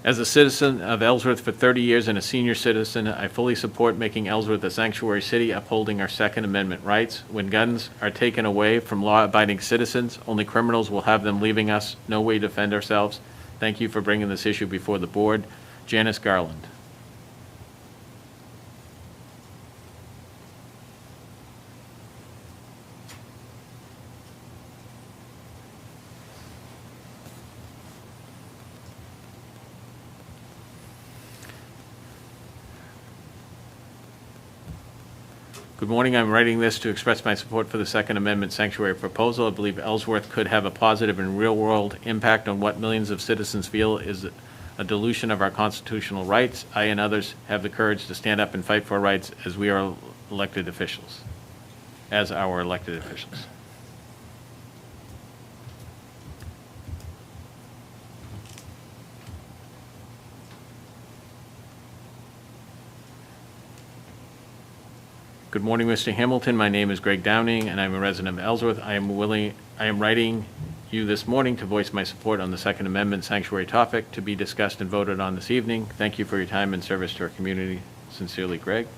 As a citizen of Ellsworth for 30 years and a senior citizen, I fully support making Ellsworth a sanctuary city, upholding our Second Amendment rights. When guns are taken away from law-abiding citizens, only criminals will have them, leaving us no way to defend ourselves. Thank you for bringing this issue before the board. Janice Garland. Good morning. I'm writing this to express my support for the Second Amendment sanctuary proposal. I believe Ellsworth could have a positive and real-world impact on what millions of citizens feel is a dilution of our constitutional rights. I and others have the courage to stand up and fight for our rights as our elected officials. Good morning, Mr. Hamilton. My name is Greg Downing, and I'm a resident of Ellsworth. I am writing you this morning to voice my support on the Second Amendment sanctuary topic to be discussed and voted on this evening. Thank you for your time and service to our community. Sincerely, Greg.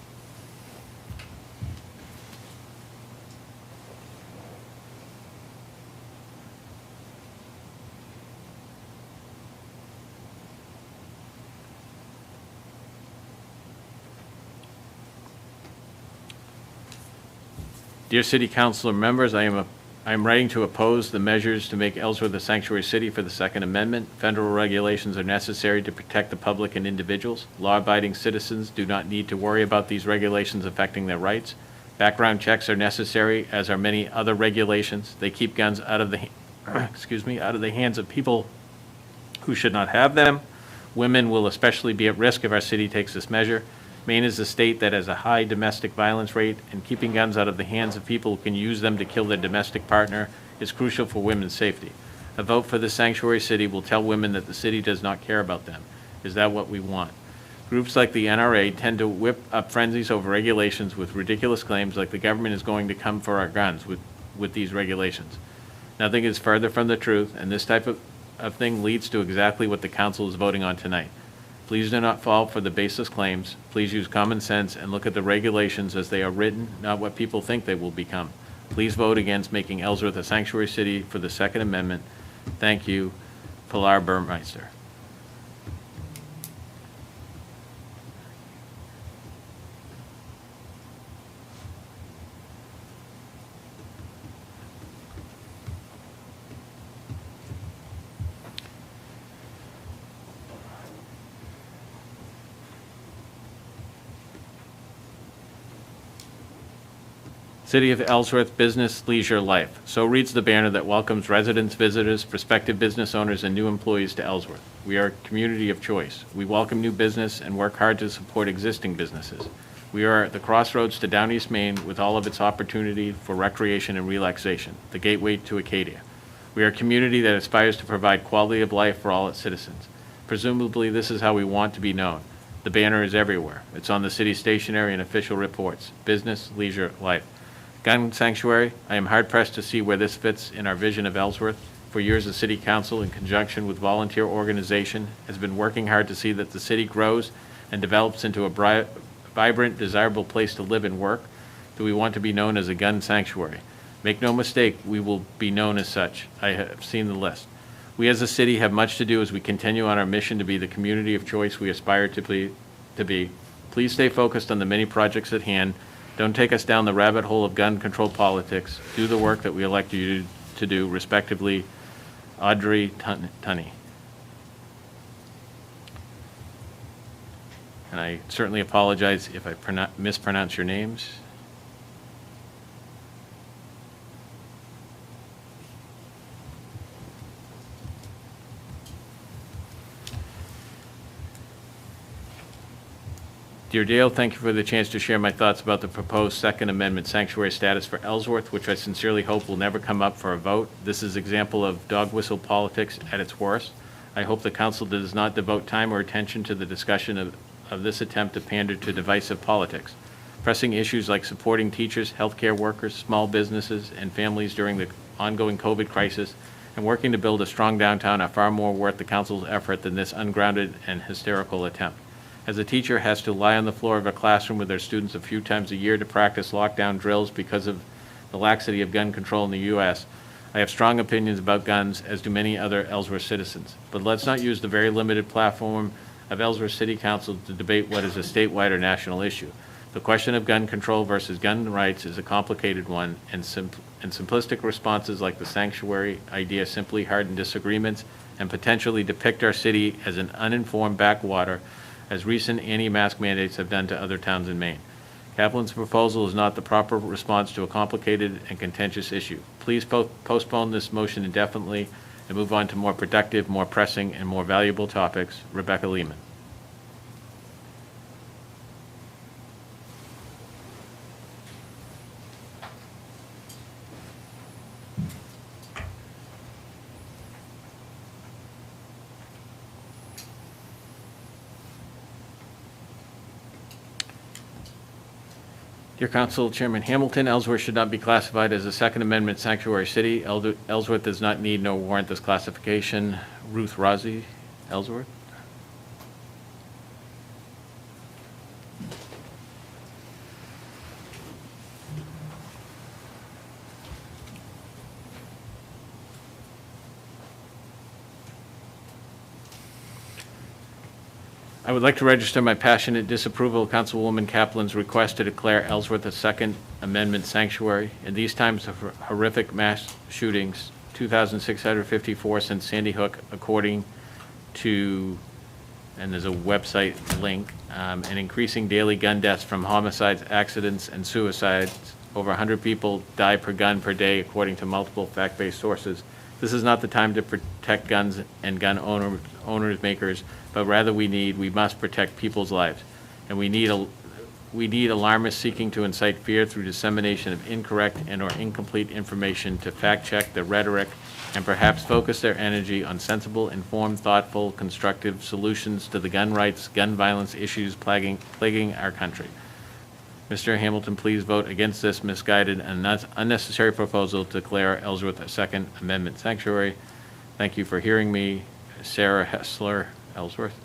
Dear City Councilor members, I am writing to oppose the measures to make Ellsworth a sanctuary city for the Second Amendment. Federal regulations are necessary to protect the public and individuals. Law-abiding citizens do not need to worry about these regulations affecting their rights. Background checks are necessary, as are many other regulations. They keep guns out of the out of the hands of people who should not have them. Women will especially be at risk if our city takes this measure. Maine is a state that has a high domestic violence rate, and keeping guns out of the hands of people who can use them to kill their domestic partner is crucial for women's safety. A vote for the sanctuary city will tell women that the city does not care about them. Is that what we want? Groups like the NRA tend to whip up frenzies over regulations with ridiculous claims like the government is going to come for our guns with these regulations. Nothing is further from the truth, and this type of thing leads to exactly what the council is voting on tonight. Please do not fall for the baseless claims. Please use common sense and look at the regulations as they are written, not what people think they will become. Please vote against making Ellsworth a sanctuary city for the Second Amendment. Thank you, Pilar Burmeister. City of Ellsworth Business, Leisure, Life. So reads the banner that welcomes residents, visitors, prospective business owners, and new employees to Ellsworth. We are a community of choice. We welcome new business and work hard to support existing businesses. We are at the crossroads to Down East Maine with all of its opportunity for recreation and relaxation, the gateway to Acadia. We are a community that aspires to provide quality of life for all its citizens. Presumably, this is how we want to be known. The banner is everywhere. It's on the city stationery and official reports. Business, leisure, life. Gun sanctuary, I am hard-pressed to see where this fits in our vision of Ellsworth. For years, the City Council, in conjunction with volunteer organization, has been working hard to see that the city grows and develops into a vibrant, desirable place to live and work. Do we want to be known as a gun sanctuary? Make no mistake, we will be known as such. I have seen the list. We as a city have much to do as we continue on our mission to be the community of choice we aspire to be. Please stay focused on the many projects at hand. Don't take us down the rabbit hole of gun control politics. Do the work that we elect you to do, respectively, Audrey Tunney. And I certainly apologize if I mispronounce your names. Dear Dale, thank you for the chance to share my thoughts about the proposed Second Amendment sanctuary status for Ellsworth, which I sincerely hope will never come up for a vote. This is an example of dog whistle politics at its worst. I hope the council does not devote time or attention to the discussion of this attempt to pander to divisive politics. Pressing issues like supporting teachers, healthcare workers, small businesses, and families during the ongoing COVID crisis, and working to build a strong downtown are far more worth the council's effort than this ungrounded and hysterical attempt. As a teacher has to lie on the floor of a classroom with their students a few times a year to practice lockdown drills because of the laxity of gun control in the U.S., I have strong opinions about guns, as do many other Ellsworth citizens. But let's not use the very limited platform of Ellsworth City Council to debate what is a statewide or national issue. The question of gun control versus gun rights is a complicated one, and simplistic responses like the sanctuary idea simply harden disagreements and potentially depict our city as an uninformed backwater, as recent anti-mask mandates have done to other towns in Maine. Kaplan's proposal is not the proper response to a complicated and contentious issue. Please postpone this motion indefinitely and move on to more productive, more pressing, and more valuable topics. Rebecca Lehman. Dear Council, Chairman Hamilton, Ellsworth should not be classified as a Second Amendment sanctuary city. Ellsworth does not need nor warrant this classification. Ruth Rossi, Ellsworth. I would like to register my passionate disapproval of Councilwoman Kaplan's request to declare Ellsworth a Second Amendment sanctuary. In these times of horrific mass shootings, 2,654 since Sandy Hook, according to, and there's a website link, and increasing daily gun deaths from homicides, accidents, and suicides. Over 100 people die per gun per day, according to multiple fact-based sources. This is not the time to protect guns and gun owners, makers, but rather we must protect people's lives. And we need alarmists seeking to incite fear through dissemination of incorrect and or incomplete information to fact-check the rhetoric and perhaps focus their energy on sensible, informed, thoughtful, constructive solutions to the gun rights, gun violence issues plaguing our country. Mr. Hamilton, please vote against this misguided and unnecessary proposal to declare Ellsworth a Second Amendment sanctuary. Thank you for hearing me. Sarah Hessler, Ellsworth.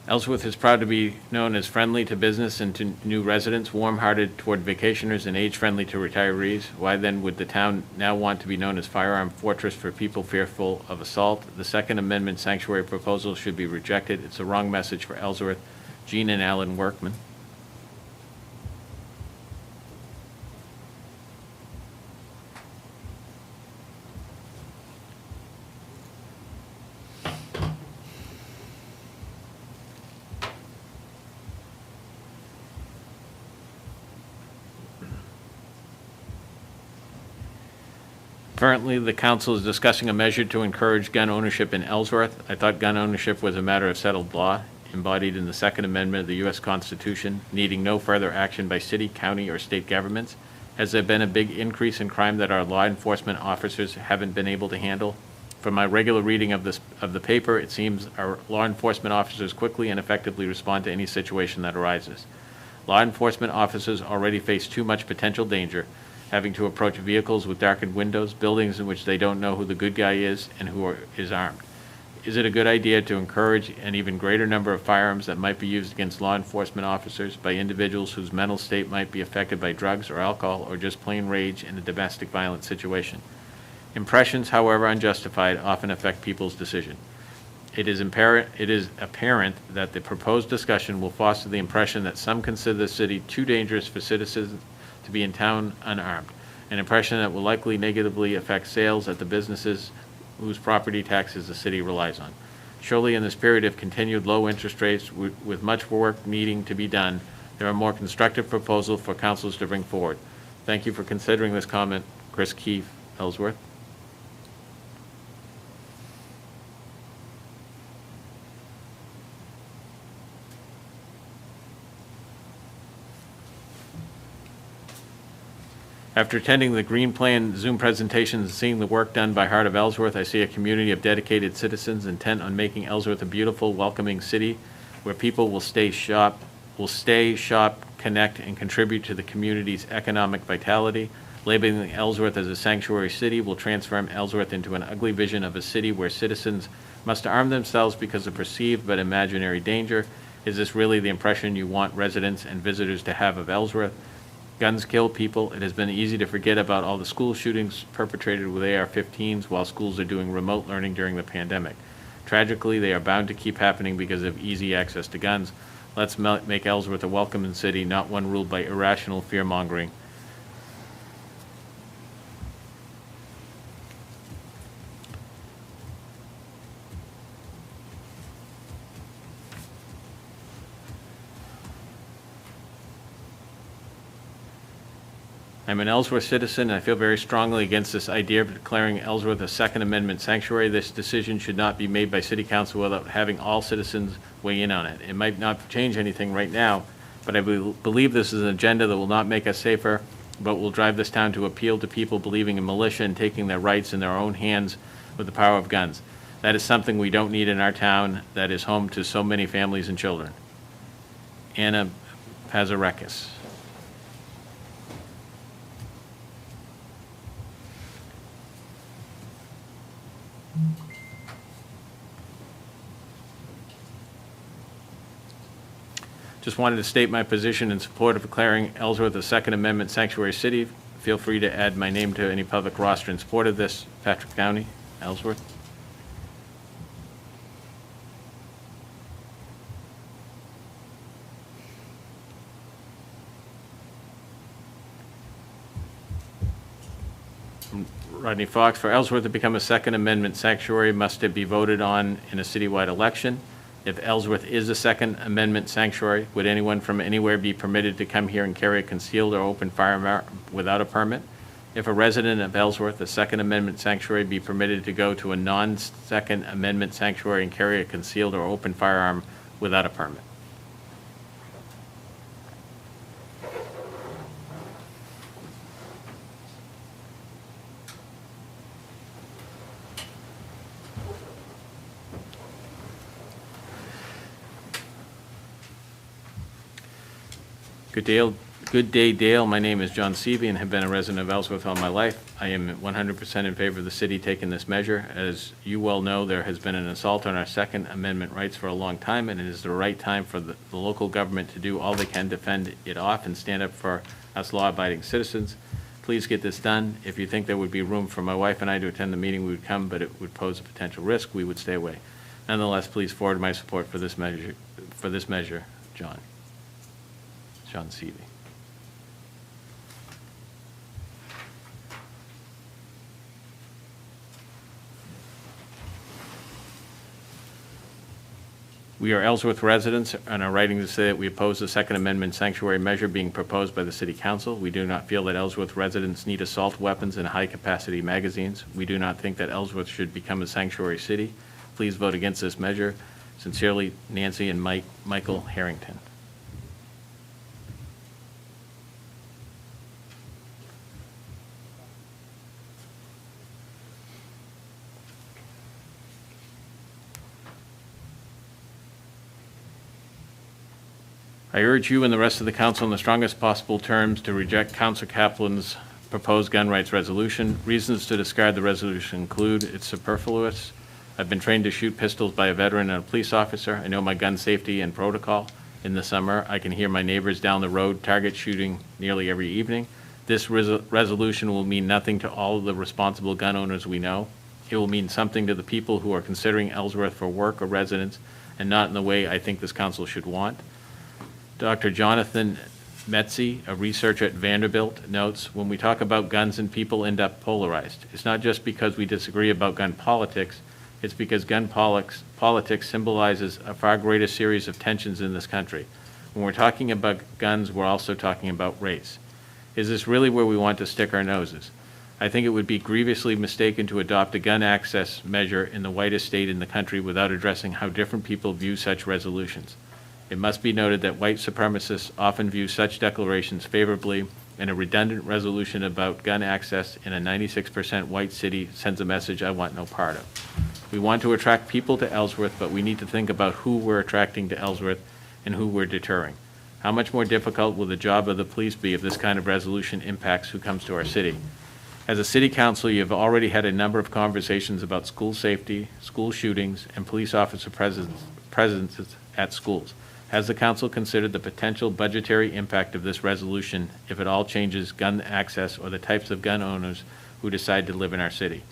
Ellsworth is proud to be known as friendly to business and to new residents, warm-hearted toward vacationers, and age-friendly to retirees. Why then would the town now want to be known as firearm fortress for people fearful of assault? The Second Amendment sanctuary proposal should be rejected. It's a wrong message for Ellsworth. Jean and Alan Workman. Currently, the council is discussing a measure to encourage gun ownership in Ellsworth. I thought gun ownership was a matter of settled law, embodied in the Second Amendment of the U.S. Constitution, needing no further action by city, county, or state governments. Has there been a big increase in crime that our law enforcement officers haven't been able to handle? From my regular reading of the paper, it seems our law enforcement officers quickly and effectively respond to any situation that arises. Law enforcement officers already face too much potential danger. having to approach vehicles with darkened windows, buildings in which they don't know who the good guy is and who is armed. Is it a good idea to encourage an even greater number of firearms that might be used against law enforcement officers by individuals whose mental state might be affected by drugs or alcohol or just plain rage in a domestic violence situation? Impressions, however unjustified, often affect people's decision. It is apparent that the proposed discussion will foster the impression that some consider the city too dangerous for citizens to be in town unarmed, an impression that will likely negatively affect sales at the businesses whose property taxes the city relies on. Surely in this period of continued low interest rates with much work needing to be done, there are more constructive proposals for councils to bring forward. Thank you for considering this comment. Chris Keefe, Ellsworth. After attending the Green Plan Zoom presentations and seeing the work done by Heart of Ellsworth, I see a community of dedicated citizens intent on making Ellsworth a beautiful, welcoming city where people will stay, shop, connect, and contribute to the community's economic vitality. Labeling Ellsworth as a sanctuary city will transform Ellsworth into an ugly vision of a city where citizens must arm themselves because of perceived but imaginary danger. Is this really the impression you want residents and visitors to have of Ellsworth? Guns kill people. It has been easy to forget about all the school shootings perpetrated with AR-15s while schools are doing remote learning during the pandemic. Tragically, they are bound to keep happening because of easy access to guns. Let's make Ellsworth a welcoming city, not one ruled by irrational fear-mongering. I'm an Ellsworth citizen, and I feel very strongly against this idea of declaring Ellsworth a Second Amendment sanctuary. This decision should not be made by City Council without having all citizens weigh in on it. It might not change anything right now, but I believe this is an agenda that will not make us safer, but will drive this town to appeal to people believing in militia and taking their rights in their own hands with the power of guns. That is something we don't need in our town that is home to so many families and children. Anna Pazarekis. Just wanted to state my position in support of declaring Ellsworth a Second Amendment sanctuary city. Feel free to add my name to any public roster in support of this. Patrick Downey, Ellsworth. Rodney Fox, for Ellsworth to become a Second Amendment sanctuary, must it be voted on in a citywide election? If Ellsworth is a Second Amendment sanctuary, would anyone from anywhere be permitted to come here and carry a concealed or open firearm without a permit? If a resident of Ellsworth, a Second Amendment sanctuary, be permitted to go to a non-Second Amendment sanctuary and carry a concealed or open firearm without a permit? Good day, Dale. My name is John Seavey and have been a resident of Ellsworth all my life. I am 100% in favor of the city taking this measure. As you well know, there has been an assault on our Second Amendment rights for a long time, and it is the right time for the local government to do all they can to fend it off and stand up for us law-abiding citizens. Please get this done. If you think there would be room for my wife and I to attend the meeting, we would come, but it would pose a potential risk. We would stay away. Nonetheless, please forward my support for this measure, John Seavey. We are Ellsworth residents and are writing to say that we oppose the Second Amendment sanctuary measure being proposed by the City Council. We do not feel that Ellsworth residents need assault weapons and high-capacity magazines. We do not think that Ellsworth should become a sanctuary city. Please vote against this measure. Sincerely, Nancy and Michael Harrington. I urge you and the rest of the council in the strongest possible terms to reject Councilor Kaplan's proposed gun rights resolution. Reasons to discard the resolution include it's superfluous. I've been trained to shoot pistols by a veteran and a police officer. I know my gun safety and protocol. In the summer, I can hear my neighbors down the road target shooting nearly every evening. This resolution will mean nothing to all of the responsible gun owners we know. It will mean something to the people who are considering Ellsworth for work or residence, and not in the way I think this council should want. Dr. Jonathan Metzi, a researcher at Vanderbilt, notes, when we talk about guns and people end up polarized. It's not just because we disagree about gun politics, it's because gun politics symbolizes a far greater series of tensions in this country. When we're talking about guns, we're also talking about race. Is this really where we want to stick our noses? I think it would be grievously mistaken to adopt a gun access measure in the whitest state in the country without addressing how different people view such resolutions. It must be noted that white supremacists often view such declarations favorably, and a redundant resolution about gun access in a 96% white city sends a message I want no part of. We want to attract people to Ellsworth, but we need to think about who we're attracting to Ellsworth and who we're deterring. How much more difficult will the job of the police be if this kind of resolution impacts who comes to our city? As a city council, you have already had a number of conversations about school safety, school shootings, and police officer presences at schools. Has the council considered the potential budgetary impact of this resolution if it all changes gun access or the types of gun owners who decide to live in our city?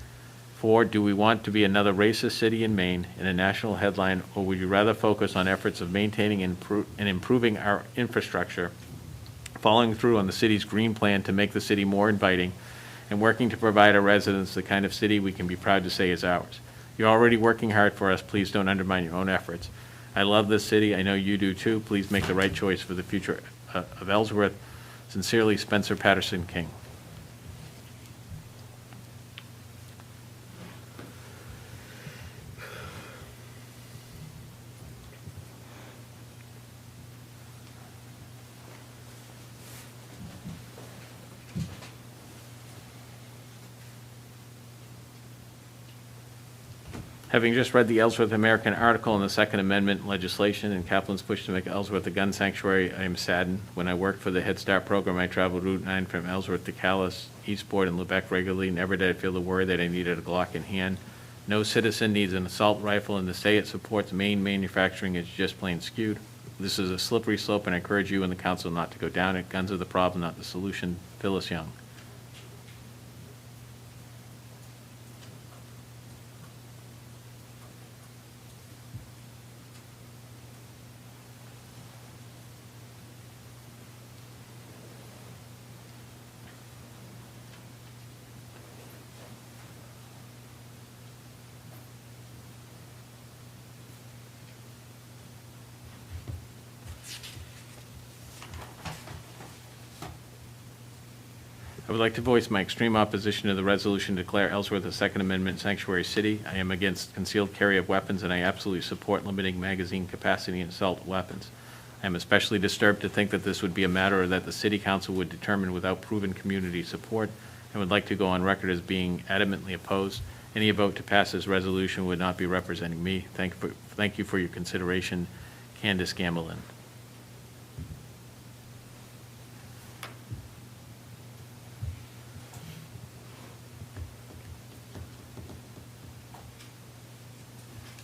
4, do we want to be another racist city in Maine in a national headline, or would you rather focus on efforts of maintaining and improving our infrastructure, following through on the city's green plan to make the city more inviting, and working to provide our residents the kind of city we can be proud to say is ours? You're already working hard for us. Please don't undermine your own efforts. I love this city. I know you do too. Please make the right choice for the future of Ellsworth. Sincerely, Spencer Patterson King. Having just read the Ellsworth American article on the Second Amendment legislation and Kaplan's push to make Ellsworth a gun sanctuary, I am saddened. When I worked for the Head Start program, I traveled Route 9 from Ellsworth to Calais, Eastport, and Lubec regularly. Never did I feel the worry that I needed a Glock in hand. No citizen needs an assault rifle, and to say it supports Maine manufacturing is just plain skewed. This is a slippery slope, and I encourage you and the council not to go down it. Guns are the problem, not the solution. Phyllis Young. I would like to voice my extreme opposition to the resolution to declare Ellsworth a Second Amendment sanctuary city. I am against concealed carry of weapons, and I absolutely support limiting magazine capacity in assault weapons. I am especially disturbed to think that this would be a matter that the City Council would determine without proven community support, and would like to go on record as being adamantly opposed. Any vote to pass this resolution would not be representing me. Thank you for your consideration. Candace Gamelin.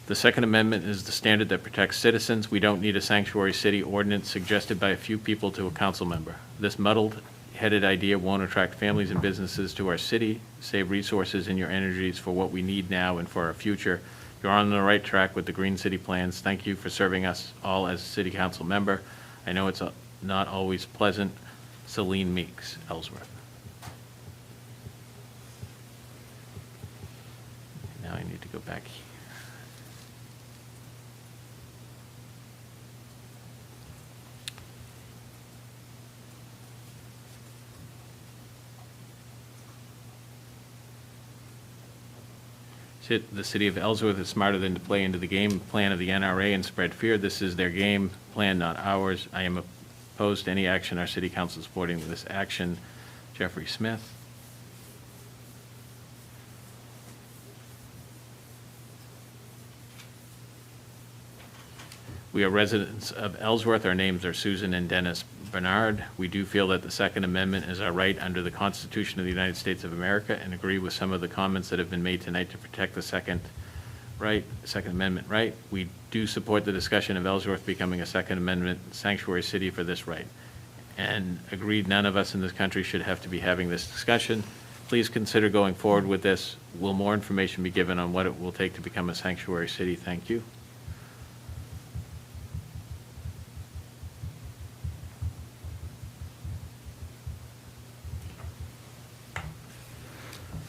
The Second Amendment is the standard that protects citizens. We don't need a sanctuary city ordinance suggested by a few people to a council member. This muddled-headed idea won't attract families and businesses to our city, save resources and your energies for what we need now and for our future. You're on the right track with the Green City plans. Thank you for serving us all as a city council member. I know it's not always pleasant. Celine Meeks, Ellsworth. Now I need to go back here. The city of Ellsworth is smarter than to play into the game plan of the NRA and spread fear. This is their game plan, not ours. I am opposed to any action our city council is supporting this action. Jeffrey Smith. We are residents of Ellsworth. Our names are Susan and Dennis Bernard. We do feel that the Second Amendment is our right under the Constitution of the United States of America and agree with some of the comments that have been made tonight to protect the Second Amendment right. We do support the discussion of Ellsworth becoming a Second Amendment sanctuary city for this right, and agreed none of us in this country should have to be having this discussion. Please consider going forward with this. Will more information be given on what it will take to become a sanctuary city? Thank you.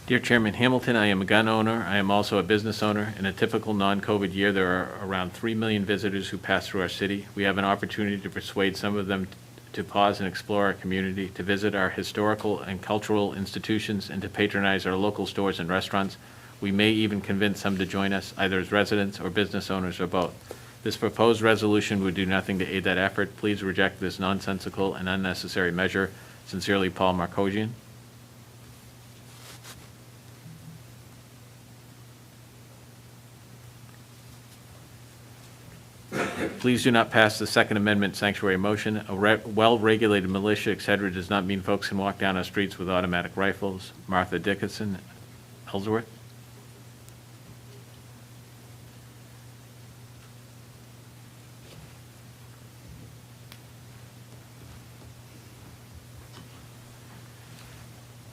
Dear Chairman Hamilton, I am a gun owner. I am also a business owner. In a typical non-COVID year, there are around 3 million visitors who pass through our city. We have an opportunity to persuade some of them to pause and explore our community, to visit our historical and cultural institutions, and to patronize our local stores and restaurants. We may even convince some to join us, either as residents or business owners or both. This proposed resolution would do nothing to aid that effort. Please reject this nonsensical and unnecessary measure. Sincerely, Paul Markosian. Please do not pass the Second Amendment sanctuary motion. A well-regulated militia, etc., does not mean folks can walk down our streets with automatic rifles. Martha Dickinson, Ellsworth.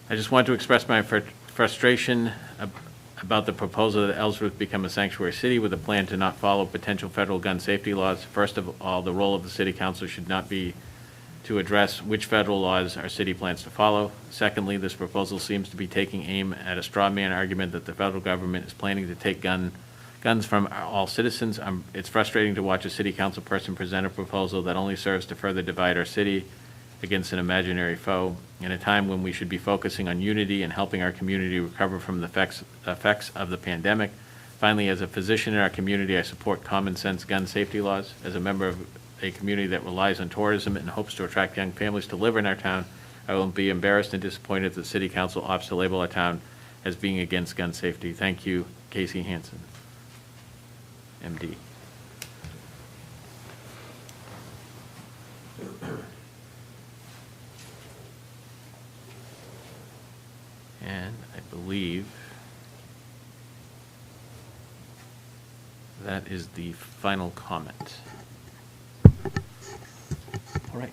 I just want to express my frustration about the proposal that Ellsworth become a sanctuary city with a plan to not follow potential federal gun safety laws. First of all, the role of the city council should not be to address which federal laws our city plans to follow. Secondly, this proposal seems to be taking aim at a straw man argument that the federal government is planning to take guns from all citizens. It's frustrating to watch a city council person present a proposal that only serves to further divide our city against an imaginary foe in a time when we should be focusing on unity and helping our community recover from the effects of the pandemic. Finally, as a physician in our community, I support common sense gun safety laws. As a member of a community that relies on tourism and hopes to attract young families to live in our town, I will be embarrassed and disappointed if the city council opts to label our town as being against gun safety. Thank you, Casey Hansen, MD. And I believe that is the final comment. All right,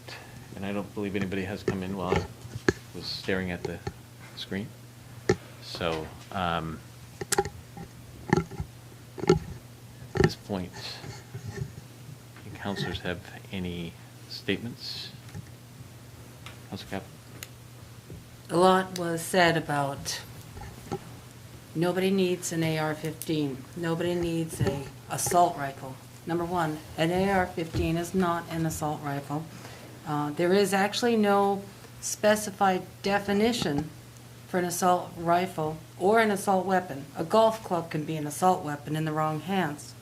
and I don't believe anybody has come in while I was staring at the screen. So at this point, do councilors have any statements? Councilor Kaplan? A lot was said about nobody needs an AR-15. Nobody needs a assault rifle. Number one, an AR-15 is not an assault rifle. There is actually no specified definition for an assault rifle or an assault weapon. A golf club can be an assault weapon in the wrong hands.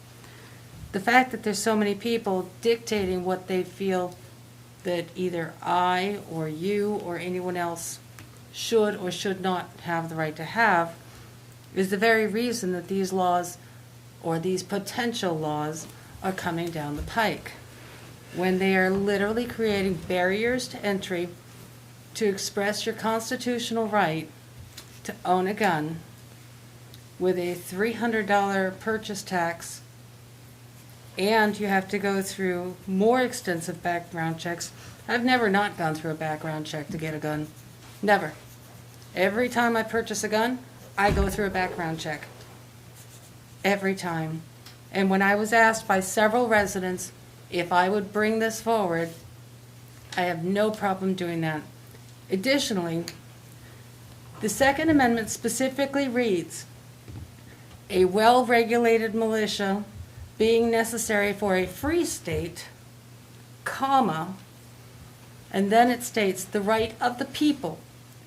The fact that there's so many people dictating what they feel that either I or you or anyone else should or should not have the right to have is the very reason that these laws or these potential laws are coming down the pike, when they are literally creating barriers to entry to express your constitutional right to own a gun with a $300 purchase tax, and you have to go through more extensive background checks. I've never not gone through a background check to get a gun. Never. Every time I purchase a gun, I go through a background check. Every time. And when I was asked by several residents if I would bring this forward, I have no problem doing that. Additionally, the Second Amendment specifically reads, a well-regulated militia being necessary for a free state, comma, and then it states the right of the people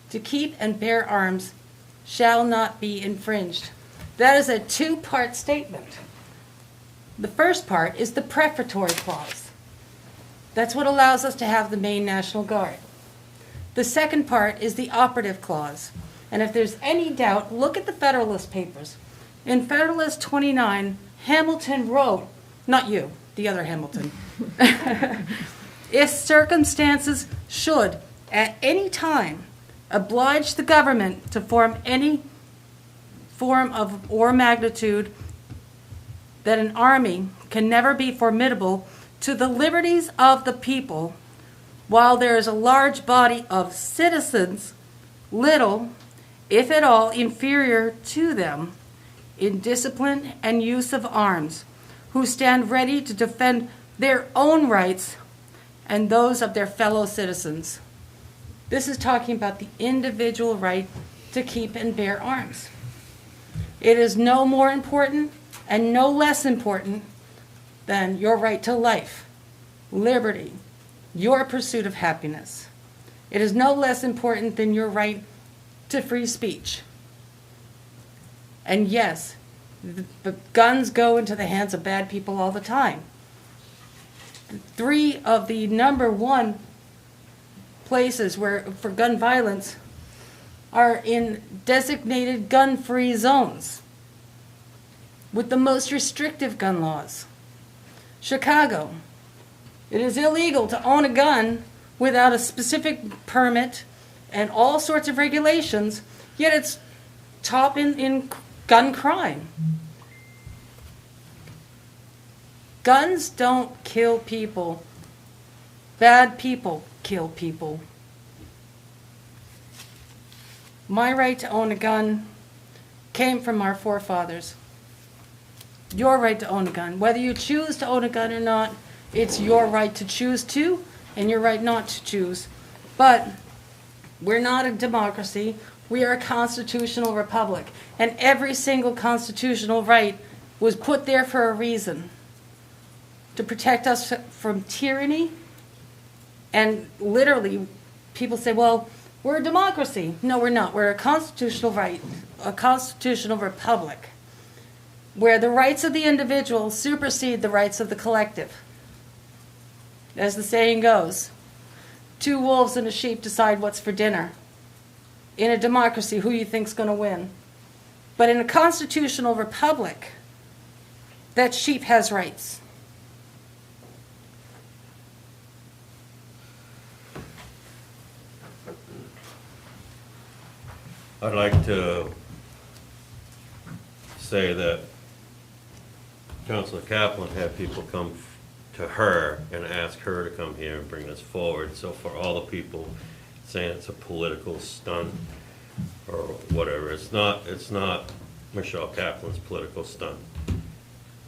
to keep and bear arms shall not be infringed. That is a two-part statement. The first part is the prefatory clause. That's what allows us to have the Maine National Guard. The second part is the operative clause. And if there's any doubt, look at the Federalist Papers. In Federalist 29, Hamilton wrote, not you, the other Hamilton. If circumstances should, at any time, oblige the government to form any form of or magnitude that an army can never be formidable to the liberties of the people, while there is a large body of citizens, little, if at all, inferior to them in discipline and use of arms, who stand ready to defend their own rights and those of their fellow citizens. This is talking about the individual right to keep and bear arms. It is no more important and no less important than your right to life, liberty, your pursuit of happiness. It is no less important than your right to free speech. And yes, the guns go into the hands of bad people all the time. 3 of the number 1 places where for gun violence are in designated gun-free zones with the most restrictive gun laws. Chicago, it is illegal to own a gun without a specific permit and all sorts of regulations, yet it's top in gun crime. Guns don't kill people. Bad people kill people. My right to own a gun came from our forefathers. Your right to own a gun. Whether you choose to own a gun or not, it's your right to choose to and your right not to choose. But we're not a democracy. We are a constitutional republic. And every single constitutional right was put there for a reason. To protect us from tyranny. And literally, people say, well, we're a democracy. No, we're not. We're a constitutional right, a constitutional republic, where the rights of the individual supersede the rights of the collective. As the saying goes, 2 wolves and a sheep decide what's for dinner. In a democracy, who you think's going to win? But in a constitutional republic, that sheep has rights. I'd like to say that Councilor Kaplan had people come to her and ask her to come here and bring this forward. So for all the people saying it's a political stunt or whatever, it's not Michelle Kaplan's political stunt.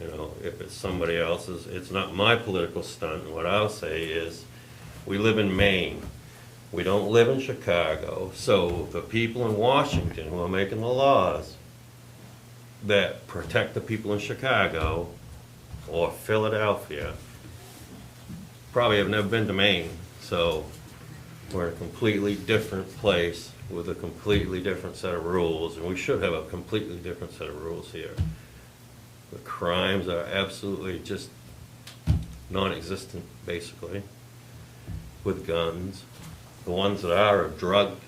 You know, if it's somebody else's, it's not my political stunt. And what I'll say is, we live in Maine. We don't live in Chicago, so the people in Washington who are making the laws that protect the people in Chicago or Philadelphia probably have never been to Maine. So we're in a completely different place with a completely different set of rules, and we should have a completely different set of rules here. The crimes are absolutely just non-existent, basically, with guns. The ones that are drug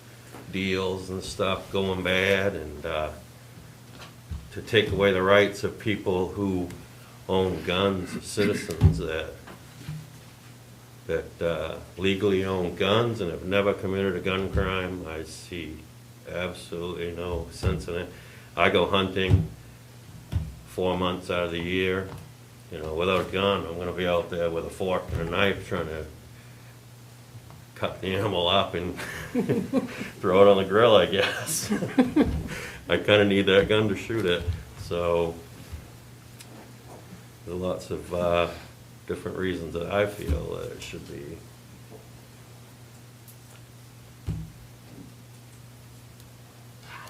deals and stuff going bad, and to take away the rights of people who own guns, of citizens that legally own guns and have never committed a gun crime. I see absolutely no sense in it. I go hunting 4 months out of the year. You know, without a gun, I'm going to be out there with a fork and a knife trying to cut the animal up and throw it on the grill, I guess. I kind of need that gun to shoot it. So there are lots of different reasons that I feel that it should be.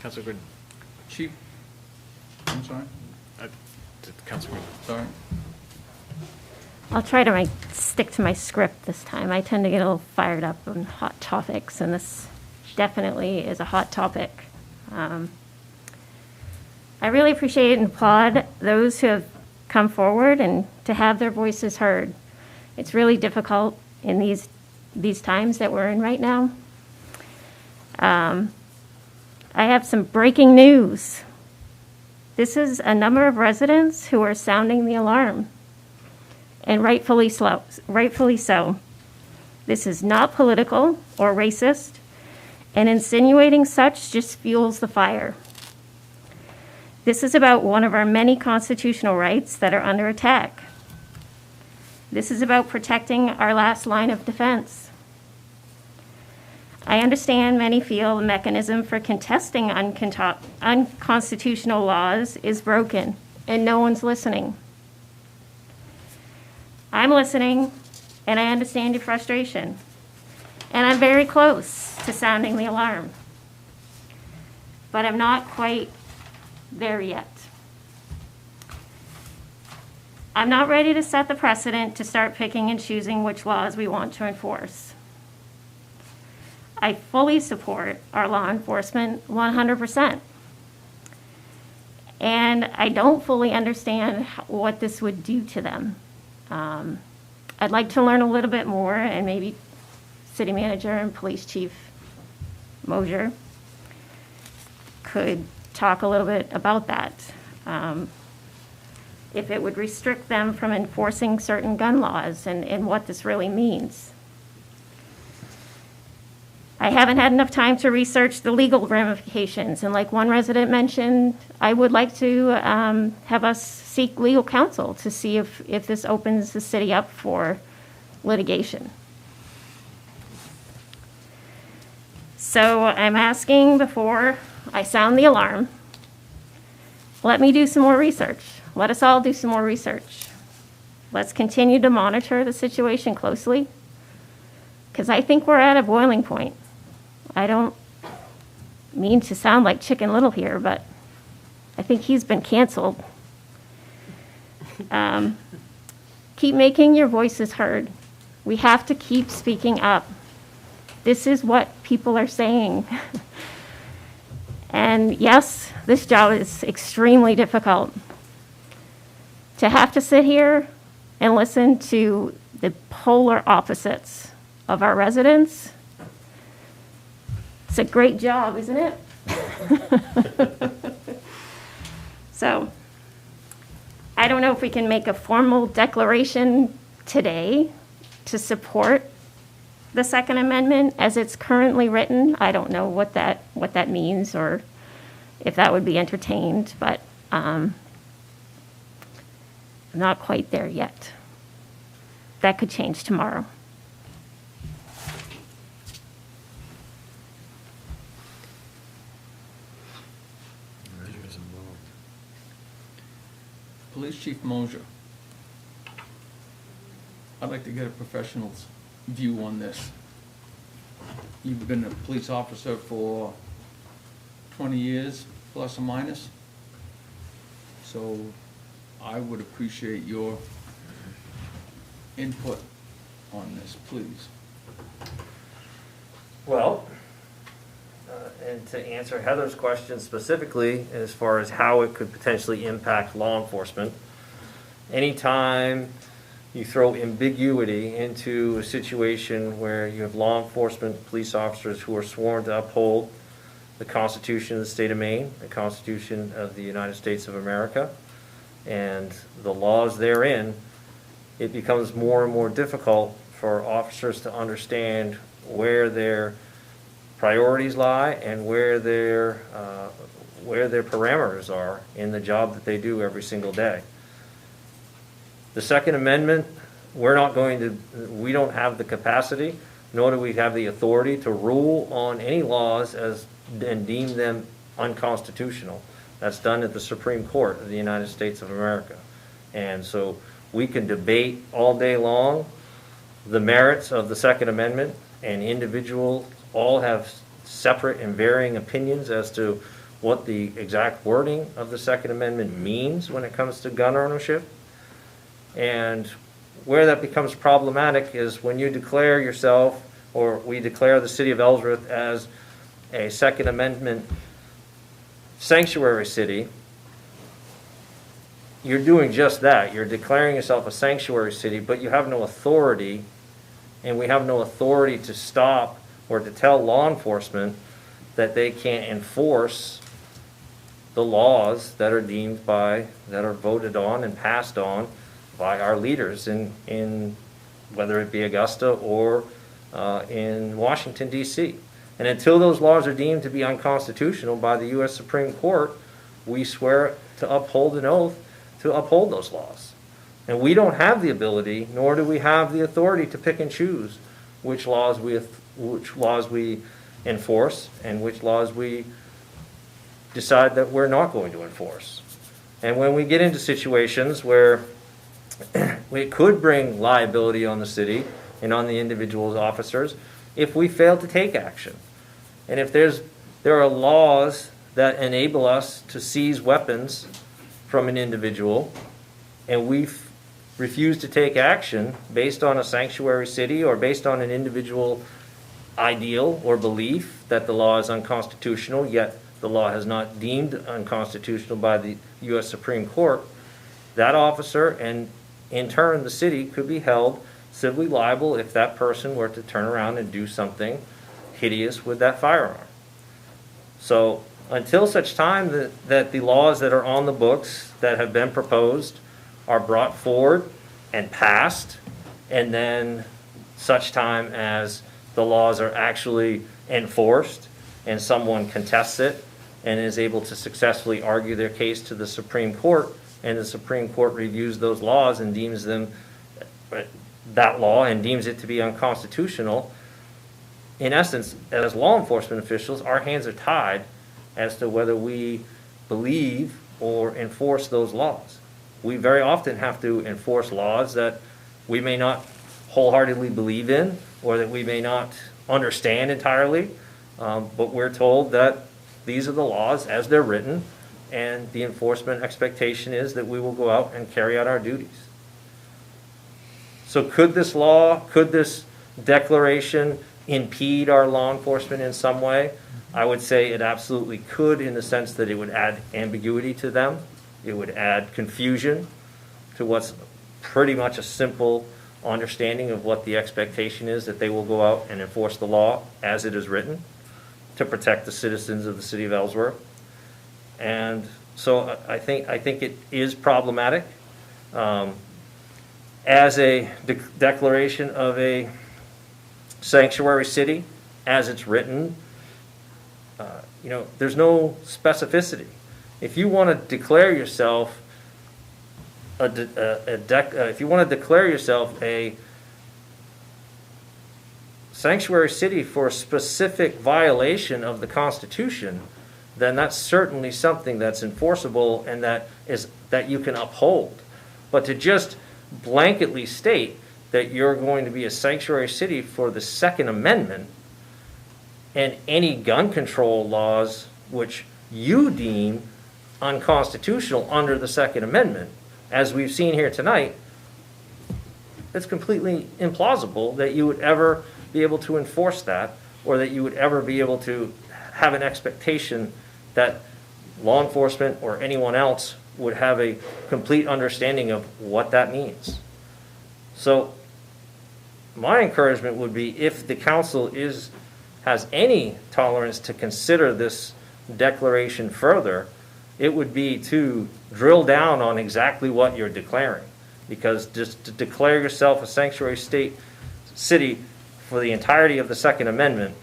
Councilor Gordon. Chief, I'm sorry? Councilor Gordon. Sorry. I'll try to stick to my script this time. I tend to get a little fired up on hot topics, and this definitely is a hot topic. I really appreciate and applaud those who have come forward and to have their voices heard. It's really difficult in these times that we're in right now. I have some breaking news. This is a number of residents who are sounding the alarm. And rightfully so. This is not political or racist, and insinuating such just fuels the fire. This is about one of our many constitutional rights that are under attack. This is about protecting our last line of defense. I understand many feel the mechanism for contesting unconstitutional laws is broken, and no one's listening. I'm listening, and I understand your frustration, and I'm very close to sounding the alarm, but I'm not quite there yet. I'm not ready to set the precedent to start picking and choosing which laws we want to enforce. I fully support our law enforcement 100%. And I don't fully understand what this would do to them. I'd like to learn a little bit more, and maybe City Manager and Police Chief Mosier could talk a little bit about that. If it would restrict them from enforcing certain gun laws and what this really means. I haven't had enough time to research the legal ramifications, and like one resident mentioned, I would like to have us seek legal counsel to see if this opens the city up for litigation. So I'm asking before I sound the alarm, let me do some more research. Let us all do some more research. Let's continue to monitor the situation closely, because I think we're at a boiling point. I don't mean to sound like Chicken Little here, but I think he's been canceled. Keep making your voices heard. We have to keep speaking up. This is what people are saying. And yes, this job is extremely difficult. To have to sit here and listen to the polar opposites of our residents, it's a great job, isn't it? So, I don't know if we can make a formal declaration today to support the Second Amendment as it's currently written. I don't know what that means or if that would be entertained, but I'm not quite there yet. That could change tomorrow. Police Chief Mosier, I'd like to get a professional's view on this. You've been a police officer for 20 years, plus or minus. So I would appreciate your input on this, please. Well, and to answer Heather's question specifically, as far as how it could potentially impact law enforcement, anytime you throw ambiguity into a situation where you have law enforcement police officers who are sworn to uphold the Constitution of the state of Maine, the Constitution of the United States of America, and the laws therein, it becomes more and more difficult for officers to understand where their priorities lie and where their parameters are in the job that they do every single day. The Second Amendment, we don't have the capacity, nor do we have the authority to rule on any laws and deem them unconstitutional. That's done at the Supreme Court of the United States of America. And so we can debate all day long the merits of the Second Amendment, and individuals all have separate and varying opinions as to what the exact wording of the Second Amendment means when it comes to gun ownership. And where that becomes problematic is when you declare yourself, or we declare the city of Ellsworth as a Second Amendment sanctuary city, you're doing just that. You're declaring yourself a sanctuary city, but you have no authority, and we have no authority to stop or to tell law enforcement that they can't enforce the laws that are that are voted on and passed on by our leaders in whether it be Augusta or in Washington DC. And until those laws are deemed to be unconstitutional by the U.S. Supreme Court, we swear to uphold an oath to uphold those laws. And we don't have the ability, nor do we have the authority to pick and choose which laws we enforce and which laws we decide that we're not going to enforce. And when we get into situations where it could bring liability on the city and on the individual officers if we fail to take action. And if there are laws that enable us to seize weapons from an individual and we refuse to take action based on a sanctuary city or based on an individual ideal or belief that the law is unconstitutional, yet the law has not deemed unconstitutional by the U.S. Supreme Court, that officer and in turn the city could be held civilly liable if that person were to turn around and do something hideous with that firearm. So until such time that the laws that are on the books that have been proposed are brought forward and passed, and then such time as the laws are actually enforced and someone contests it and is able to successfully argue their case to the Supreme Court, and the Supreme Court reviews those laws and deems them that law and deems it to be unconstitutional, in essence, as law enforcement officials, our hands are tied as to whether we believe or enforce those laws. We very often have to enforce laws that we may not wholeheartedly believe in or that we may not understand entirely, but we're told that these are the laws as they're written, and the enforcement expectation is that we will go out and carry out our duties. So could this declaration impede our law enforcement in some way? I would say it absolutely could, in the sense that it would add ambiguity to them. It would add confusion to what's pretty much a simple understanding of what the expectation is, that they will go out and enforce the law as it is written to protect the citizens of the city of Ellsworth. And so I think it is problematic. As a declaration of a sanctuary city, as it's written, there's no specificity. If you want to declare yourself if you want to declare yourself a sanctuary city for a specific violation of the Constitution, then that's certainly something that's enforceable and that you can uphold. But to just blanketly state that you're going to be a sanctuary city for the Second Amendment and any gun control laws which you deem unconstitutional under the Second Amendment, as we've seen here tonight, it's completely implausible that you would ever be able to enforce that, or that you would ever be able to have an expectation that law enforcement or anyone else would have a complete understanding of what that means. So my encouragement would be, if the council has any tolerance to consider this declaration further, it would be to drill down on exactly what you're declaring. Because just to declare yourself a sanctuary city for the entirety of the Second Amendment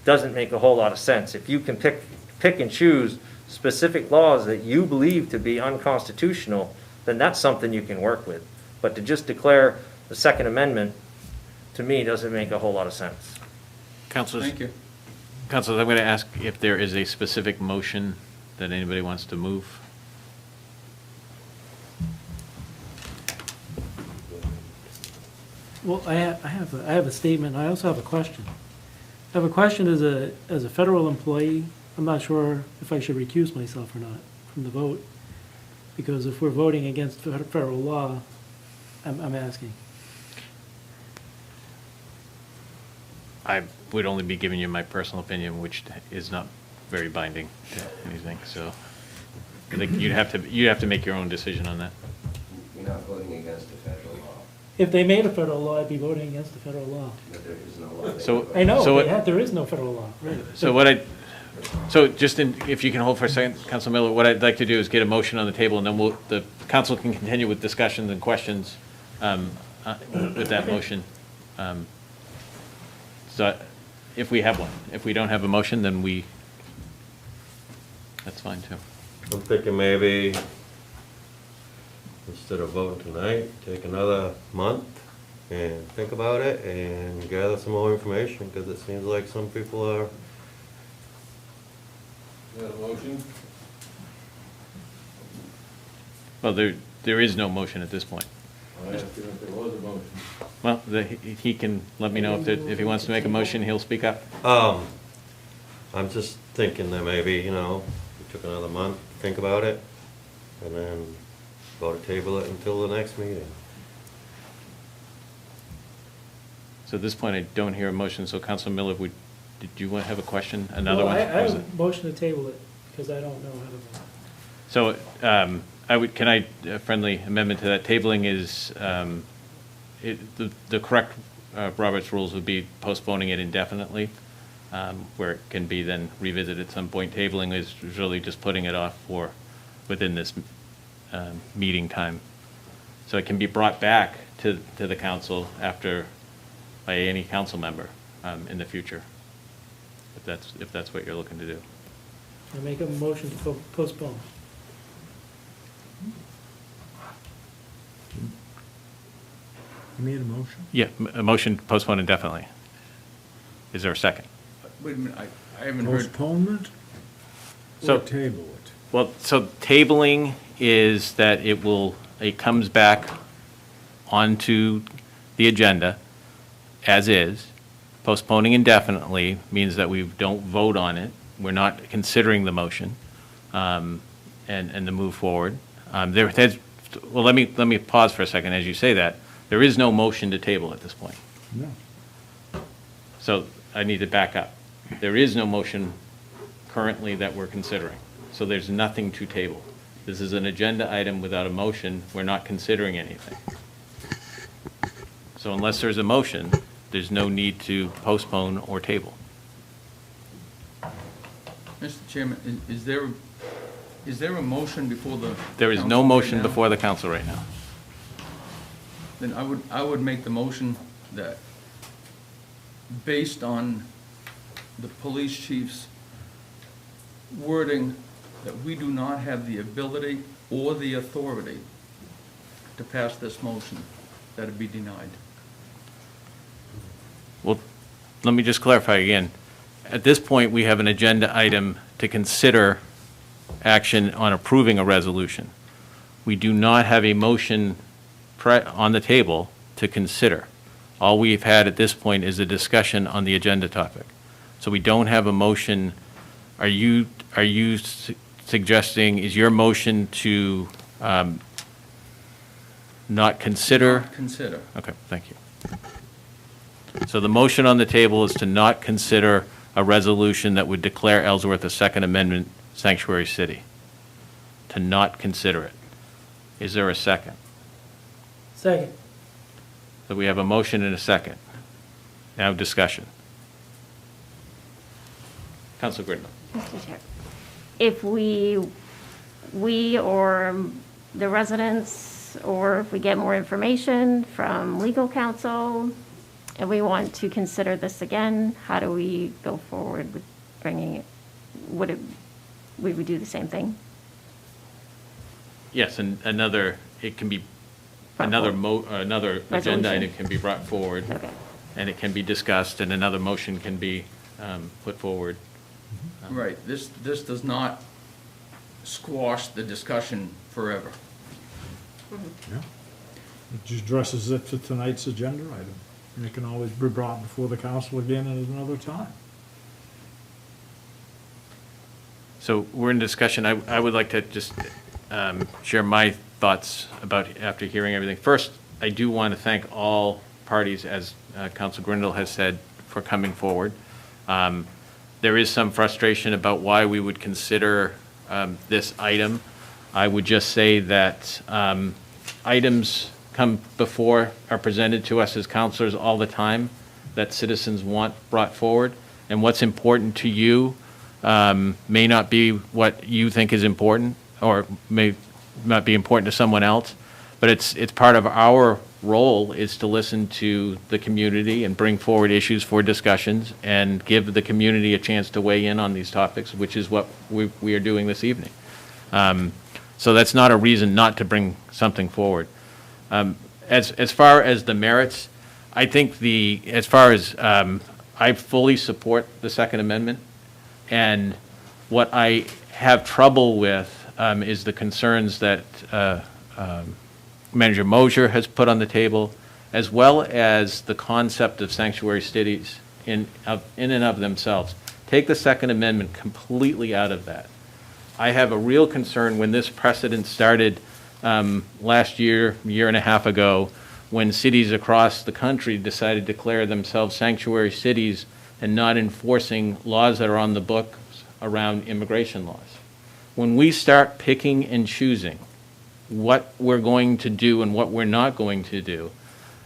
doesn't make a whole lot of sense. If you can pick and choose specific laws that you believe to be unconstitutional, then that's something you can work with. But to just declare the Second Amendment, to me, doesn't make a whole lot of sense. Councilors, Thank you. Councilors, I'm going to ask if there is a specific motion that anybody wants to move. Well, I have a statement. I also have a question. I have a question as a federal employee. I'm not sure if I should recuse myself or not from the vote, because if we're voting against federal law, I'm asking. I would only be giving you my personal opinion, which is not very binding to anything. So I think you'd have to make your own decision on that. You're not voting against the federal law. If they made a federal law, I'd be voting against the federal law. But there is no law. So I know, so there is no federal law. Right. So if you can hold for a second, Council Miller, what I'd like to do is get a motion on the table, and then the council can continue with discussions and questions with that motion. So if we have one, if we don't have a motion, then that's fine too. I'm thinking maybe instead of voting tonight, take another month and think about it and gather some more information, because it seems like some people are. Is that a motion? Well, there is no motion at this point. I asked him if there was a motion. Well, he can let me know if he wants to make a motion, he'll speak up. I'm just thinking that maybe, we took another month to think about it, and then go to table it until the next meeting. So at this point, I don't hear a motion, so Councilor Miller, did you want to have a question? Another Well, one? I Was have it- a motion to table it, because I don't know how to vote. So, a friendly amendment to that, tabling is, the correct Robert's rules would be postponing it indefinitely, where it can be then revisited at some point. Tabling is really just putting it off for within this meeting time. So it can be brought back to the council by any council member in the future, if that's what you're looking to do. I make a motion to postpone. You made a motion? Yeah, a motion to postpone indefinitely. Is there a second? Wait a minute, I haven't heard. Postponement So- or table it? Well, so tabling is that it comes back onto the agenda as is. Postponing indefinitely means that we don't vote on it. We're not considering the motion, and the move forward. Well, let me pause for a second as you say that. There is no motion to table at this point. No. So I need to back up. There is no motion currently that we're considering. So there's nothing to table. This is an agenda item without a motion. We're not considering anything. So unless there's a motion, there's no need to postpone or table. Mr. Chairman, is there a motion before the? There is no council right motion now? before the council right now. Then I would make the motion that, based on the police chief's wording, that we do not have the ability or the authority to pass this motion, that it be denied. Well, let me just clarify again. At this point, we have an agenda item to consider action on approving a resolution. We do not have a motion on the table to consider. All we've had at this point is a discussion on the agenda topic. So we don't have a motion. Are you suggesting, is your motion to not consider? Not consider. Okay, thank you. So the motion on the table is to not consider a resolution that would declare Ellsworth a Second Amendment sanctuary city. To not consider it. Is there a second? Second. So we have a motion and a second. Now discussion. Councilor Gridlow. Mr. Chair, if we or the residents, or if we get more information from legal counsel, and we want to consider this again, how do we go forward with bringing it? We would do the same thing? Yes, and it can be, another agenda Resolution. item can be brought forward. Okay. And it can be discussed, and another motion can be put forward. Right, this does not squash the discussion forever. Yeah. It just addresses it to tonight's agenda item. And it can always be brought before the council again at another time. So we're in discussion. I would like to just share my thoughts about after hearing everything. First, I do want to thank all parties, as Council Grindle has said, for coming forward. There is some frustration about why we would consider this item. I would just say that items come before, are presented to us as councilors all the time that citizens want brought forward. And what's important to you may not be what you think is important, or may not be important to someone else. But it's part of our role is to listen to the community and bring forward issues for discussions and give the community a chance to weigh in on these topics, which is what we are doing this evening. So that's not a reason not to bring something forward. As far as the merits, I think I fully support the Second Amendment, and what I have trouble with is the concerns that Manager Mosher has put on the table, as well as the concept of sanctuary cities in and of themselves. Take the Second Amendment completely out of that. I have a real concern when this precedent started last year and a half ago, when cities across the country decided to declare themselves sanctuary cities and not enforcing laws that are on the books around immigration laws. When we start picking and choosing what we're going to do and what we're not going to do,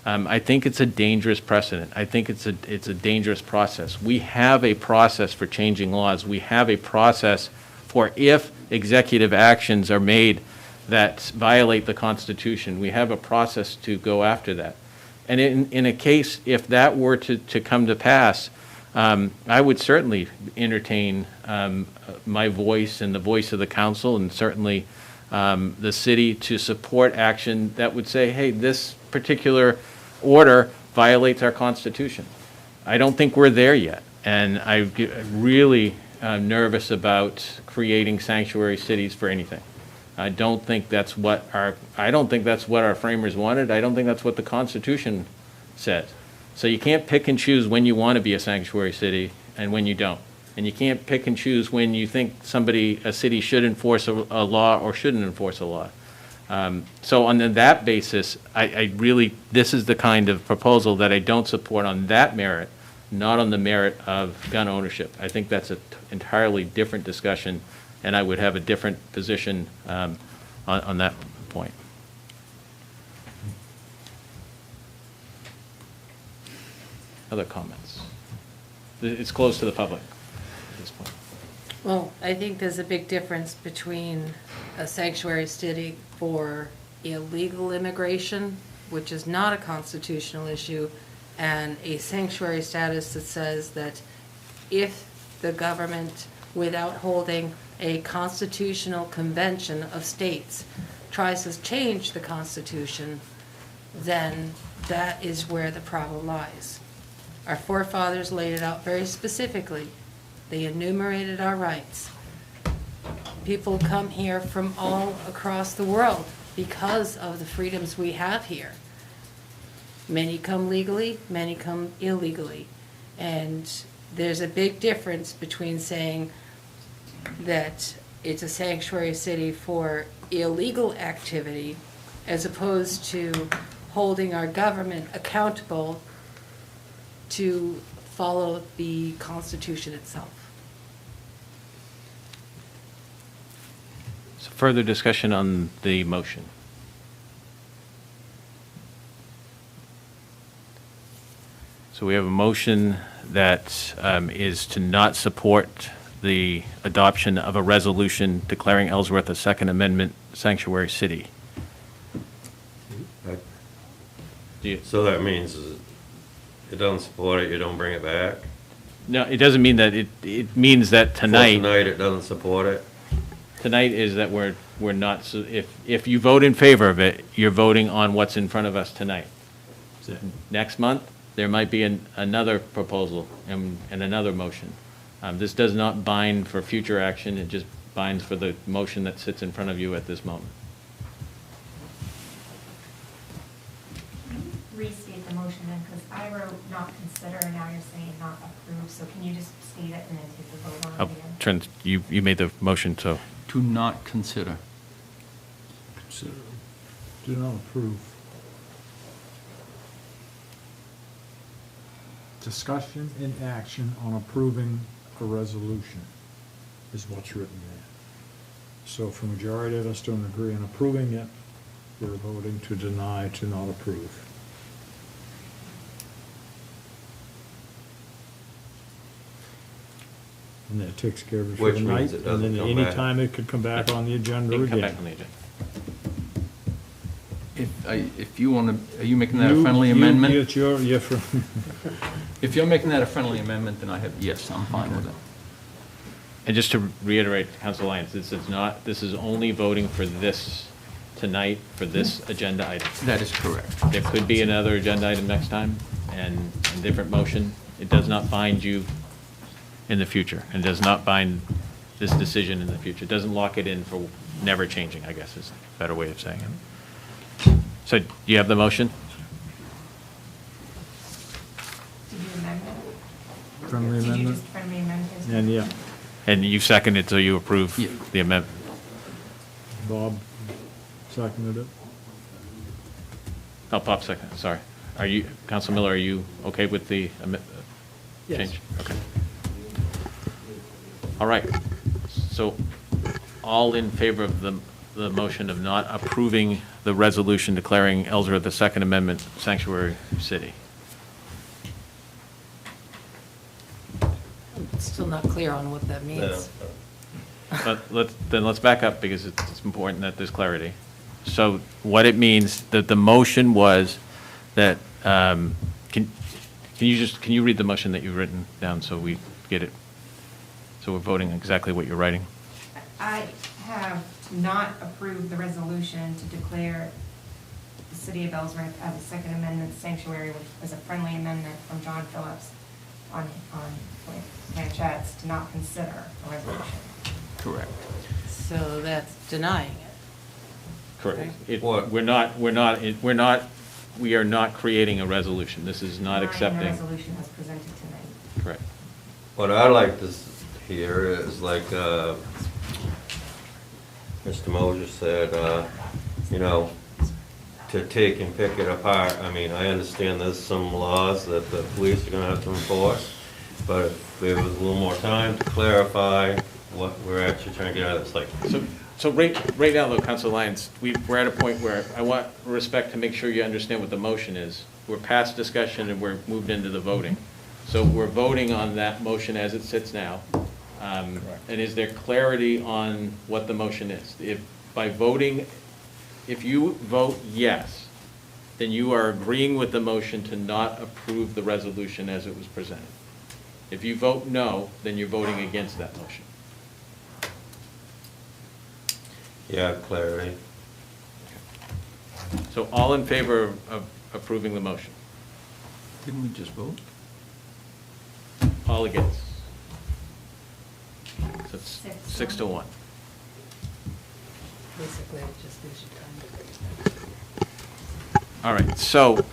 I think it's a dangerous precedent. I think it's a dangerous process. We have a process for changing laws. We have a process for if executive actions are made that violate the Constitution. We have a process to go after that. And in a case, if that were to come to pass, I would certainly entertain my voice and the voice of the council, and certainly the city, to support action that would say, hey, this particular order violates our Constitution. I don't think we're there yet, and I'm really nervous about creating sanctuary cities for anything. I don't think that's what our framers wanted. I don't think that's what the Constitution says. So you can't pick and choose when you want to be a sanctuary city and when you don't. And you can't pick and choose when you think a city should enforce a law or shouldn't enforce a law. So on that basis, this is the kind of proposal that I don't support on that merit, not on the merit of gun ownership. I think that's an entirely different discussion, and I would have a different position on that point. Other comments? It's closed to the public at this point. Well, I think there's a big difference between a sanctuary city for illegal immigration, which is not a constitutional issue, and a sanctuary status that says that if the government, without holding a constitutional convention of states, tries to change the Constitution, then that is where the problem lies. Our forefathers laid it out very specifically. They enumerated our rights. People come here from all across the world because of the freedoms we have here. Many come legally, many come illegally. And there's a big difference between saying that it's a sanctuary city for illegal activity as opposed to holding our government accountable to follow the Constitution itself. So further discussion on the motion. So we have a motion that is to not support the adoption of a resolution declaring Ellsworth a Second Amendment sanctuary city. So that means it doesn't support it, you don't bring it back? No, it doesn't mean that. It means that tonight. For tonight, it doesn't support it? Tonight is that we're not, so if you vote in favor of it, you're voting on what's in front of us tonight. Next month, there might be another proposal and another motion. This does not bind for future action, it just binds for the motion that sits in front of you at this moment. Restate the motion then, because I wrote not consider, and now you're saying not approve, so can you just state it and then take the vote on it again? Trent, you made the motion, so. To not consider. Consider. Do not approve. Discussion and action on approving a resolution is what's written there. So if a majority of us don't agree on approving it, we're voting to deny, to not approve. And that takes care of it for Which the night. means it doesn't And then come back. anytime it could come back on the agenda It again. can come back on the agenda. If you want to, are you making that a friendly amendment? It's your, If you're making that a friendly amendment, then yes, I'm fine with it. And just to reiterate, Council Lyons, this is only voting for this tonight, for this agenda item. That is correct. There could be another agenda item next time and a different motion. It does not bind you in the future and does not bind this decision in the future. It doesn't lock it in for never changing, I guess is a better way of saying it. So do you have the motion? Did you amend it? friendly Did you amendment. just friendly amend his? And yeah, And you seconded, so you approve the amendment? Bob seconded it. Oh, Bob seconded, sorry. Are you, Council Miller, are you okay with the Yes. change? Okay. All right. So all in favor of the motion of not approving the resolution declaring Ellsworth the Second Amendment sanctuary city? Still not clear on what that means. But let's back up because it's important that there's clarity. So what it means, that the motion was that, can you read the motion that you've written down so we get it? So we're voting exactly what you're writing? I have not approved the resolution to declare the city of Ellsworth as a Second Amendment sanctuary, which was a friendly amendment from John Phillips on planchettes to not consider a resolution. Correct. So that's denying it. Correct. Right. We are not creating a resolution. This is not Denying accepting. the resolution as presented tonight. Correct. What I like to hear is like, Mr. Moses said, you know, to take and pick it apart. I mean, I understand there's some laws that the police are gonna have to enforce, but if there was a little more time to clarify what we're actually trying to get out of this, like. So right now, though, Council Lyons, we're at a point where I want respect to make sure you understand what the motion is. We're past discussion and we're moved into the voting. So we're voting on that motion as it sits now. And is there clarity on what the motion is? If you vote yes, then you are agreeing with the motion to not approve the resolution as it was presented. If you vote no, then you're voting against that motion. Yeah, clarity. So all in favor of approving the motion? Didn't we just vote? All against? So it's 6-1. Basically, it just gives you time. All right, so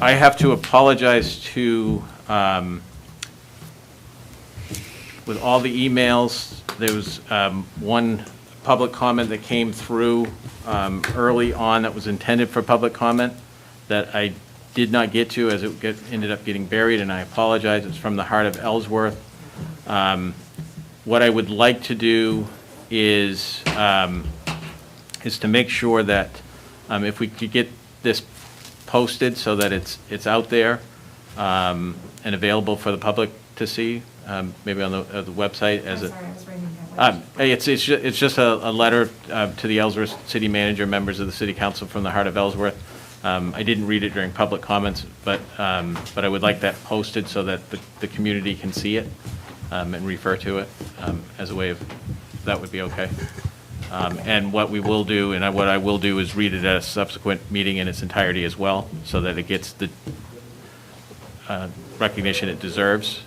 I have to apologize to, with all the emails, there was one public comment that came through early on that was intended for public comment that I did not get to as it ended up getting buried, and I apologize. It's from the heart of Ellsworth. What I would like to do is to make sure that if we could get this posted so that it's out there and available for the public to see, maybe on the website as a. Sorry, I was writing that. It's just a letter to the Ellsworth city manager, members of the city council from the heart of Ellsworth. I didn't read it during public comments, but I would like that posted so that the community can see it and refer to it as a way of, that would be okay. And what we will do, and what I will do is read it at a subsequent meeting in its entirety as well, so that it gets the recognition it deserves.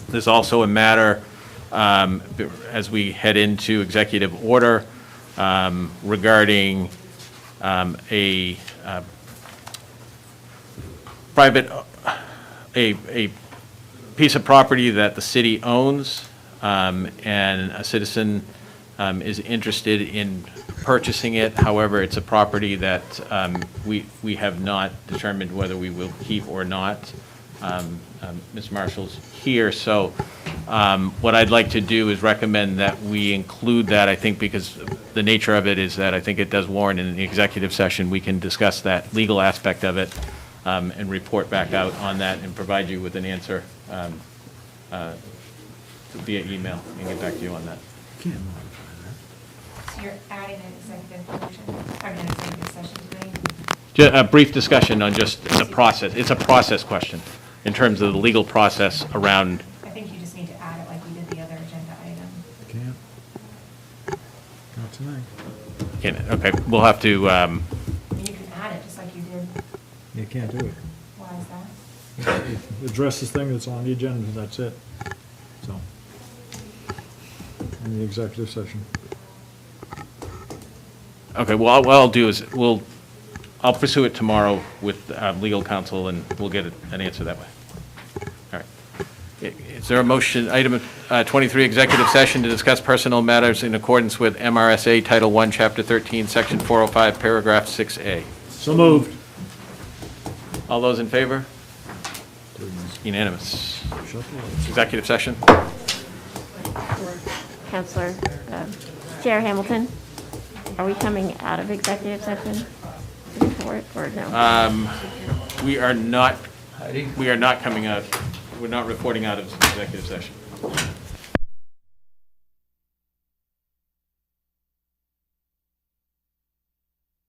There's also a matter, as we head into executive order, regarding a piece of property that the city owns, and a citizen is interested in purchasing it. However, it's a property that we have not determined whether we will keep or not. Ms. Marshall's here, so what I'd like to do is recommend that we include that, I think, because the nature of it is that I think it does warrant in the executive session, we can discuss that legal aspect of it and report back out on that and provide you with an answer via email and get back to you on that. So you're adding an executive motion, I mean, an executive A brief discussion on just the process. It's a process question in terms of the legal process around, I think you just need to add it like you did the other agenda item. Can't. Not tonight. okay, we'll have to, I mean, you can add it just like you did. You can't do it. Why is that? Address this thing that's on the agenda, that's it. So, in the executive session. okay, well, what I'll do is I'll pursue it tomorrow with legal counsel, and we'll get an answer that way. All right. Is there a motion, item 23, executive session to discuss personnel matters in accordance with MRSA Title I, Chapter 13, Section 405, Paragraph 6A? So moved. All those in favor? Unanimous. Executive session? Counselor, Chair Hamilton, are we coming out of executive session to report, or no? We are not coming out, we're not reporting out of executive session.